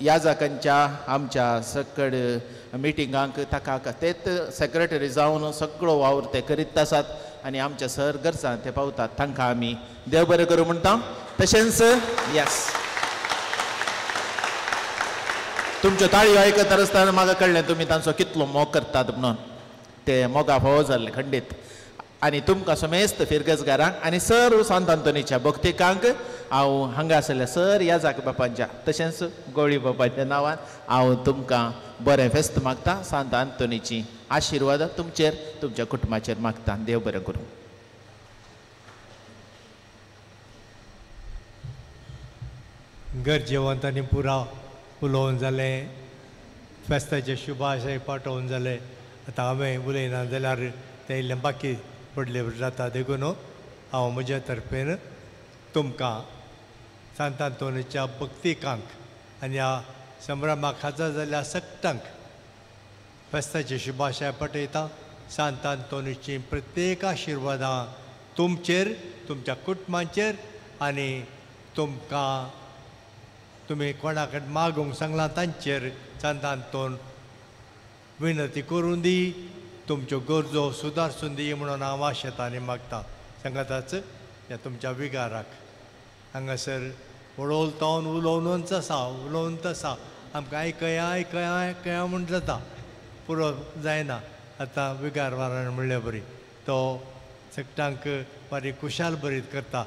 याजकांच्या आमच्या सकड मिटिंगांक ताका तेच सेक्रेटरी जावन सगळो वावर ते करीत आसात. आनी आमच्या सर गरजां ते पावतात. तांकां आमी देव बरें करूं म्हणटा. तशेंच येस तुमच्यो ताळयो आयकत आसतना म्हाका कळ्ळें तुमी तांचो कितलो मोग करतात म्हणून. ते मोगा फावो जाल्ले खंडीत. आनी तुमकां समेस्त फिरगजगारांक आनी सर सांत आंतोनीच्या भक्तिकांक हांव हांगा आसलेल्या सर याजक बापांच्या तशेंच गवळी बापाच्या नांवान हांव तुमकां बरें फेस्त मागता. सांत आंतोनीची आशिर्वाद तुमचेर तुमच्या कुटुंबाचेर मागता. देव बरें करूं. घर जेवंत आनी पुराव उलोवन जालें. फेस्ताचे शुभाशय पाठोवन जाले. आतां हांवें उलयना जाल्यार ते इल्लें बाकी पडले जाता. देखून हांव म्हज्या तर्फेन तुमकां सांत आंतोनीच्या भक्तिकांक आनी ह्या संभ्रमाक हाजर जाल्ल्या सगळ्यांक फेस्ताची शुभाशय पठयता. सांत आंतोनीची प्रत्येक आशिर्वादां तुमचेर तुमच्या कुटुंबाचेर आनी तुमकां तुमी कोणा कडेन मागूंक सांगलां तांचेर सांत आंतोन विनंती करून दी. तुमच्यो गरजो सुदारसून दी म्हणून हांव आशेता आनी मागता. सांगाताच ह्या तुमच्या विगाराक हांगासर वडोलतावन उलोवनूच आसा. आमकां आयकया म्हूण जाता. पुरो जायना. आतां विगार वारान म्हणले बरी तो सगळ्यांक बारीक खुशाल बरीत करता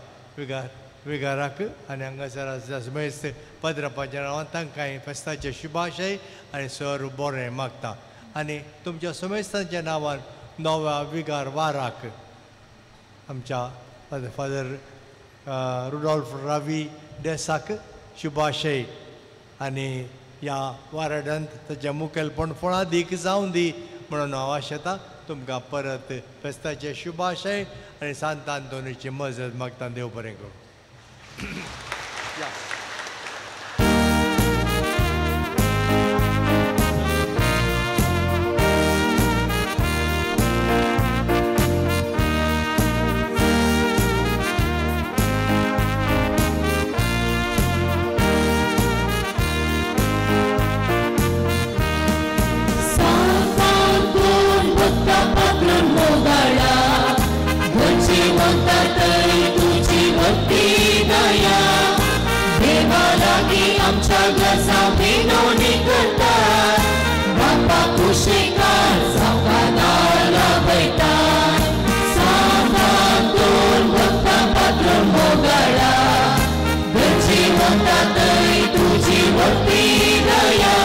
विगाराक. आनी हांगासर समेस्त पदरापाच्या नांवान तांकांय फेस्ताचे शुभाशय आनी सर बरें मागता. आनी तुमच्या समेस्तांच्या नांवान नव्या विगार वाराक आमच्या फादर रुडॉल्फ रावी डेसाक शुभाशय आनी ह्या वाराडांत ताचें मुखेलपण फळां दीक जावं दी म्हणून हांव आशेतां. तुमकां परत फेस्ताचे शुभाशय आनी सांत आंतोनीची मजत मागता. देव बरें करूं. आमच्या गरजा विनवणी करतात. बाप्पा कुशीकार सावकाराला लाभयतात. सांतांतोन भक्तां पात्र मोगाळा गरजी वंता तरी तुझी भक्ती दया.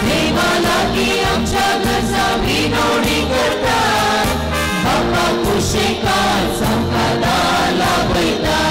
देवा लागीं आमच्या गरजा विनवणी करतात. बाप्पा कुशीकार सावकाराला लाभयतात.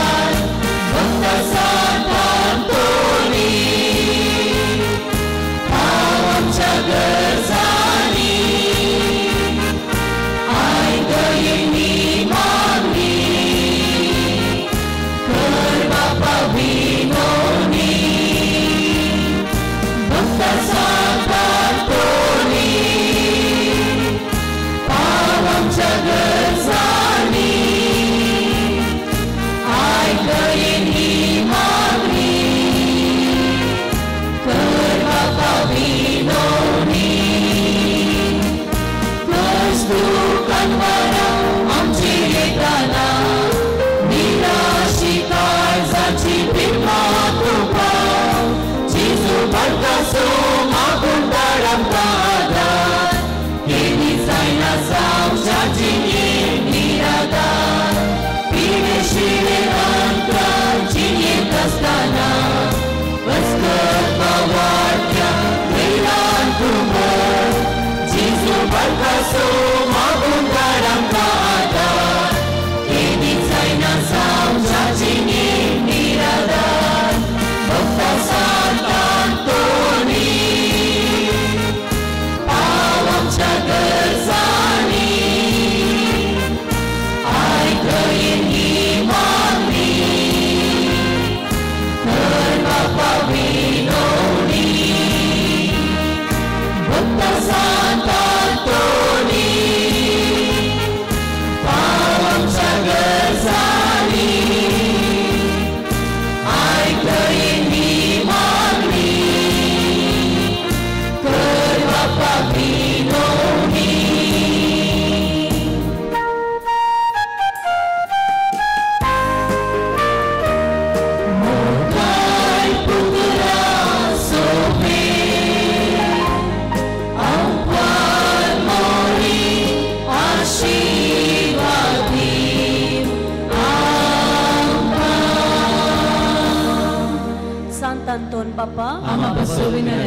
भक्त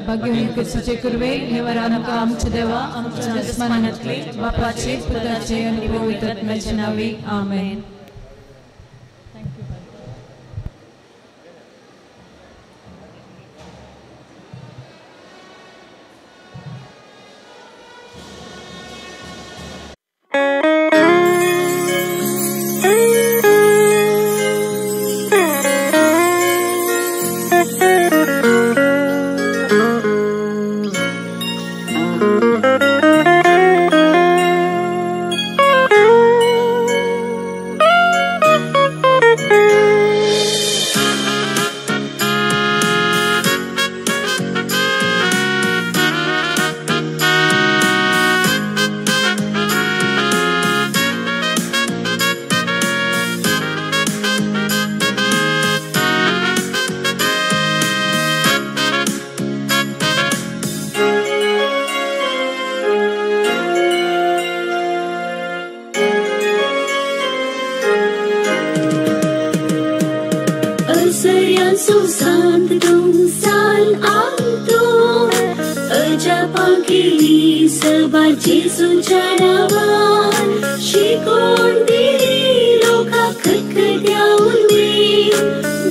भाग्यवान कृपे हेवर आमकां आमचे देवा आमच्या स्मरणांतले बापाचे पुत्राचे आनी पवित्र आत्म्याचे नावे आमेन.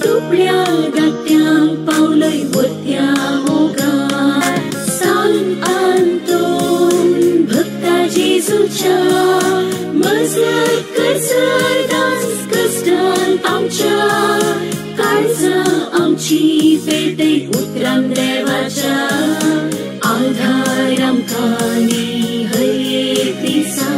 Duplial, gatial, Paulo y Botial. जेजूच्या मजत करसर दास कष्टांत आमच्या काळजा आमची पेटय उतराम देवाच्या आधार आमकां दी हर एक दिसा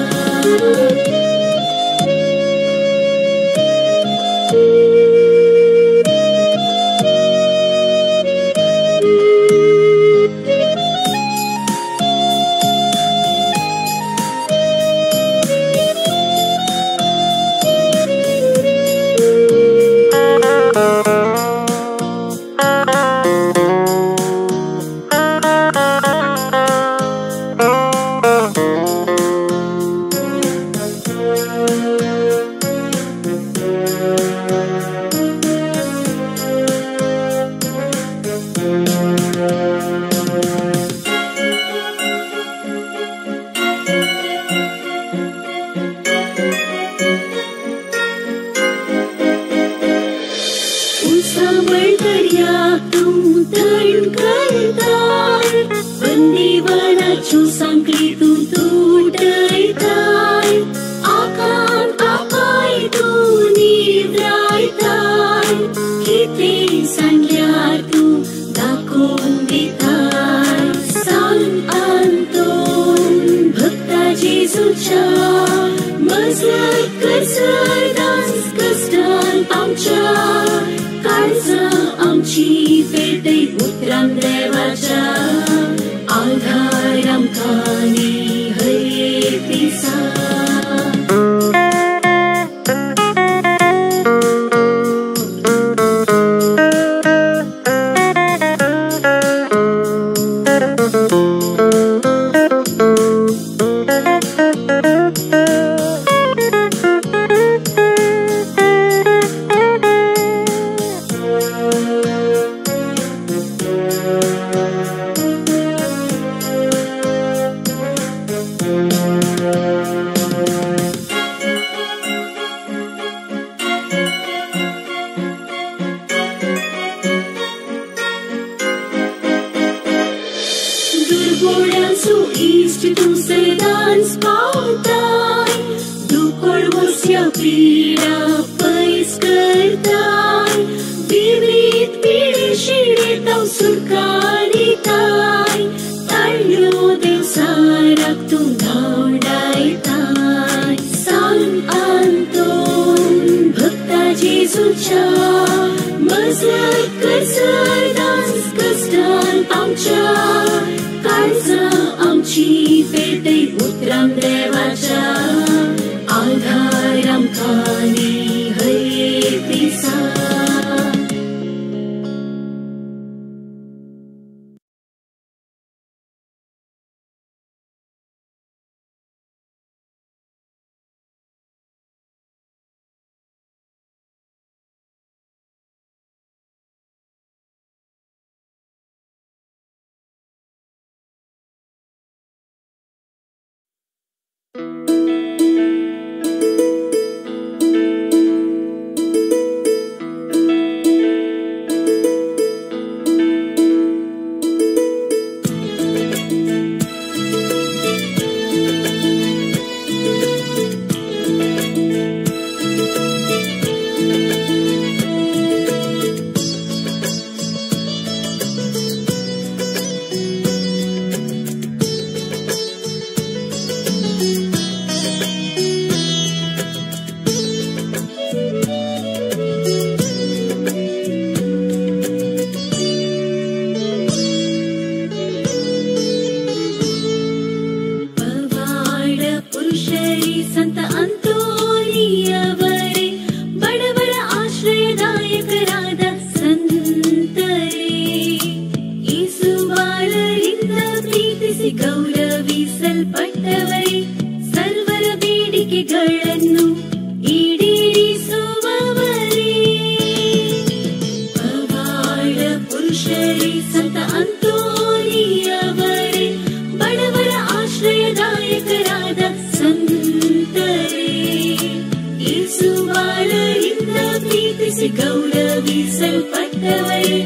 ಗೌರವಿಸಲ್ಪಟ್ಟವರೇ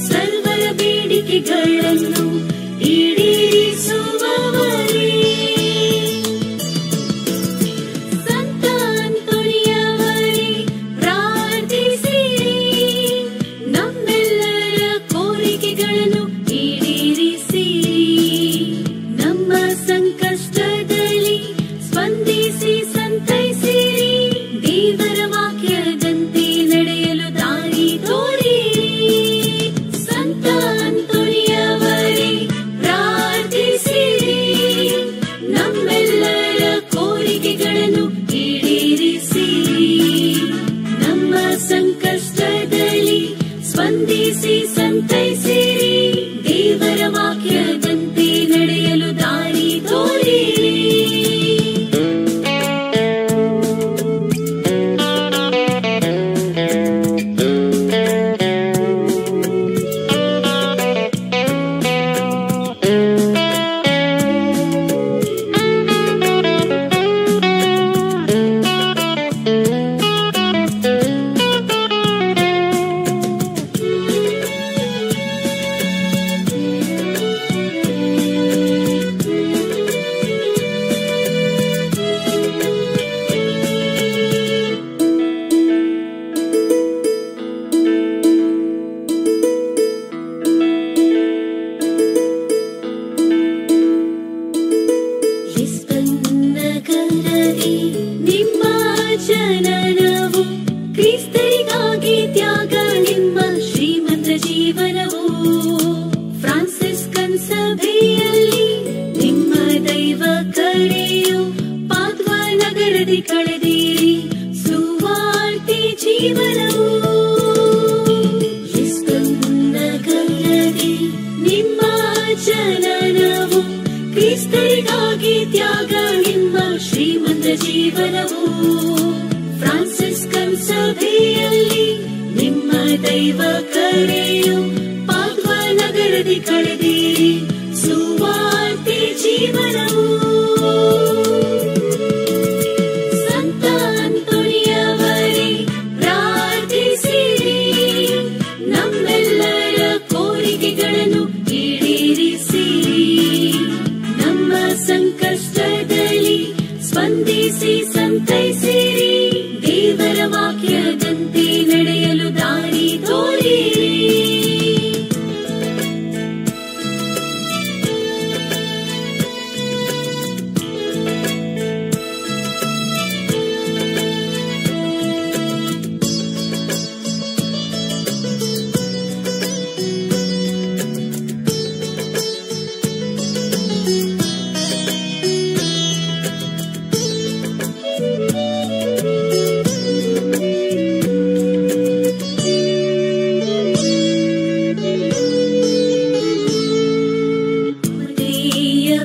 ಸರ್ವರ ಬೇಡಿಕೆಗಳನ್ನು ಈಡೇರಿಸುವವರೇ. ಸೇವಕರೆಯು ಪಾದ್ವ ನಗರದಿ ಕಳೆದಿರಿ ಸುವಾರ್ತೆ ಜೀವನವು. ಸಂತ ಅಂತೋಣಿಯವರೇ ಪ್ರಾರ್ಥಿಸಿರಿ, ನಮ್ಮೆಲ್ಲರ ಕೋರಿಕೆಗಳನ್ನು ಈಡೇರಿಸಿರಿ. ನಮ್ಮ ಸಂಕಷ್ಟದಲ್ಲಿ ಸ್ಪಂದಿಸಿ ಸಂತೈಸಿರಿ, ದೇವರ ವಾಕ್ಯದಂತೆ ನಡೆಯಲು ದಾರಿ ತೋರಿರಿ.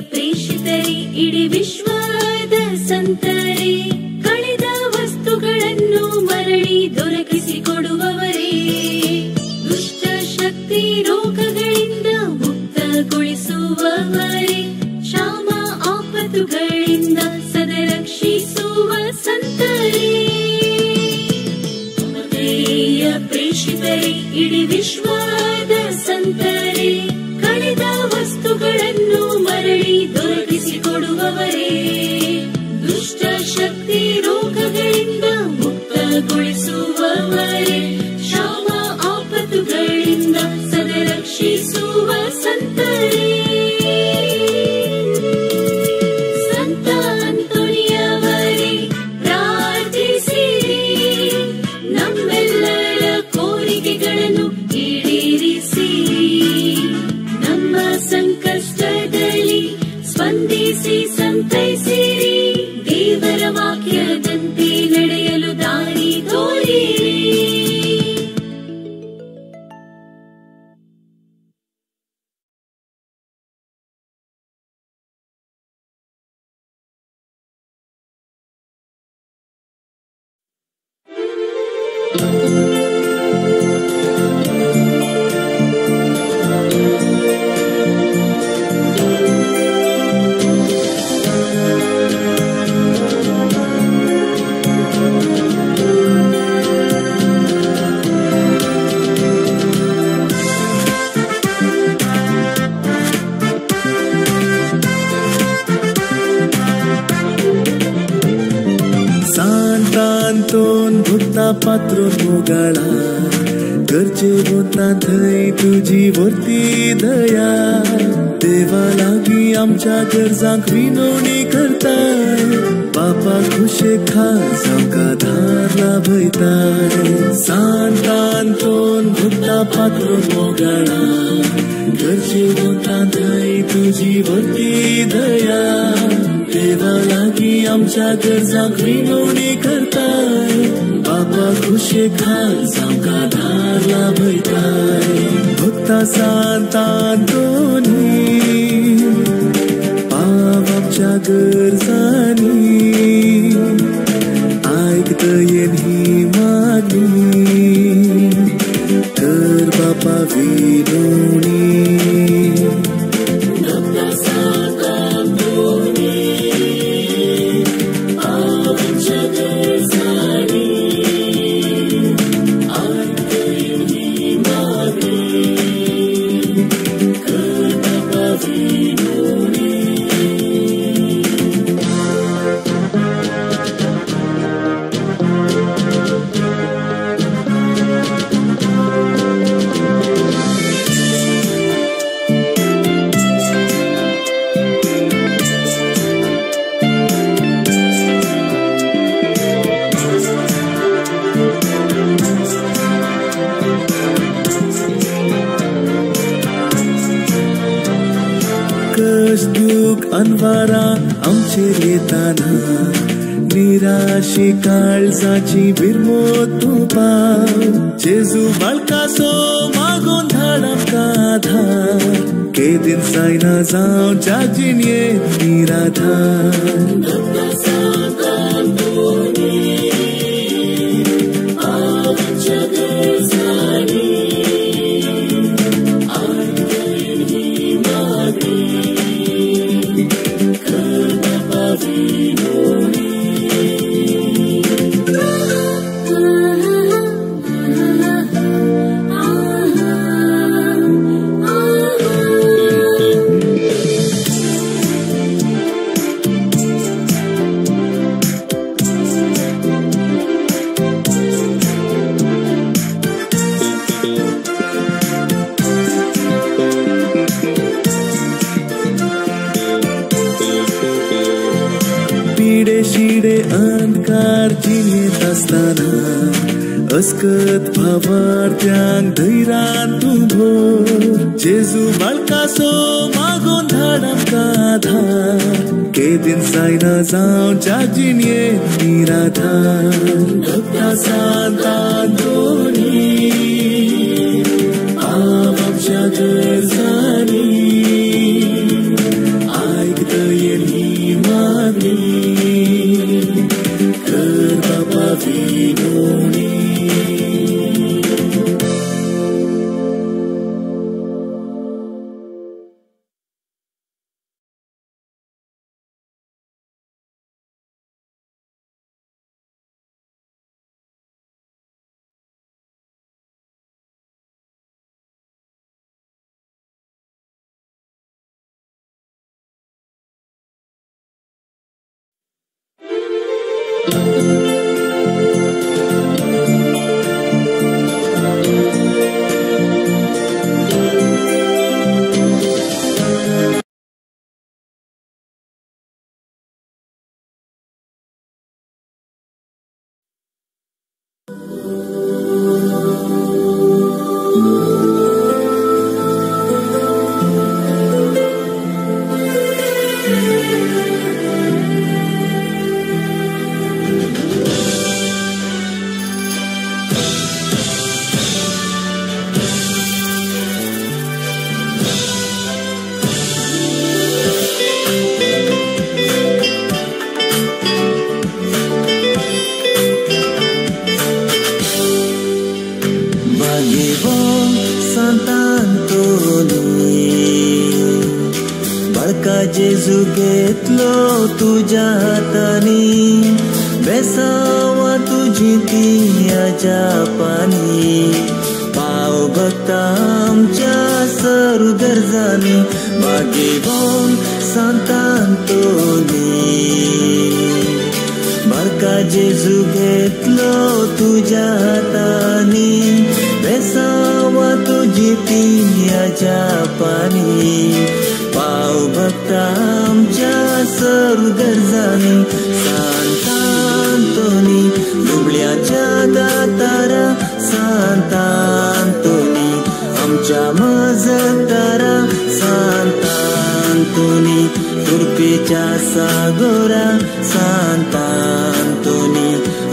ಪ್ರೇಷಿತರೇ, ಇಡೀ ವಿಶ್ವದ ಸಂತರೇ, ಕಳೆದ ವಸ್ತುಗಳನ್ನು ಮರಳಿ ದೊರಕಿಸಿಕೊಡುವವರೇ, ದುಷ್ಟ ಶಕ್ತಿ ರೋಗಗಳಿಂದ ಮುಕ್ತಗೊಳಿಸುವವರೇ, ಕ್ಷಾಮ ಆಪತ್ತುಗಳಿಂದ ಸದಾ ರಕ್ಷಿಸುವ ಸಂತರೇ. ಪ್ರೇಷಿತರೇ, ಇಡೀ ವಿಶ್ವದ ಸಂತರೇ, ಕಳೆದ ವಸ್ತುಗಳನ್ನು ಮರಳಿ ದೊರಕಿಸಿಕೊಡುವವರೇ, ದುಷ್ಟ ಶಕ್ತಿ ರೋಗಗಳಿಂದ ಮುಕ್ತಗೊಳಿಸುವವರೇ, ಕ್ಷಾಮ ಆಪತ್ತುಗಳಿಂದ ಸದಾ ರಕ್ಷಿಸುವ ಸಂತರೇ. ಸಂತ ಅಂತೋಣಿಯವರೇ ಪ್ರಾರ್ಥಿಸಿರಿ, ನಮ್ಮೆಲ್ಲರ ಕೋರಿಕೆಗಳನ್ನು ಈಡೇರಿಸಿರಿ. ನಮ್ಮ ಸಂಕಷ್ಟದಲ್ಲಿ ಸ್ಪಂದಿಸಿ ಸಂತೈಸಿರಿ, ದೇವರ ವಾಕ್ಯದಂತೆ ನಡೆಯಲು ದಾರಿ ತೋರಿರಿ. सांतांतोन भुक्ता पात्रोन मोगाळा, गरजे वता थंय तुजी वर्ती दया. देवा लागीं आमच्या गरजांक विनवणी करताय, बापा खुशे खास आमकां धार लाभयताय. सांतांतोन भुक्ता पात्रोन मोगाळा, गरजे वता थंय तुजी वर्ती दया. देवा लागीं आमच्या गरजांक विनवणी करताय, बापा खुशे खास आमकां धार लाभयताय. भक्ता सांतांतोनी पाव आमच्या गरजांनी, आयकतयेन ही मागणी, कर बापा विनवणी. अनवारा आमचेर येताना, निराशी काळजाची भिरमोत तूं पाव. जेजू बाळकासो मागून धाड आमकां आधार, केदीन जायना जावं जागीन येत निराधार. आमच्या गरजांनी पिडे शिडे अंधकार जियेत असताना अस्कत भावार्थ्यांक धैर्यान तूं भर जेजू बाळकासो मागोन धाड आमकां आधार केदीन सायना जावं जागीन ये निराधार भक्ता सांतांतोनी आमच्या गरजांनी आयकतयेन ही मागणी कर बाबा विनोणी जेजू घेतलो तुझ्या हातानी बेसावा तुझी तियाच्या पानी पाव भक्ता आमच्या सरू गरजांनी मागेवून सांतांतोनी बारका जेजू घेतलो तुझ्या हातानी बेसावा तुझी तियाच्या पानी पाव भक्ता आमच्या सरू गरजांनी सांतांतोनी दुबळ्याच्या दातारा सांतांतोनी आमच्या मजतारा सांतांतोनी कृपेच्या सागोरा सांतांतोनी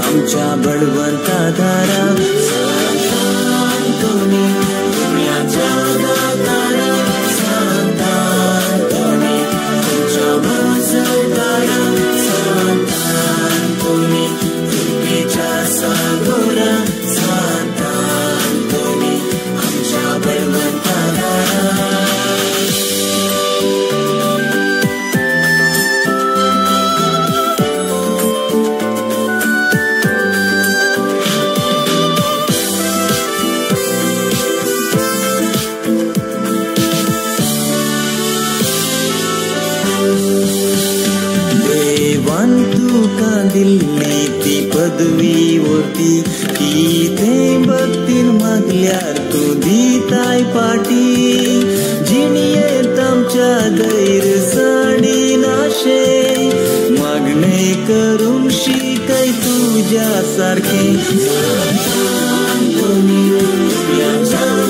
आमच्या बळवंता धारा सांतांतोनी दुबळ्याच्या दातारा सांतांतोनी कृपेच्या सागोरा सांतांतोनी आमच्या बळवंता दिल्ली ती पदवीवरती किते भक्तीन मागल्यार तू दिताय पाटी जिणयेत आमच्या धैर्यसाणी नाशे मागणे करूंक शिकय तुझ्या सारखे सांतांतोनी तुझ्या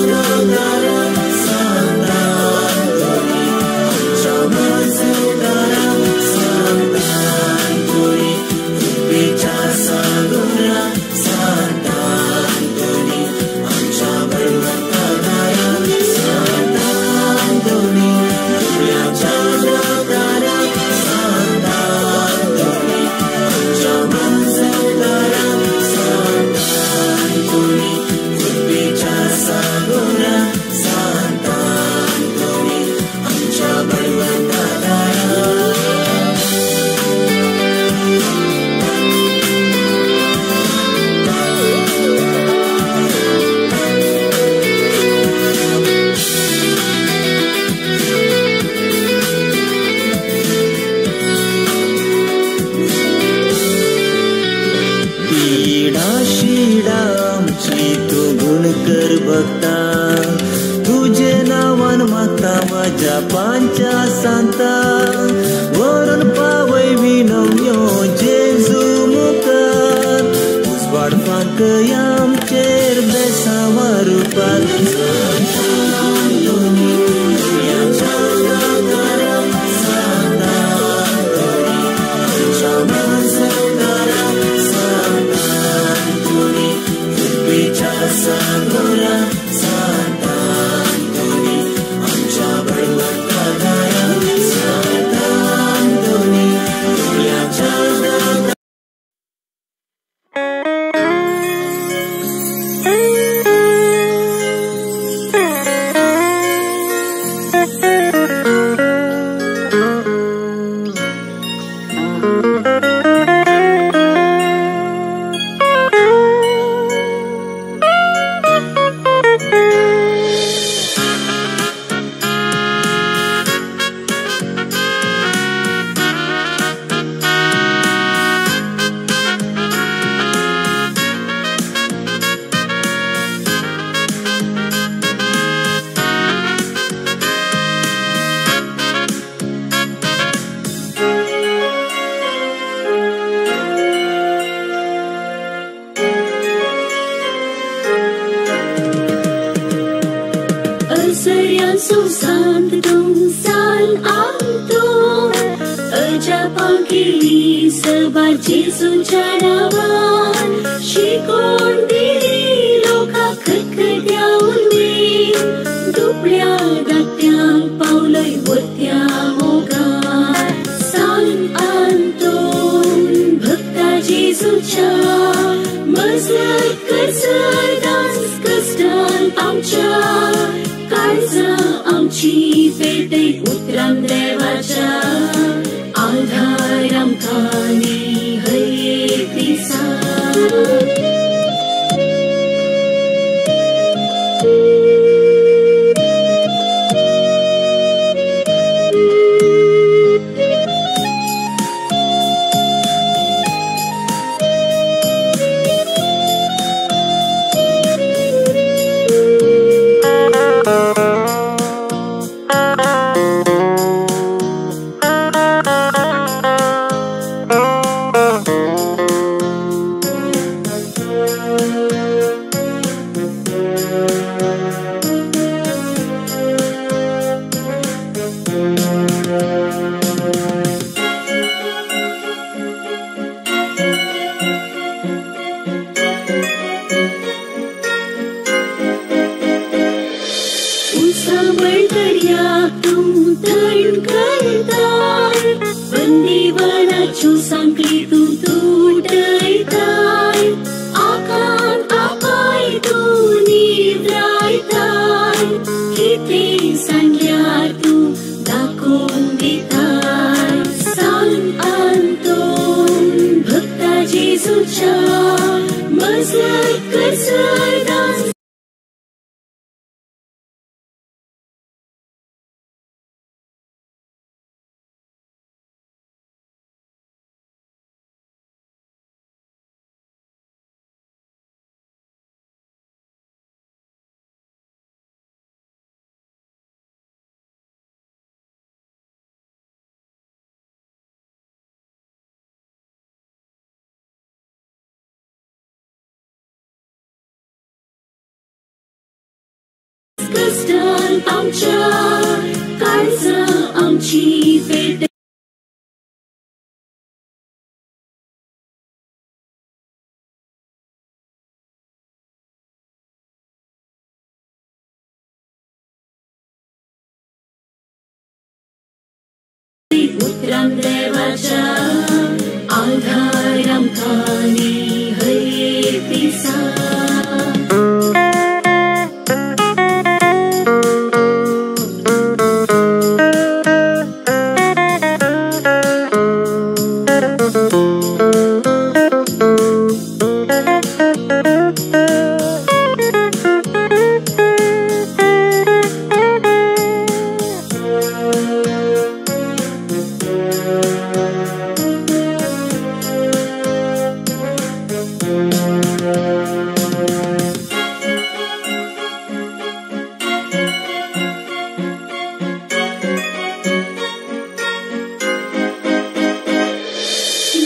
नागारा सांतांतोनी आमच्या मजतारा सांतांतोनी कृपेच्या सागोरा सांतांतोनी आमच्या बळवंता धारा सांतांतोनी तुझ्या नागारा सांतांतोनी आमच्या मजतारा सांतांतोनी कृपेच्या सागोरा सांतांतोनी आमच्या बळवंता धारा कर भक्ता तुझे नावान मागता माझ्या पांच्या सांता वरण पावय विनवण्यो कयाम चेर बेसावारू पाल सांतांतोनी तुझ्या गागारा सांतांतोनी आमच्या माजगारा सांतांतोनी कृपेच्या सागरा सांतांतोनी आमच्या बळवंतागारा सांतांतोनी तुझ्या गागारा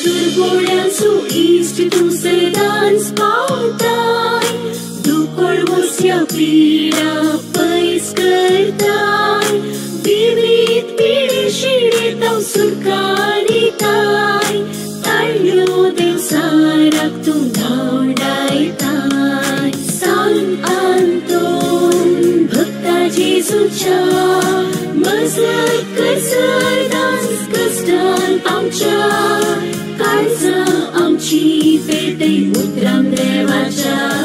दुर्गुण्याचो इश्ट तूं सदांच पावताय दुकोळवोस्या पिडा पयस करताय विविध पिढी शिडेताव सुखां दिताय ताळयो देव साराक तूं धांवडायताय सांत आंतोन भक्ता जेजूच्या मजत कर सदांच कश्टान आमच्या काळजां आमची पेटय उतरां देवाच्या